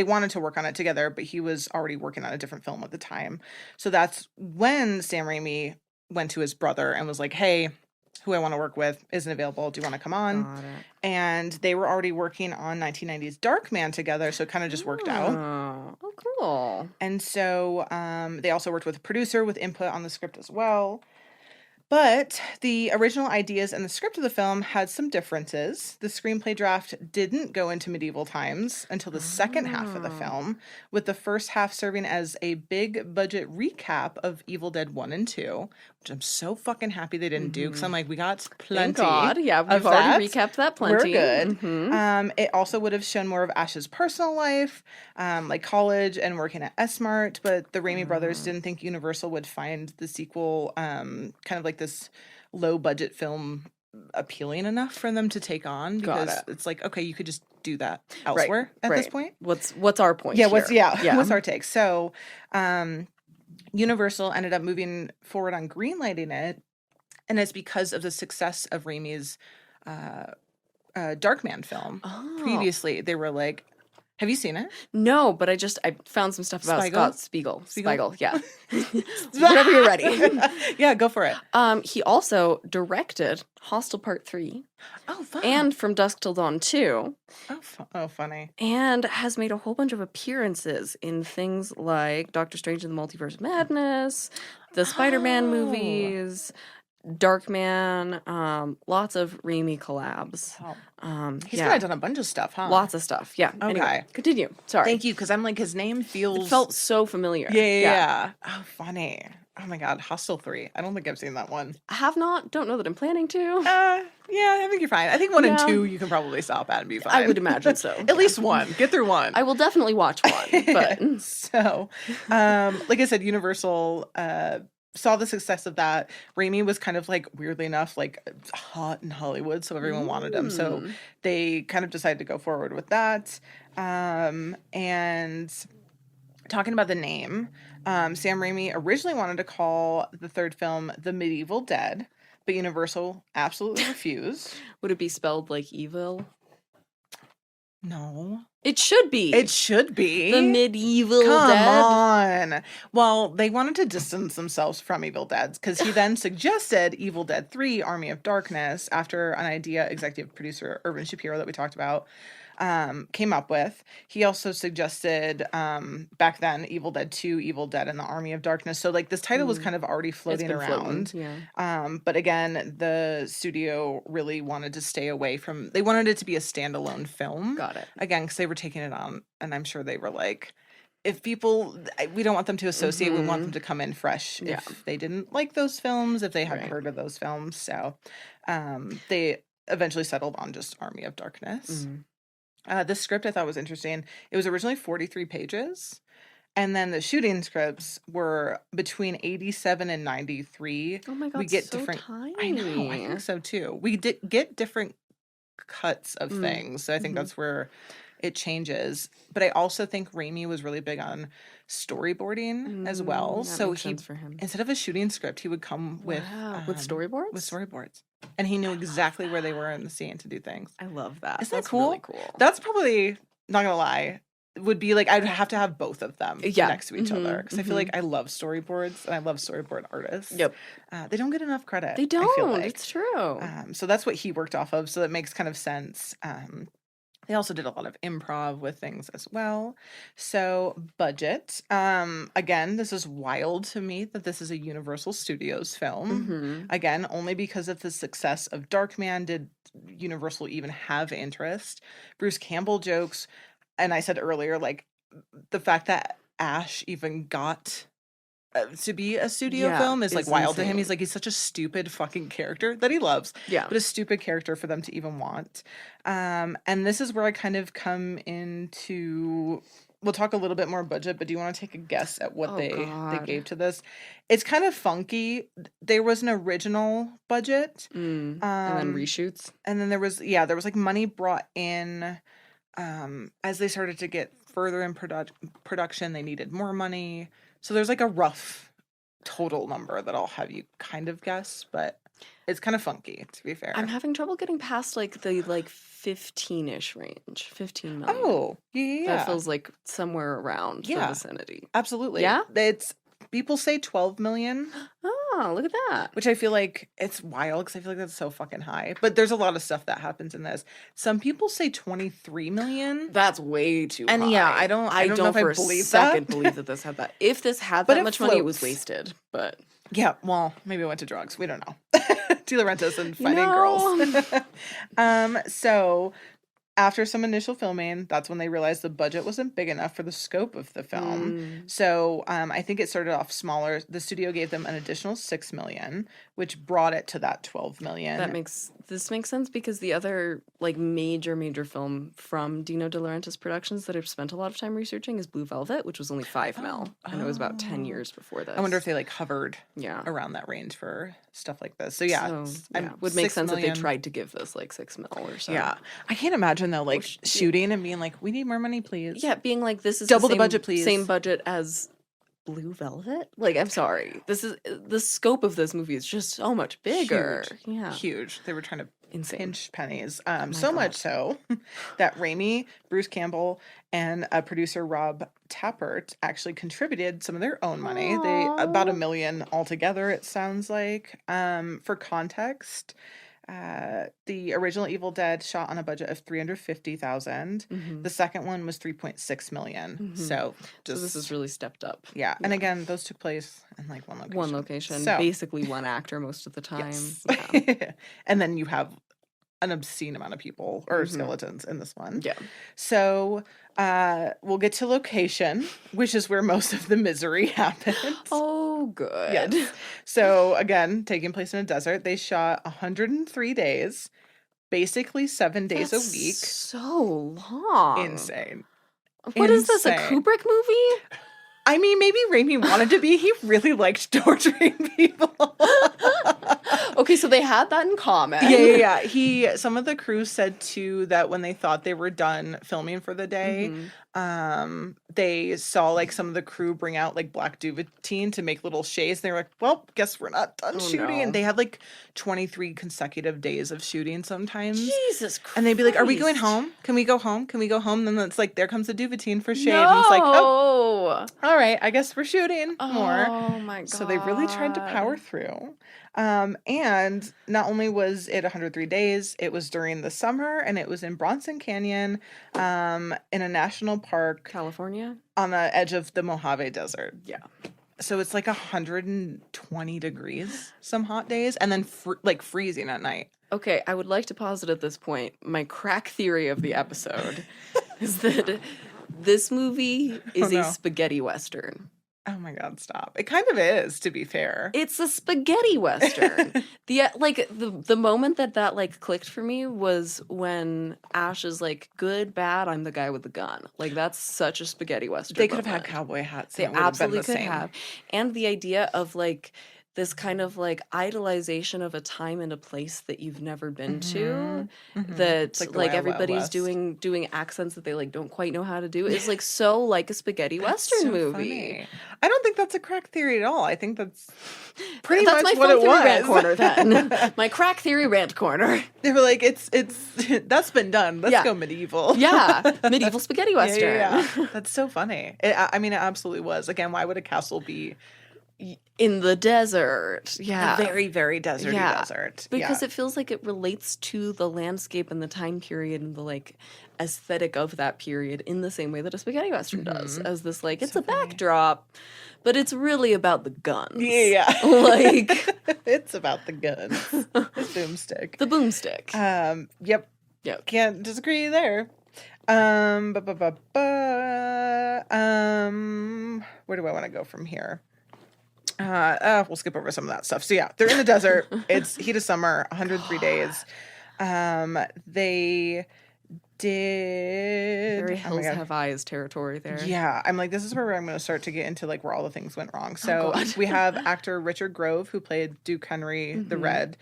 wanted to work on it together, but he was already working on a different film at the time. So that's when Sam Raimi went to his brother and was like, hey, who I want to work with isn't available. Do you want to come on? And they were already working on 1990's Darkman together, so it kind of just worked out. Oh, cool. And so they also worked with a producer with input on the script as well. But the original ideas and the script of the film had some differences. The screenplay draft didn't go into medieval times until the second half of the film, with the first half serving as a big budget recap of Evil Dead 1 and 2, which I'm so fucking happy they didn't do, because I'm like, we got plenty. Thank God. Yeah, we've already recapped that plenty. We're good. It also would have shown more of Ash's personal life, like college and working at S-Mart, but the Raimi brothers didn't think Universal would find the sequel kind of like this low budget film appealing enough for them to take on, because it's like, okay, you could just do that elsewhere at this point. What's our point? Yeah, what's our take? So Universal ended up moving forward on greenlighting it, and it's because of the success of Raimi's Darkman film. Previously, they were like, have you seen it? No, but I found some stuff about Scott Spiegel. Spiegel? Yeah. Whenever you're ready. Yeah, go for it. He also directed Hostel Part 3. Oh, fun. And From Dusk Till Dawn 2. Oh, funny. And has made a whole bunch of appearances in things like Doctor Strange and the Multiverse of Madness, the Spider-Man movies, Darkman, lots of Raimi collabs. He's kind of done a bunch of stuff, huh? Lots of stuff, yeah. Okay. Anyway, continue. Sorry. Thank you, because I'm like, his name feels... It felt so familiar. Yeah. Oh, funny. Oh my God, Hostel 3. I don't think I've seen that one. I have not. Don't know that I'm planning to. Yeah, I think you're fine. I think 1 and 2 you can probably stop at and be fine. I would imagine so. At least 1. Get through 1. I will definitely watch 1. But So, like I said, Universal saw the success of that. Raimi was kind of like, weirdly enough, like hot in Hollywood, so everyone wanted him. So they kind of decided to go forward with that. And talking about the name, Sam Raimi originally wanted to call the third film The Medieval Dead, but Universal absolutely refused. Would it be spelled like evil? No. It should be. It should be. The Medieval Dead. Come on. Well, they wanted to distance themselves from Evil Dead because he then suggested Evil Dead 3, Army of Darkness, after an idea executive producer Irvin Shapiro that we talked about came up with. He also suggested back then Evil Dead 2, Evil Dead and the Army of Darkness. So like this title was kind of already floating around. But again, the studio really wanted to stay away from, they wanted it to be a standalone film. Got it. Again, because they were taking it on, and I'm sure they were like, if people, we don't want them to associate, we want them to come in fresh if they didn't like those films, if they hadn't heard of those films. So they eventually settled on just Army of Darkness. This script I thought was interesting. It was originally 43 pages, and then the shooting scripts were between 87 and 93. Oh my God, we get so different. tiny. I know, I think so too. We get different cuts of things, so I think that's where it changes. But I also think Raimi was really big on storyboarding as well. So he, for him, instead of a shooting script, he would come with storyboards. With storyboards. And he knew exactly where they were in the scene to do things. I love that. Isn't that cool? Really cool. That's probably, not gonna lie, would be like, I'd have to have both of them next to each other. Because I feel like I love storyboards and I love storyboard artists. Yep. They don't get enough credit. They don't. I feel like. It's true. So that's what he worked off of. So that makes kind of sense. They also did a lot of improv with things as well. So budget. Again, this is wild to me that this is a Universal Studios film. Again, only because of the success of Darkman did Universal even have interest. Bruce Campbell jokes, and I said earlier, like the fact that Ash even got to be a studio film is like wild insane to him. He's like, he's such a stupid fucking character that he loves. Yeah. But a stupid character for them to even want. And this is where I kind of come into, we'll talk a little bit more budget, but do you want to take a guess at what they gave to this? It's kind of funky. There was an original budget. And then reshoots. And then there was like money brought in as they started to get further in production, they needed more money. So there's like a rough total number that I'll have you kind of guess, but it's kind of funky, to be fair. I'm having trouble getting past like the 15-ish range, 15 million. Oh, yeah. That feels like somewhere around the vicinity. Absolutely. Yeah? It's, people say 12 million. Oh, look at that. Which I feel like it's wild because I feel like that's so fucking high. But there's a lot of stuff that happens in this. Some people say 23 million. That's way too high. And yeah, I don't know if I believe that. Believe that this had that. If this had that much money, it was wasted. But yeah, well, maybe it went to drugs. We don't know. De Laurentiis and finding girls. So after some initial filming, that's when they realized the budget wasn't big enough for the scope of the film. So I think it started off smaller. The studio gave them an additional $6 million, which brought it to that $12 million. This makes sense because the other like major film from Dino De Laurentiis Productions that I've spent a lot of time researching is Blue Velvet, which was only $5 million, and it was about 10 years before this. I wonder if they like hovered around that range for stuff like this. So would make sense that they tried to give this like $6 million or so. Yeah, I can't imagine though, like shooting and being like, "We need more money, please." Yeah, being like, "This is double the budget, please." Same budget as Blue Velvet? Like, I'm sorry. The scope of this movie is just so much bigger. Huge. They were trying to pinch pennies. So much so that Raimi, Bruce Campbell, and producer Rob Tappert actually contributed some of their own money. They about $1 million altogether, it sounds like. For context, the original Evil Dead shot on a budget of $350,000. The second one was $3.6 million. So this is really stepped up. Yeah. And again, those took place in like one location. So, basically one actor most of the time. Yes. Yeah. And then you have an obscene amount of people or skeletons in this one. Yeah. So we'll get to location, which is where most of the misery happens. Oh, good. Yes. So again, taking place in a desert, they shot 103 days, basically 7 days a week. So long. Insane. What is this, a Kubrick movie? I mean, maybe Raimi wanted to be. He really liked torturing people. Okay, so they had that in common. Yeah. Some of the crew said too that when they thought they were done filming for the day, they saw like some of the crew bring out like black Duvetine to make little shades. They were like, "Well, guess we're not done shooting." No. And they had like 23 consecutive days of shooting sometimes. Jesus Christ. And they'd be like, "Are we going home? Can we go home? Can we go home?" And then it's like, there comes the Duvetine for shade. No. And it's like, oh, all right, I guess we're shooting more. Oh my God. So they really tried to power through. And not only was it 103 days, it was during the summer, and it was in Bronson Canyon, in a national park. California? On the edge of the Mojave Desert. Yeah. So it's like 120 degrees some hot days, and then freezing at night. Okay, I would like to posit at this point, my crack theory of the episode is that this movie is a spaghetti western. Oh my God, stop. It kind of is, to be fair. It's a spaghetti western. The moment that like clicked for me was when Ash is like, good, bad, I'm the guy with the gun. Like, that's such a spaghetti western. They could have had cowboy hats. They absolutely could have. And the idea of like this kind of like idolization of a time and a place that you've never been to, that like everybody's doing accents that they like don't quite know how to do, is like so like a spaghetti western movie. Funny. I don't think that's a crack theory at all. I think that's pretty much my what it was. Rant corner then. My crack theory rant corner. They were like, it's that's been done. Let's go medieval. Yeah, medieval spaghetti western. Yeah. That's so funny. It absolutely was. Again, why would a castle be in the desert? Yeah. A very, very deserty desert. Because it feels like it relates to the landscape and the time period and the like aesthetic of that period in the same way that a spaghetti western does. As this like, it's a backdrop, but it's really about the guns. Yeah. Like it's about the guns. The boomstick. The boomstick. Yep. Can't disagree there. Where do I want to go from here? We'll skip over some of that stuff. So yeah, they're in the desert. It's heat of summer, 103 days. They did very Hills Have Eyes territory there. Yeah, I'm like, this is where I'm going to start to get into like where all the things went wrong. So we have actor Richard Grove, who played Duke Henry the Red.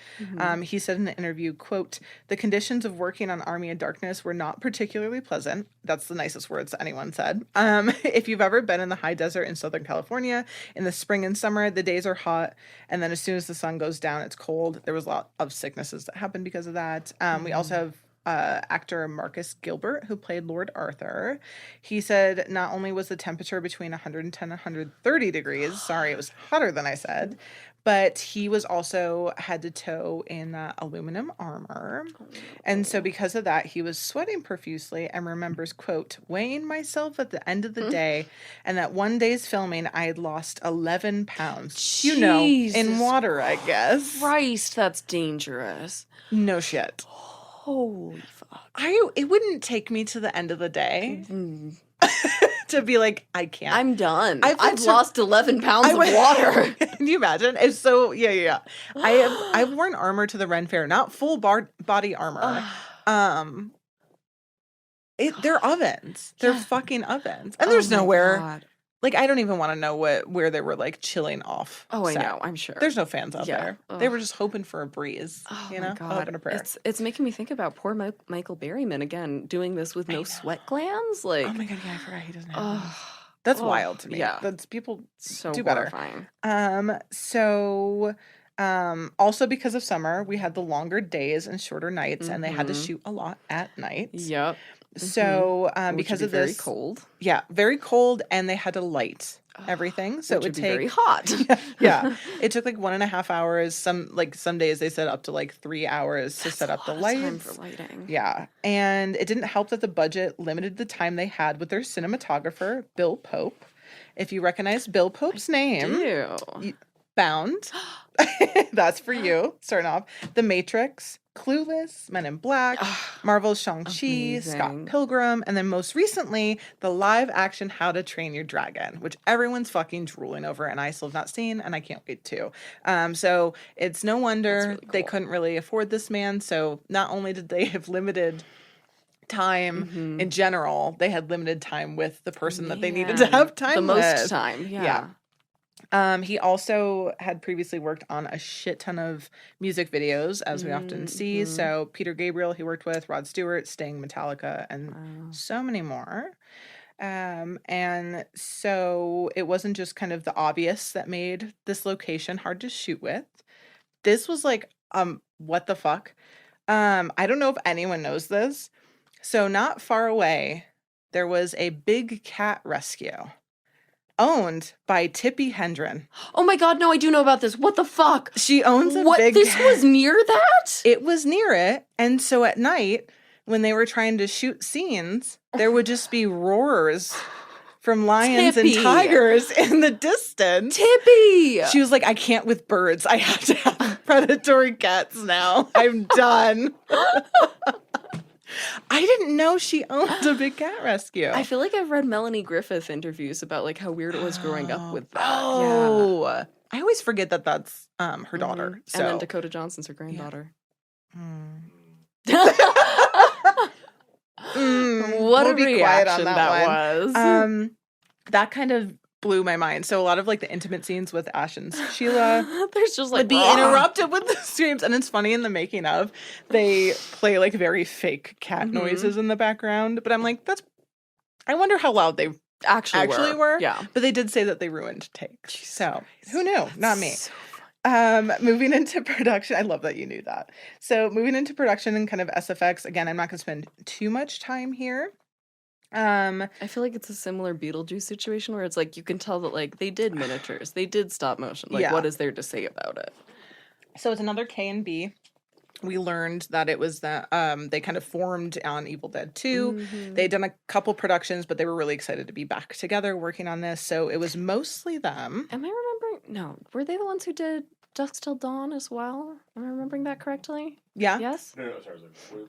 He said in an interview, quote, "The conditions of working on Army of Darkness were not particularly pleasant." That's the nicest words that anyone said. If you've ever been in the high desert in Southern California in the spring and summer, the days are hot, and then as soon as the sun goes down, it's cold. There was a lot of sicknesses that happened because of that. We also have actor Marcus Gilbert, who played Lord Arthur. He said not only was the temperature between 110 and 130 degrees, sorry, it was hotter than I said, but he was also head to toe in aluminum armor. And so because of that, he was sweating profusely and remembers, quote, "weighing myself at the end of the day, and that one day's filming, I had lost 11 pounds. Jesus you know, in water, I guess." Christ, that's dangerous. No shit. Holy fuck. It wouldn't take me to the end of the day to be like, I can't. I'm done. I've lost 11 pounds of water. Can you imagine? It's so, yeah. I've worn armor to the Ren Fair, not full body armor. They're ovens. They're fucking ovens. And there's nowhere. God. Like, I don't even want to know where they were, like, chilling off. Oh, I know. I'm sure. There's no fans out there. They were just hoping for a breeze. Oh, you know? my God. Hoping a prayer. It's making me think about poor Michael Berryman again, doing this with no sweat glands. Like, oh, my God. Yeah, I forgot he doesn't have That's wild to me. Yeah. That's people so do better. Horrifying. Also because of summer, we had the longer days and shorter nights, and they had to shoot a lot at night. Yep. So because of this, very cold. Yeah, very cold, and they had to light everything, so it would take very hot. Yeah, it took like 1.5 hours. Some days they said up to like 3 hours to set up the lights. Time for lighting. Yeah, and it didn't help that the budget limited the time they had with their cinematographer, Bill Pope. If you recognize Bill Pope's name, Bound. That's for you. Starting off, The Matrix, Clueless, Men in Black, Marvel's Shang-Chi, Scott Pilgrim, and then most recently, the live-action How to Train Your Dragon, which everyone's fucking drooling over, and I still have not seen, and I can't wait to. So it's no wonder they couldn't really afford this man. So not only did they have limited time in general, they had limited time with the person that they needed to have time with. The most time, yeah. He also had previously worked on a shit ton of music videos, as we often see. So Peter Gabriel, he worked with Rod Stewart, Sting, Metallica, and so many more. And so it wasn't just kind of the obvious that made this location hard to shoot with. This was like, what the fuck? I don't know if anyone knows this. So not far away, there was a big cat rescue owned by Tippi Hedren. Oh my God, no, I do know about this. What the fuck? She owns a big... This was near that? It was near it. And so at night, when they were trying to shoot scenes, there would just be roars from lions and tigers in the distance. Tippi! She was like, I can't with birds. I have to have predatory cats now. I'm done. I didn't know she owned a big cat rescue. I feel like I've read Melanie Griffith interviews about like how weird it was growing up with that. Oh, yeah. I always forget that that's her daughter. So. And then Dakota Johnson's her granddaughter. Yeah. What a reaction that was. That kind of blew my mind. So a lot of like the intimate scenes with Ash and Sheila, there's just like would be interrupted with the screams, and it's funny in the making of they play like very fake cat noises in the background. But I'm like, I wonder how loud they actually were. Yeah, but they did say that they ruined takes. So who knew? Not me. Moving into production, I love that you knew that. So moving into production and kind of SFX again, I'm not going to spend too much time here. I feel like it's a similar Beetlejuice situation where it's like you can tell that like they did miniatures, they did stop motion. Like, what is there to say about it? So it's another K&B. We learned that it was that they kind of formed on Evil Dead 2. They'd done a couple productions, but they were really excited to be back together working on this. So it was mostly them. Am I remembering? No, were they the ones who did Dusk Till Dawn as well? Am I remembering that correctly? Yeah. Yes? No, sorry.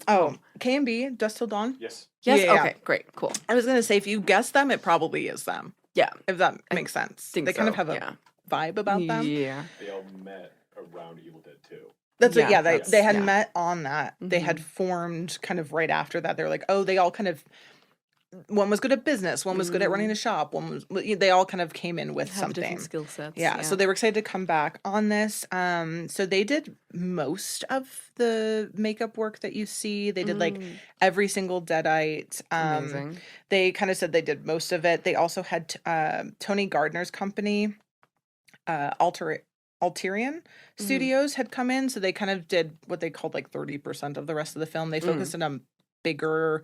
Oh, K&B, Dusk Till Dawn? Yes. Yes? Yeah. Okay, great, cool. I was going to say, if you guess them, it probably is them. Yeah. If that makes sense. They kind of have a vibe about them. Yeah. They all met around Evil Dead 2. That's it. Yeah, they had met on that. They had formed kind of right after that. They were like, oh, they all kind of... One was good at business. One was good at running a shop. They all kind of came in with something. Different skill sets. Yeah, so they were excited to come back on this. So they did most of the makeup work that you see. They did like every single Deadite. Amazing. They kind of said they did most of it. They also had Tony Gardner's company, Alterian Studios, had come in. So they kind of did what they called like 30% of the rest of the film. They focused on bigger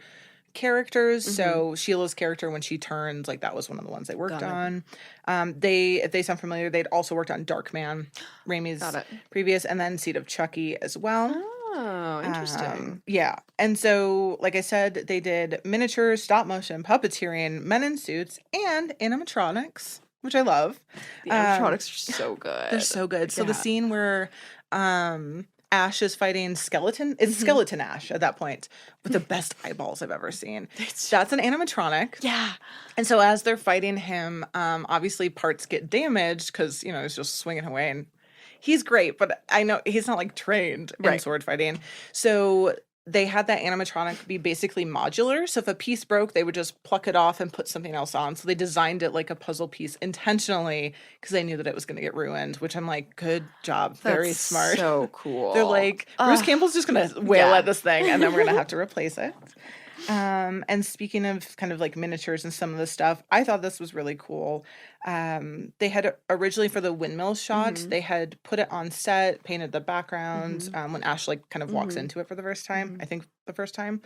characters. So Sheila's character, when she turns, like that was one of the ones they worked on. If they sound familiar, they'd also worked on Darkman, Raimi's previous, and then Seed of Chucky as well. Oh, interesting. Yeah. And so, like I said, they did miniatures, stop motion, puppeteering, men in suits, and animatronics, which I love. The animatronics are so good. They're so good. So the scene where Ash is fighting Skeleton. It's Skeleton Ash at that point with the best eyeballs I've ever seen. That's an animatronic. Yeah. And so as they're fighting him, obviously parts get damaged because, he's just swinging away. And he's great, but I know he's not like trained in sword fighting. So they had that animatronic be basically modular. So if a piece broke, they would just pluck it off and put something else on. So they designed it like a puzzle piece intentionally because they knew that it was going to get ruined, which I'm like, good job. Very smart. So cool. They're like, Bruce Campbell's just going to wail at this thing and then we're going to have to replace it. And speaking of kind of like miniatures and some of the stuff, I thought this was really cool. They had originally for the windmill shot, they had put it on set, painted the background when Ash like kind of walks into it for the first time. I think the first time.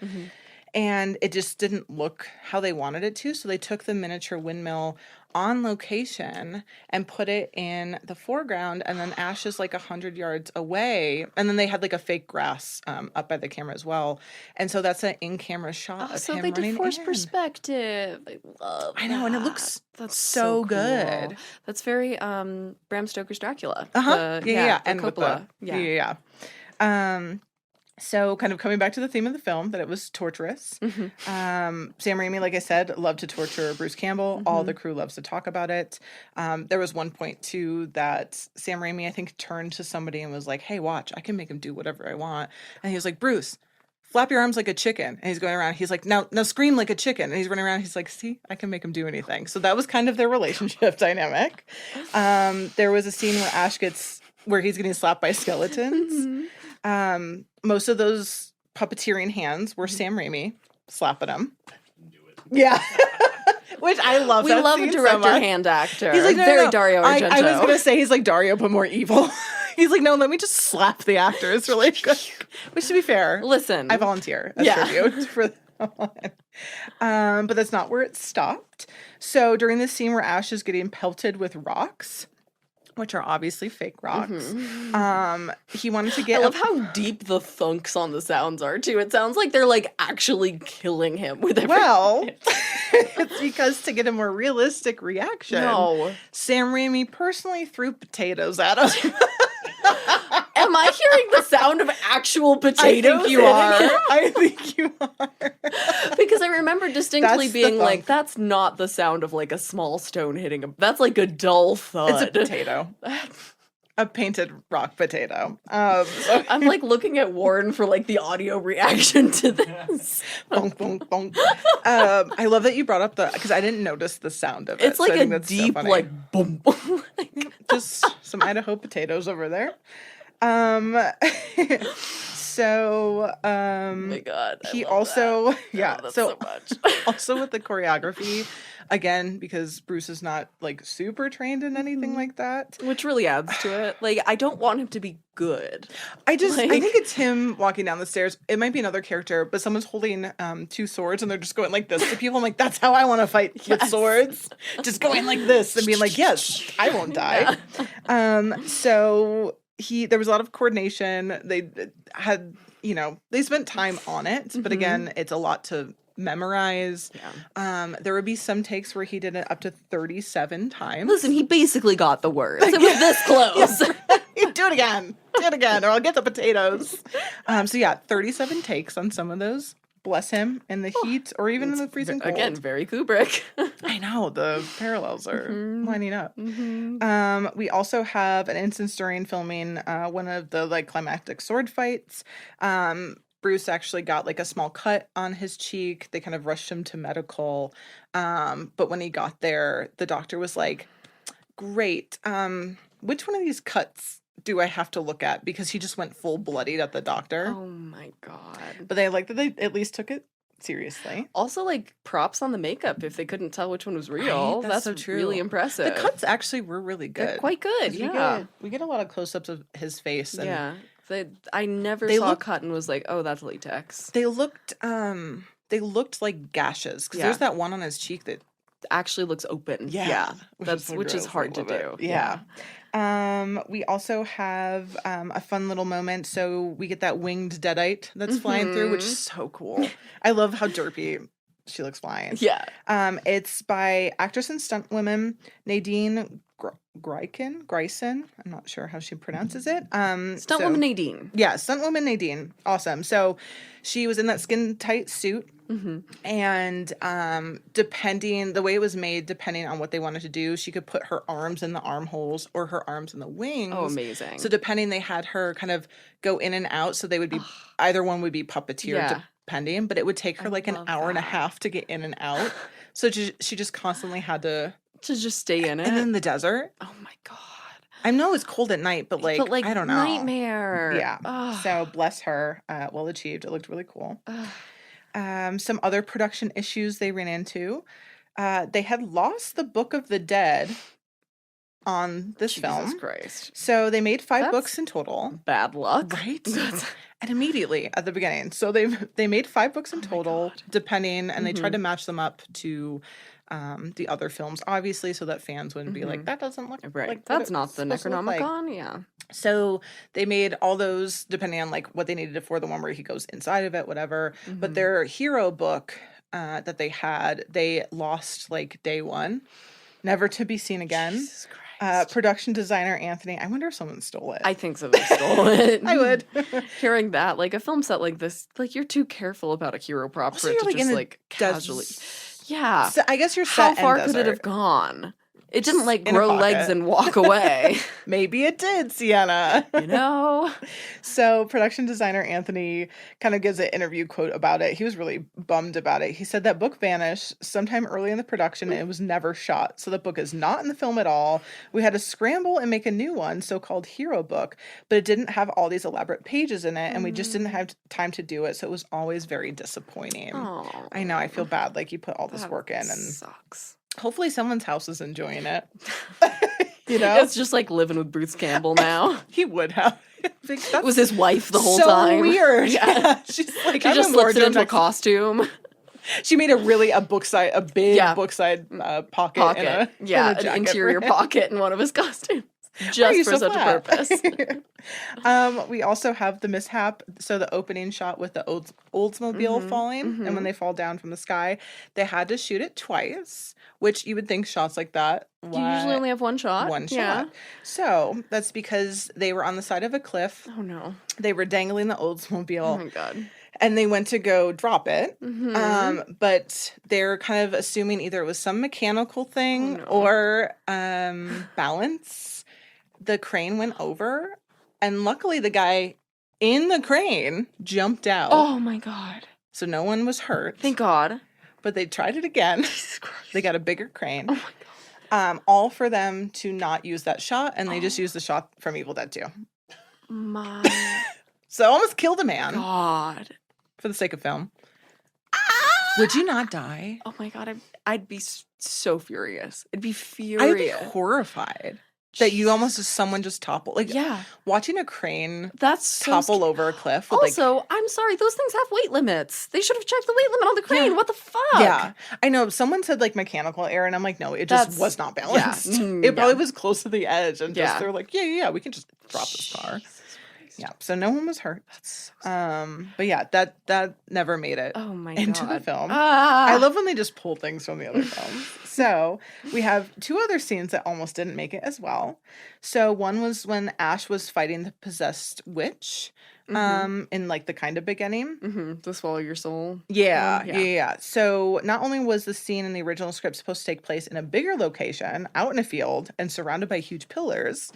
And it just didn't look how they wanted it to. So they took the miniature windmill on location and put it in the foreground. And then Ash is like 100 yards away. And then they had like a fake grass up by the camera as well. And so that's an in-camera shot of so him they running did forced in. perspective. I love I know, that. and it looks that's so cool. good. That's very Bram Stoker's Dracula. Yeah. And Coppola. Yeah. So kind of coming back to the theme of the film, that it was torturous. Sam Raimi, like I said, loved to torture Bruce Campbell. All the crew loves to talk about it. There was one point, too, that Sam Raimi, I think, turned to somebody and was like, hey, watch, I can make him do whatever I want. And he was like, Bruce, flap your arms like a chicken. And he's going around. He's like, now scream like a chicken. And he's running around. He's like, see, I can make him do anything. So that was kind of their relationship dynamic. There was a scene where he's getting slapped by skeletons. Most of those puppeteering hands were Sam Raimi slapping him. Yeah. Which I love. We love a director hand actor. He's like, very Dario Argento. I was going to say he's like Dario, but more evil. He's like, no, let me just slap the actors really good. Which, to be fair, listen, I volunteer as tribute for that one. But that's not where it stopped. So during the scene where Ash is getting pelted with rocks, which are obviously fake rocks. He wanted to get... I love how deep the thunks on the sounds are, too. It sounds like they're, like, actually killing him with every... Well, it's because to get a more realistic reaction, Sam Raimi personally threw potatoes at him. Am I hearing the sound of actual potatoes? I think you are. I think you are. Because I remember distinctly being like, that's not the sound of like a small stone hitting him. That's like a dull thud. It's a potato. A painted rock potato. I'm like looking at Warren for like the audio reaction to this. Bonk, bonk, bonk. I love that you brought up because I didn't notice the sound of it. It's like a deep like boom. Just some Idaho potatoes over there. So, oh my God, he also, so much. Also with the choreography, again, because Bruce is not like super trained in anything like that. Which really adds to it. Like, I don't want him to be good. I think it's him walking down the stairs. It might be another character, but someone's holding 2 swords and they're just going like this to people. I'm like, that's how I want to fight with swords. Just going like this and being like, yes, I won't die. So there was a lot of coordination. They had, they spent time on it, but again, it's a lot to memorize. There would be some takes where he did it up to 37 times. Listen, he basically got the words. It was this close. Do it again, or I'll get the potatoes. 37 takes on some of those. Bless him in the heat or even in the freezing cold. Again, very Kubrick. I know, the parallels are lining up. We also have an instance during filming one of the like climactic sword fights. Bruce actually got like a small cut on his cheek. They kind of rushed him to medical. But when he got there, the doctor was like, great. Which one of these cuts do I have to look at? Because he just went full bloodied at the doctor. Oh my God. But they like that they at least took it seriously. Also, like, props on the makeup if they couldn't tell which one was real. Right? That's so true. Really impressive. The cuts actually were really good. They're quite good, We get a lot of close-ups of his face. And I never saw a cut and was like, oh, that's latex. They looked like gashes. Because there's that one on his cheek that actually looks open. Which is hard to do. Yeah. We also have a fun little moment. So we get that winged Deadite that's flying through, which is so cool. I love how derpy she looks flying. Yeah. It's by actress and stunt woman Nadine Grayson. I'm not sure how she pronounces it. Stunt woman Nadine. Yeah, stunt woman Nadine. Awesome. So she was in that skin tight suit. And the way it was made, depending on what they wanted to do, she could put her arms in the armholes or her arms in the wings. Oh, amazing. So depending, they had her kind of go in and out. So they would be, either one would be puppeteered depending, but it would take her like an hour and a half to get in and out. So she just constantly had to just stay in it. And in the desert. Oh my God. I know it's cold at night, but like I don't know. Nightmare. Yeah. So bless her. Well achieved. It looked really cool. Some other production issues they ran into. They had lost the Book of the Dead on this film. Jesus Christ. So they made 5 books in total. Bad luck. Right? And immediately at the beginning. So they made 5 books in total, depending, and they tried to match them up to the other films, obviously, so that fans wouldn't be like, that doesn't look like that's not the Necronomicon. Yeah. So they made all those depending on like what they needed for the one where he goes inside of it, whatever. But their hero book that they had, they lost like day 1, never to be seen again. Jesus Christ. Production designer Anthony, I wonder if someone stole it. I think someone stole it. I would. Hearing that, like a film set like this, like you're too careful about a hero prop for it to just like casually. Yeah. So I guess you're set. How far could it have gone? It didn't like grow legs and walk away. Maybe it did, Siena. You know? So production designer Anthony kind of gives an interview quote about it. He was really bummed about it. He said that book vanished sometime early in the production and it was never shot. So the book is not in the film at all. We had to scramble and make a new one, so-called hero book, but it didn't have all these elaborate pages in it and we just didn't have time to do it. So it was always very disappointing. Aww. I know. I feel bad. Like you put all this work in and sucks. Hopefully someone's house is enjoying it. You know? It's just like living with Bruce Campbell now. He would have. It was his wife the whole time. So weird. Yeah. She's like, she just slips it into a costume. She made a big book-side pocket. In an interior pocket in one of his costumes. Just for such a purpose. We also have the mishap. So the opening shot with the Oldsmobile falling, and when they fall down from the sky, they had to shoot it twice, which you would think shots like that. You usually only have one shot. One shot. So that's because they were on the side of a cliff. Oh, no. They were dangling the Oldsmobile. Oh, my God. And they went to go drop it. But they're kind of assuming either it was some mechanical thing or balance. The crane went over, and luckily the guy in the crane jumped out. Oh, my God. So no one was hurt. Thank God. But they tried it again. They got a bigger crane. Oh, my God. All for them to not use that shot, and they just used the shot from Evil Dead 2. So almost killed a man. God. For the sake of film. Would you not die? Oh, my God. I'd be so furious. I'd be furious. I'd be horrified. That you almost someone just toppled. Like, watching a crane topple over a cliff. With also, I'm sorry, those things have weight limits. They should have checked the weight limit on the crane. Yeah. What the fuck? Yeah. I know. Someone said like mechanical error, and I'm like, no, it just was not balanced. Yeah. It probably was close to the edge, and just they're like, yeah, we can just drop this car. Yeah, so no one was hurt. But yeah, that never made it into the film. I love when they just pull things from the other films. So we have 2 other scenes that almost didn't make it as well. So one was when Ash was fighting the possessed witch in like the kind of beginning. To swallow your soul. Yeah. So not only was the scene in the original script supposed to take place in a bigger location, out in a field, and surrounded by huge pillars,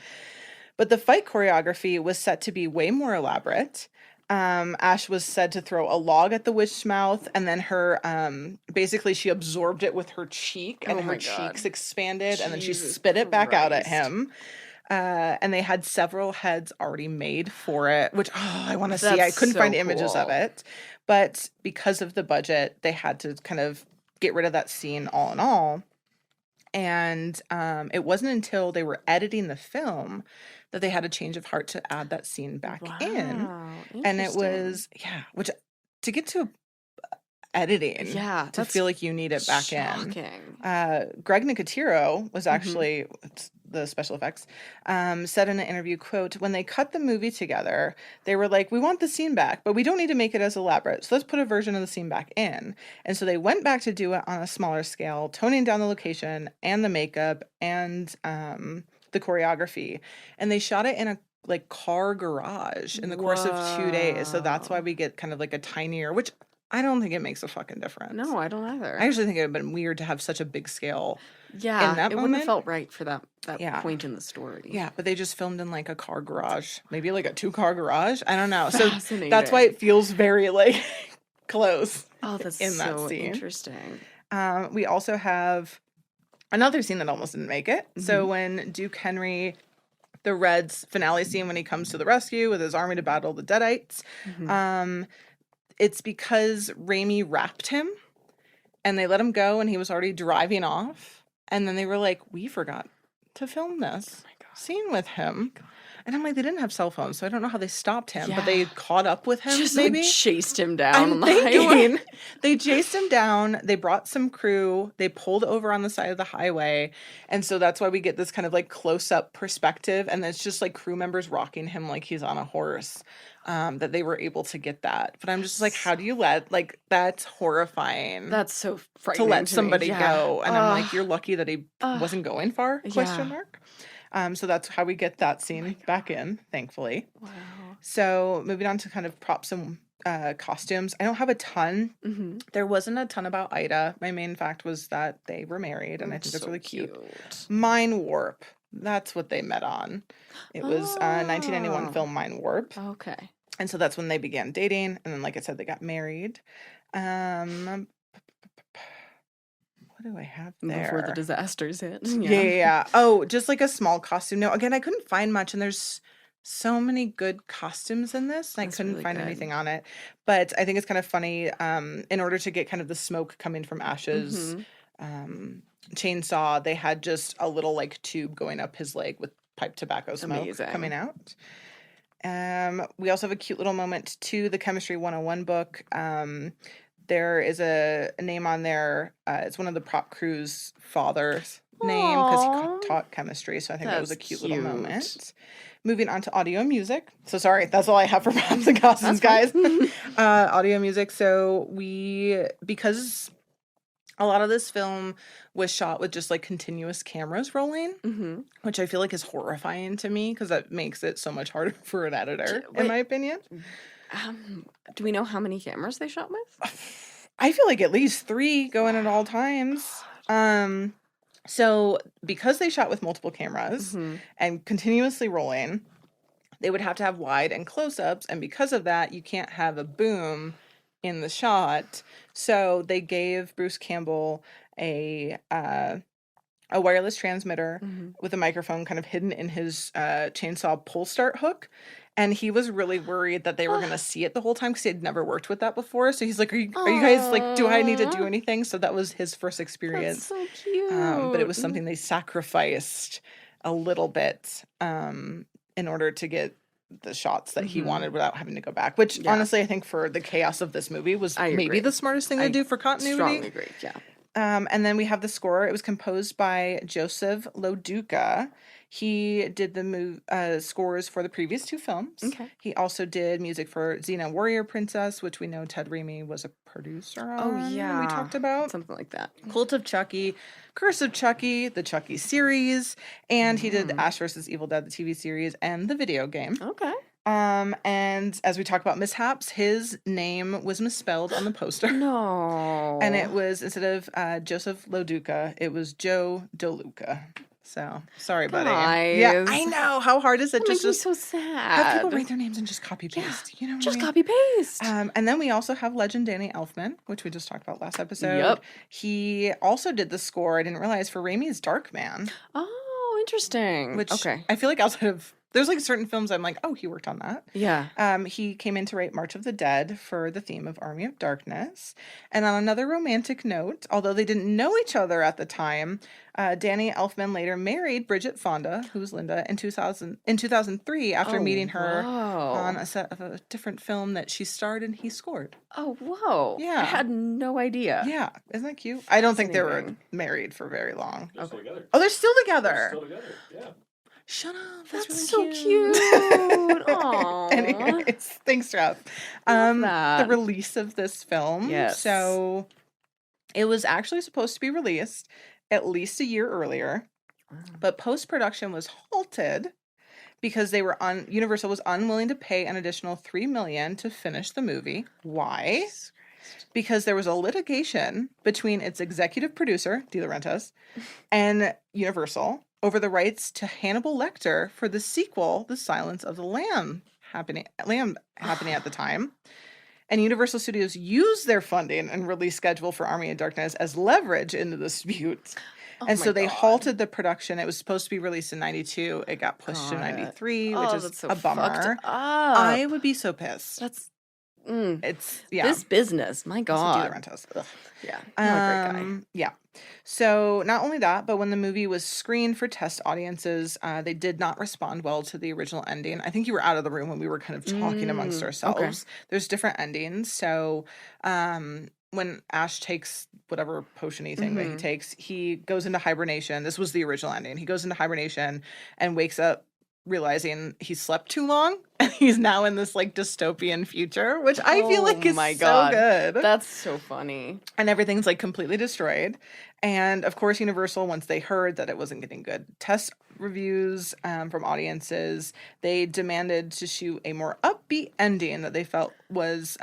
but the fight choreography was set to be way more elaborate. Ash was said to throw a log at the witch's mouth, and then her, basically she absorbed it with her cheek, and her cheeks expanded, and then she spit it back out at him. And they had several heads already made for it, which, I want to see. I couldn't find images of it. But because of the budget, they had to kind of get rid of that scene all in all. And it wasn't until they were editing the film that they had a change of heart to add that scene back in. And it was, which to get to editing, to feel like you need it back in. Greg Nicotero was actually the special effects, said in an interview, quote, when they cut the movie together, they were like, we want the scene back, but we don't need to make it as elaborate. So let's put a version of the scene back in. And so they went back to do it on a smaller scale, toning down the location and the makeup and the choreography. And they shot it in a like car garage in the course of 2 days. So that's why we get kind of like a tinier, which I don't think it makes a fucking difference. No, I don't either. I actually think it would have been weird to have such a big scale. Yeah, in that it wouldn't have felt right for that point in the story. Yeah, but they just filmed in like a car garage, maybe like a 2-car garage. I don't know. So that's why it feels very like close. Oh, that's in that so scene. Interesting. We also have another scene that almost didn't make it. So when Duke Henry, the Red's finale scene, when he comes to the rescue with his army to battle the Deadites, it's because Raimi wrapped him and they let him go and he was already driving off. And then they were like, we forgot to film this scene with him. And I'm like, they didn't have cell phones, so I don't know how they stopped him, but they caught up with him. Just maybe like chased him down on the highway. They chased him down. They brought some crew. They pulled over on the side of the highway, and so that's why we get this kind of like close up perspective, and it's just like crew members rocking him like he's on a horse. That they were able to get that, but I'm just like, how do you let that's horrifying. That's so frightening to let somebody go, and I'm like, you're lucky that he wasn't going far? Question mark. So that's how we get that scene back in, thankfully. Wow. So moving on to kind of props and costumes. I don't have a ton. Mm-hmm. There wasn't a ton about Ida. My main fact was that they were married, and I think that's really cute. Mind Warp. That's what they met on. It was a 1991 film, Mind Warp. Okay. And so that's when they began dating. And then, like I said, they got married. What do I have there? Before the disasters hit. Yeah. Oh, just like a small costume. No, again, I couldn't find much, and there's so many good costumes in this. I couldn't find anything on it. But I think it's kind of funny. In order to get kind of the smoke coming from ashes, chainsaw, they had just a little like tube going up his leg with pipe tobacco smoke coming out. We also have a cute little moment to the Chemistry 101 book. There is a name on there. It's one of the prop crew's father's name because he taught chemistry. So I think that was a cute little moment. Moving on to audio and music. So sorry, that's all I have for props and costumes, guys. Audio and music. So because a lot of this film was shot with just like continuous cameras rolling, which I feel like is horrifying to me because that makes it so much harder for an editor, in my opinion. Do we know how many cameras they shot with? I feel like at least 3 going at all times. So because they shot with multiple cameras and continuously rolling, they would have to have wide and close-ups. And because of that, you can't have a boom in the shot. So they gave Bruce Campbell a wireless transmitter with a microphone kind of hidden in his chainsaw pull start hook. And he was really worried that they were going to see it the whole time because he had never worked with that before. So he's like, are you guys like, do I need to do anything? So that was his first experience. That's so cute. But it was something they sacrificed a little bit in order to get the shots that he wanted without having to go back. Which honestly, I think for the chaos of this movie was maybe the smartest thing to do for continuity. Strongly agree, yeah. And then we have the score. It was composed by Joseph Loduca. He did the scores for the previous 2 films. Okay. He also did music for Xena Warrior Princess, which we know Ted Raimi was a producer on. Oh, yeah. We talked about. Something like that. Cult of Chucky, Curse of Chucky, the Chucky series, and he did Ash vs. Evil Dead, the TV series, and the video game. Okay. And as we talk about mishaps, his name was misspelled on the poster. No. And it was, instead of Joseph Loduca, it was Joe DeLuca. So, sorry, buddy. Guys. Yeah, I know. How hard is it? That makes me just so sad. have people write their names and just copy paste. You know what just I mean? copy paste. And then we also have legend Danny Elfman, which we just talked about last episode. Yep. He also did the score, I didn't realize, for Raimi's Darkman. Oh, interesting. Which I feel like outside of... There's like certain films I'm like, oh, he worked on that. Yeah. He came in to write March of the Dead for the theme of Army of Darkness. And on another romantic note, although they didn't know each other at the time, Danny Elfman later married Bridget Fonda, who was Linda, in 2003 after meeting her on a set of a different film that she starred and he scored. Oh, whoa. Yeah. I had no idea. Yeah. Isn't that cute? I don't think they were married for very long. They're still together. Oh, they're still together. They're still together, yeah. Shut up. That's really so cute. Aww. Anyways, thanks, Trev. The release of this film. Yes. So it was actually supposed to be released at least a year earlier, but post-production was halted because Universal was unwilling to pay an additional $3 million to finish the movie. Why? Because there was a litigation between its executive producer, De Laurentiis, and Universal over the rights to Hannibal Lecter for the sequel, The Silence of the Lamb, happening at the time. And Universal Studios used their funding and release schedule for Army of Darkness as leverage in the dispute. And so they halted the production. It was supposed to be released in 92. It got pushed to 93, which is so a bummer. fucked up. I would be so pissed. That's It's this business. My God. De Laurentiis. Yeah, not a great guy. Yeah. So not only that, but when the movie was screened for test audiences, they did not respond well to the original ending. I think you were out of the room when we were kind of talking amongst ourselves. Okay. There's different endings. So when Ash takes whatever potion-y thing that he takes, he goes into hibernation. This was the original ending. He goes into hibernation and wakes up realizing he slept too long and he's now in this like dystopian future, which I feel like is so good. That's so funny. And everything's like completely destroyed. And of course, Universal, once they heard that it wasn't getting good test reviews from audiences, they demanded to shoot a more upbeat ending that they felt was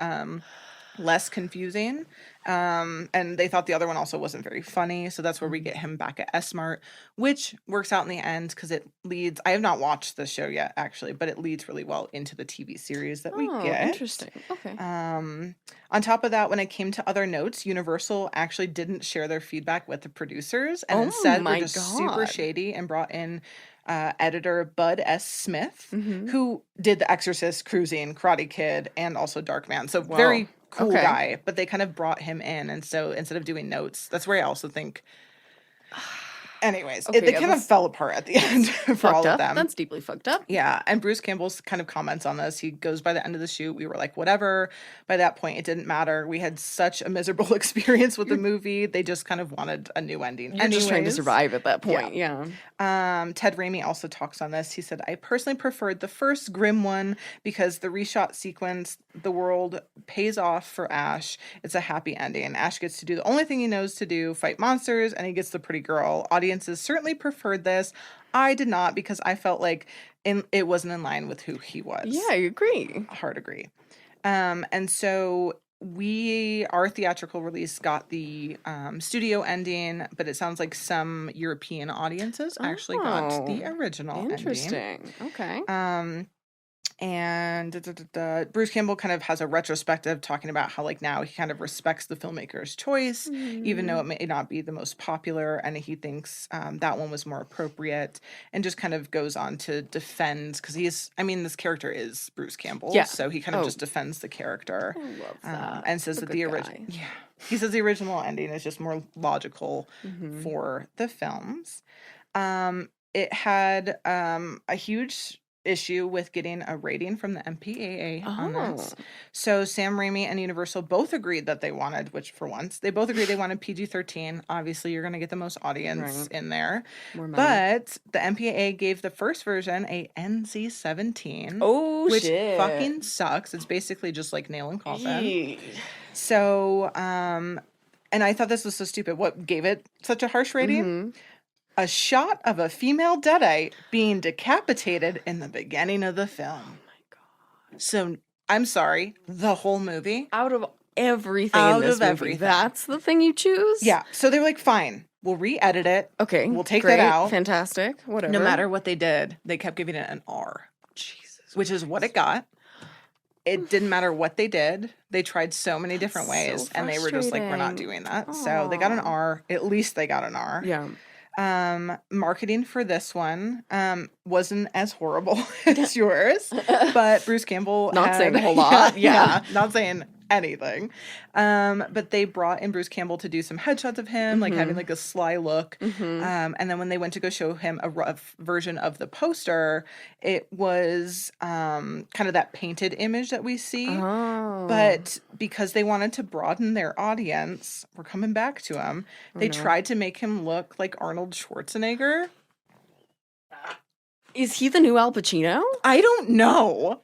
less confusing. And they thought the other one also wasn't very funny. So that's where we get him back at S-Mart, which works out in the end because it leads, I have not watched the show yet, actually, but it leads really well into the TV series that we get. Interesting. Okay. On top of that, when it came to other notes, Universal actually didn't share their feedback with the producers and instead were just super shady and brought in editor Bud S. Smith, who did The Exorcist, Cruising, Karate Kid, and also Darkman. So very cool guy, but they kind of brought him in. And so instead of doing notes, that's where I also think... Anyways, they kind of fell apart at the end for all of them. That's deeply fucked up. Yeah, and Bruce Campbell's kind of comments on this. He goes, by the end of the shoot, we were like, whatever. By that point, it didn't matter. We had such a miserable experience with the movie. They just kind of wanted a new ending. You're just trying to survive at that point, yeah. Ted Raimi also talks on this. He said, I personally preferred the first grim one because the reshot sequence, the world pays off for Ash. It's a happy ending. Ash gets to do the only thing he knows to do, fight monsters, and he gets the pretty girl. Audiences certainly preferred this. I did not because I felt like it wasn't in line with who he was. Yeah, I agree. Hard agree. And so our theatrical release got the studio ending, but it sounds like some European audiences actually got the original ending. Interesting. Okay. And Bruce Campbell kind of has a retrospective talking about how like now he kind of respects the filmmaker's choice, even though it may not be the most popular, and he thinks that one was more appropriate, and just kind of goes on to defend, because this character is Bruce Campbell, so he kind of just defends the character. I love that. And says that the original, he says the original ending is just more logical for the films. It had a huge issue with getting a rating from the MPAA on this. So Sam Raimi and Universal both agreed that they wanted, which for once, they both agreed they wanted PG-13. Obviously, you're going to get the most audience in there. More money. But the MPAA gave the first version a NC-17. Which fucking sucks. It's basically just like nail and coffin. So, and I thought this was so stupid. What gave it such a harsh rating? A shot of a female Deadite being decapitated in the beginning of the film. Oh my God. So, I'm sorry, the whole movie? Out of everything in this movie, that's the thing you choose? Yeah. So they're like, fine, we'll re-edit it. Okay. We'll take that out. Fantastic. Whatever. No matter what they did, they kept giving it an R. Jesus. Which is what it got. It didn't matter what they did. They tried so many different ways, and they were just like, we're not doing that. Aww. So they got an R. At least they got an R. Yeah. Marketing for this one wasn't as horrible as yours, but Bruce Campbell not saying a whole lot. Not saying anything. But they brought in Bruce Campbell to do some headshots of him, like having like a sly look. And then when they went to go show him a rough version of the poster, it was kind of that painted image that we see. But because they wanted to broaden their audience, we're coming back to him. They tried to make him look like Arnold Schwarzenegger. Is he the new Al Pacino? I don't know.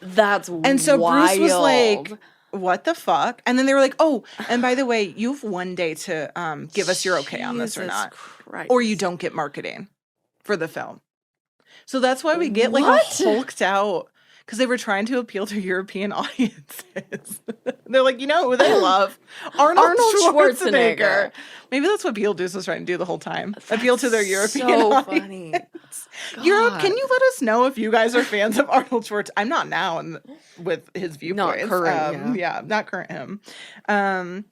That's and so wild. Bruce was like, what the fuck? And then they were like, oh, and by the way, you have one day to give us your okay on this or not. Christ. Or you don't get marketing for the film. So that's why we get like a hulked out, because they were trying to appeal to European audiences. They're like, you know who they love? Arnold Schwarzenegger. Maybe that's what Beetlejuice was trying to do the whole time. Appeal to their European audience. Funny. Europe, can you let us know if you guys are fans of Arnold Schwarzenegger? I'm not now with his viewpoints. Not current, not current him.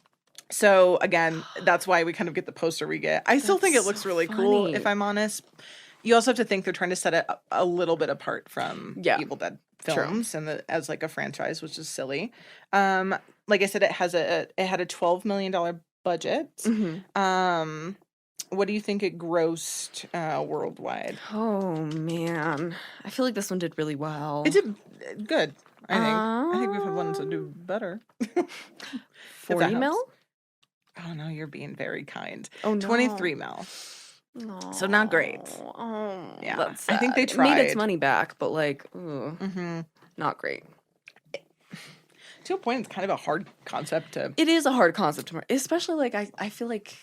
So again, that's why we kind of get the poster we get. I still think it looks really cool, if I'm honest. You also have to think they're trying to set it a little bit apart from Evil Dead films and as like a franchise, which is silly. Like I said, it had a $12 million budget. Mm-hmm. What do you think it grossed worldwide? Oh man, I feel like this one did really well. It did good. I think we've had ones that do better. 40 mil? Oh no, you're being very kind. Oh no. 23 mil. No. So not great. Oh, yeah. That's sad. I think they tried. It made its money back, but like, not great. To a point, it's kind of a hard concept to... It is a hard concept to... Especially, like, I feel like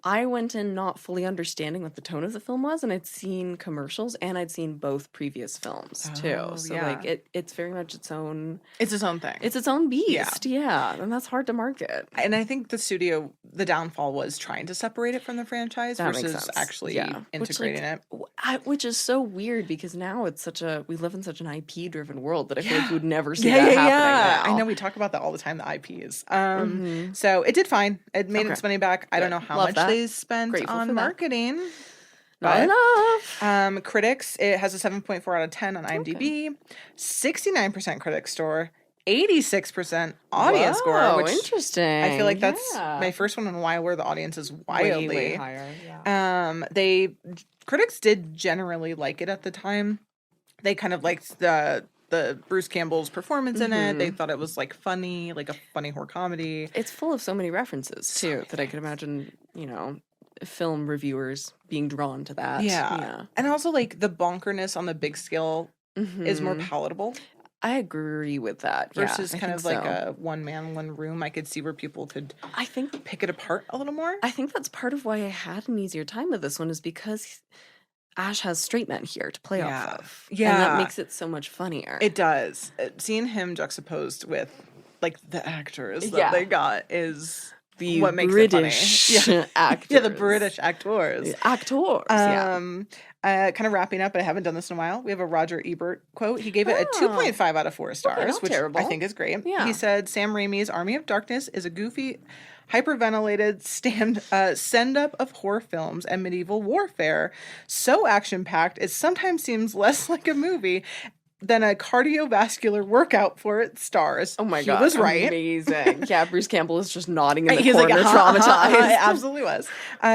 I went in not fully understanding what the tone of the film was, and I'd seen commercials, and I'd seen both previous films, too. So, like, it's very much its own... It's its own thing. It's its own beast, yeah. And that's hard to market. And I think the studio, the downfall was trying to separate it from the franchise versus actually integrating it. Which is so weird, because now we live in such an IP-driven world that I feel like we would never see that happening now. I know, we talk about that all the time, the IPs. So it did fine. It made its money back. I don't know how much they spent on marketing. Not enough. Critics, it has a 7.4 out of 10 on IMDb. 69% critic score. 86% audience score, which interesting. I feel like that's my first one in a while where the audience is wildly way higher. Yeah. Critics did generally like it at the time. They kind of liked the Bruce Campbell's performance in it. They thought it was like funny, like a funny horror comedy. It's full of so many references too that I could imagine, film reviewers being drawn to that. Yeah. And also like the bonkerness on the big scale is more palatable. I agree with that. Versus kind of like a one man, one room. I could see where people could pick it apart a little more. I think that's part of why I had an easier time with this one, is because Ash has straight men here to play off of. Yeah. And that makes it so much funnier. It does. Seeing him juxtaposed with like the actors that they got is what makes British it funny. Actors. Yeah, the British actors. Kind of wrapping up, but I haven't done this in a while. We have a Roger Ebert quote. He gave it a 2.5 out of 4 stars, which terrible. I think is great. Yeah. He said, Sam Raimi's Army of Darkness is a goofy, hyperventilated send-up of horror films and medieval warfare. So action-packed, it sometimes seems less like a movie than a cardiovascular workout for its stars. Oh my God. He was right. Amazing. Yeah, Bruce Campbell is just nodding in the corner, traumatized. It absolutely was.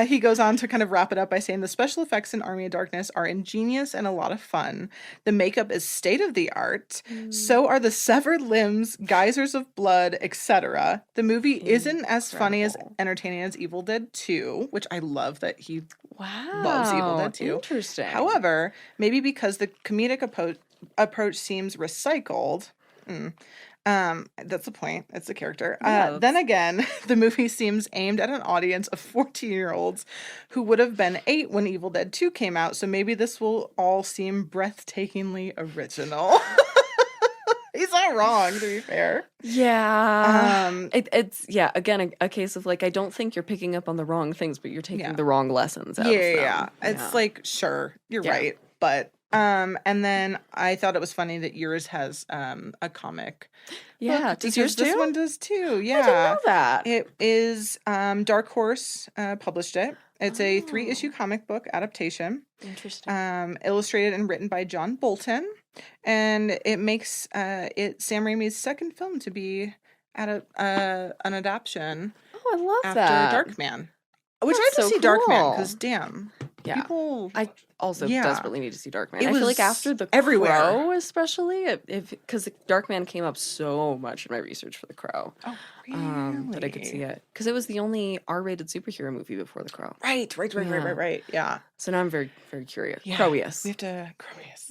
He goes on to kind of wrap it up by saying the special effects in Army of Darkness are ingenious and a lot of fun. The makeup is state-of-the-art. So are the severed limbs, geysers of blood, etc. The movie isn't as funny as entertaining as Evil Dead 2, which I love that he loves Evil Dead 2. Interesting. However, maybe because the comedic approach seems recycled. That's the point. It's the character. Then again, the movie seems aimed at an audience of 14-year-olds who would have been 8 when Evil Dead 2 came out. So maybe this will all seem breathtakingly original. He's not wrong, to be fair. Yeah. It's again, a case of like, I don't think you're picking up on the wrong things, but you're taking the wrong lessons out of them. Yeah. It's like, sure, you're right. But and then I thought it was funny that yours has a comic. Yeah, does yours too? This one does too. Yeah, I didn't know that. It is Dark Horse published it. It's a 3-issue comic book adaptation. Interesting. Illustrated and written by John Bolton, and it makes it Sam Raimi's second film to be an adaptation. Oh, I love after Darkman. Which I have to see Darkman because damn. Yeah. People, I also desperately need to see Darkman. I was feel like after The Crow, especially, because Darkman came up so much in my research for The Crow. Oh, really? That I could see it. Because it was the only R-rated superhero movie before The Crow. Right. Yeah. So now I'm very, very curious. Yeah. Crowious. We have to Crowious.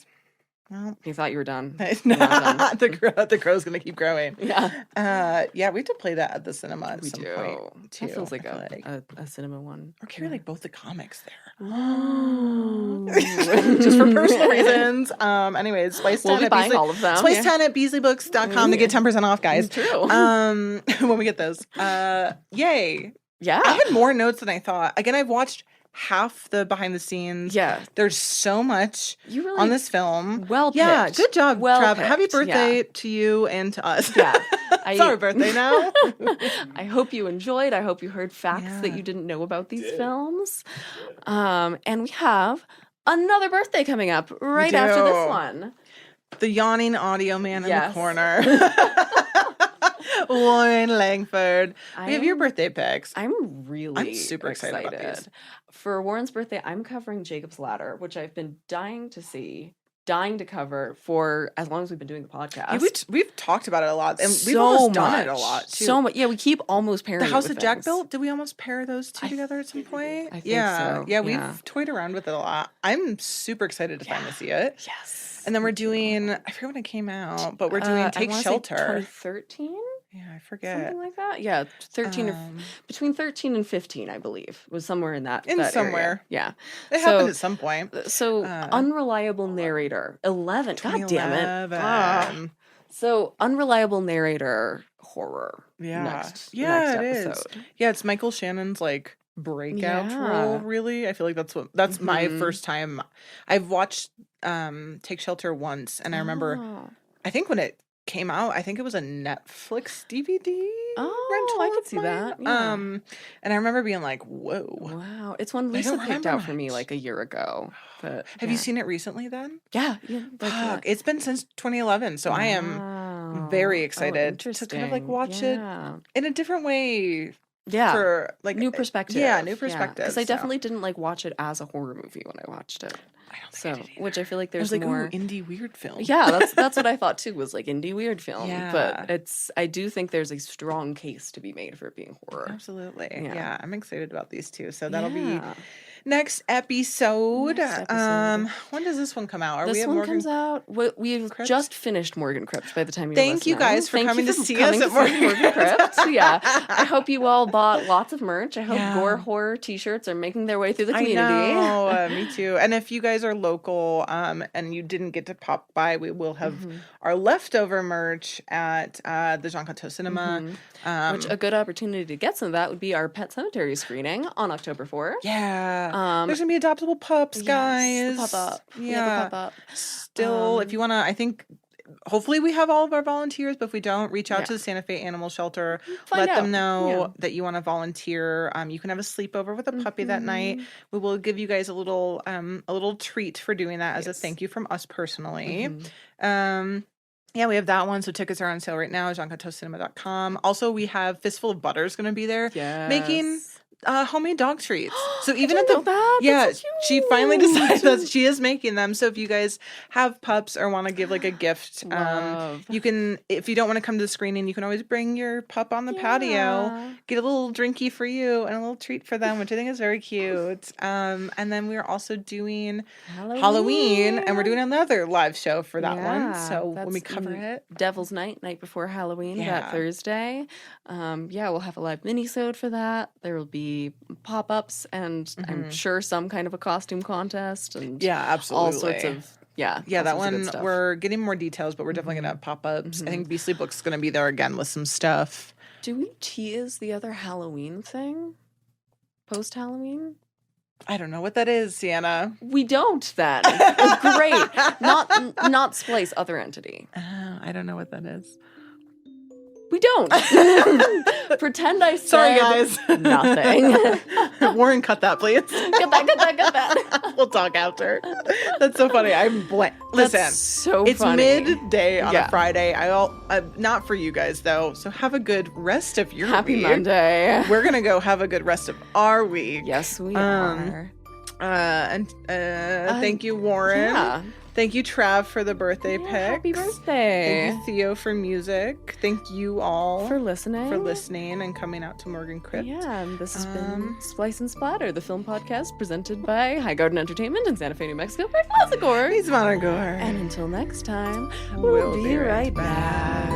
Well, you thought you were done. The Crow's gonna keep growing. Yeah. We have to play that at the cinema at some point too. That feels like a cinema one. Or carry like both the comics there. Just for personal reasons. Anyways, Splice we'll be buying all of them. Splice 10 at BeasleyBooks.com to get 10% off, guys. It's true. When we get those. Yay. Yeah. I had more notes than I thought. Again, I've watched half the behind the scenes. Yeah. There's so much on this film. Well picked. Yeah, good job, Trav. Picked. Happy birthday to you and to us. Yeah. It's our birthday now. I hope you enjoyed. I hope you heard facts that you didn't know about these films. And we have another birthday coming up right after this one. The yawning audio man in the corner. Warren Langford. We have your birthday picks. I'm super excited about these. For Warren's birthday, I'm covering Jacob's Ladder, which I've been dying to cover for as long as we've been doing the podcast. Yeah, we've talked about it a lot, and we've almost done it a lot too. So much. Yeah, we keep almost pairing the House of Jack built. Did we almost pair those two together at some point? I think so. Yeah, we've toyed around with it a lot. I'm super excited to finally see it. Yes. And then we're doing, I forget when it came out, but we're doing Take Shelter. 2013? Yeah, I forget. Something like that? Yeah, 13 or between 13 and 15, I believe. Was somewhere in that somewhere. Area. Yeah. It happened at some point. So, Unreliable Narrator, 11. God damn it. So, Unreliable Narrator horror. Yeah. Next it episode. Is. Yeah, it's Michael Shannon's like breakout role, really. I feel like that's my first time. I've watched Take Shelter once, and I remember I think when it came out, I think it was a Netflix DVD rental. I could see that. Yeah. And I remember being like, whoa. Wow. It's one Lisa picked out for me like a year ago. But have you seen it recently then? Yeah. It's been since 2011, so I am very excited to kind of like watch it in a different way. Yeah. For like new perspective. Yeah, new perspective. Because I definitely didn't like watch it as a horror movie when I watched it. Which I feel like there's more indie weird film. Yeah, that's what I thought too, was like indie weird film. Yeah. But I do think there's a strong case to be made for it being horror. Absolutely. Yeah, I'm excited about these two. So that'll be next episode. When does this one come out? This one comes out. We've just finished Morgan Crypt by the time you Thank you guys for coming to see us at Morgan Crypt. Yeah, I hope you all bought lots of merch. I hope gore horror T-shirts are making their way through the community. I know, me too. And if you guys are local, and you didn't get to pop by, we will have our leftover merch at the Jean Cocteau Cinema. Which a good opportunity to get some of that would be our Pet Cemetery screening on October 4th. Yeah. There's going to be adoptable pups, guys. The pop-up. Yeah. The pop-up. Still, if you want to, I think, hopefully we have all of our volunteers, but if we don't, reach out to the Santa Fe Animal Shelter. Let them know that you want to volunteer. You can have a sleepover with a puppy that night. We will give you guys a little treat for doing that as a thank you from us personally. Yeah, we have that one. So tickets are on sale right now at JeanCocteauCinema.com. Also, we have Fistful of Butter is going to be there making homemade dog treats. So even at the she finally decided that she is making them. So if you guys have pups or want to give like a gift, you can. If you don't want to come to the screening, you can always bring your pup on the patio, get a little drinky for you and a little treat for them, which I think is very cute. And then we're also doing Halloween, and we're doing another live show for that one. So when we cover it, Devil's Night for Halloween that Thursday. We'll have a live mini-sode for that. There will be pop-ups and I'm sure some kind of a costume contest and absolutely all sorts of that one we're getting more details, but we're definitely gonna have pop-ups. I think Beastly Book's gonna be there again with some stuff. Do we tease the other Halloween thing post-Halloween? I don't know what that is, Sienna. We don't then. Oh, great. Not Splice, other entity. I don't know what that is. We don't. Pretend I said sorry, guys. Nothing. Warren, cut that, please. Cut that. We'll talk after. That's so funny. I'm blank. Listen, that's so it's funny. midday on a Friday. Not for you guys though. So have a good rest of your Happy week. Monday. We're gonna go have a good rest of our week. Yes, we are. Thank you, Warren. Yeah. Thank you, Trav, for the birthday picks. Happy birthday. Thank you, Theo, for music. Thank you all for listening and coming out to Morgan Crypt. Yeah, and this has been Splice and Splatter, the film podcast presented by Highgarden Entertainment in Santa Fe, New Mexico. By Flazagor. He's Monagor. And until next time, we'll be right back.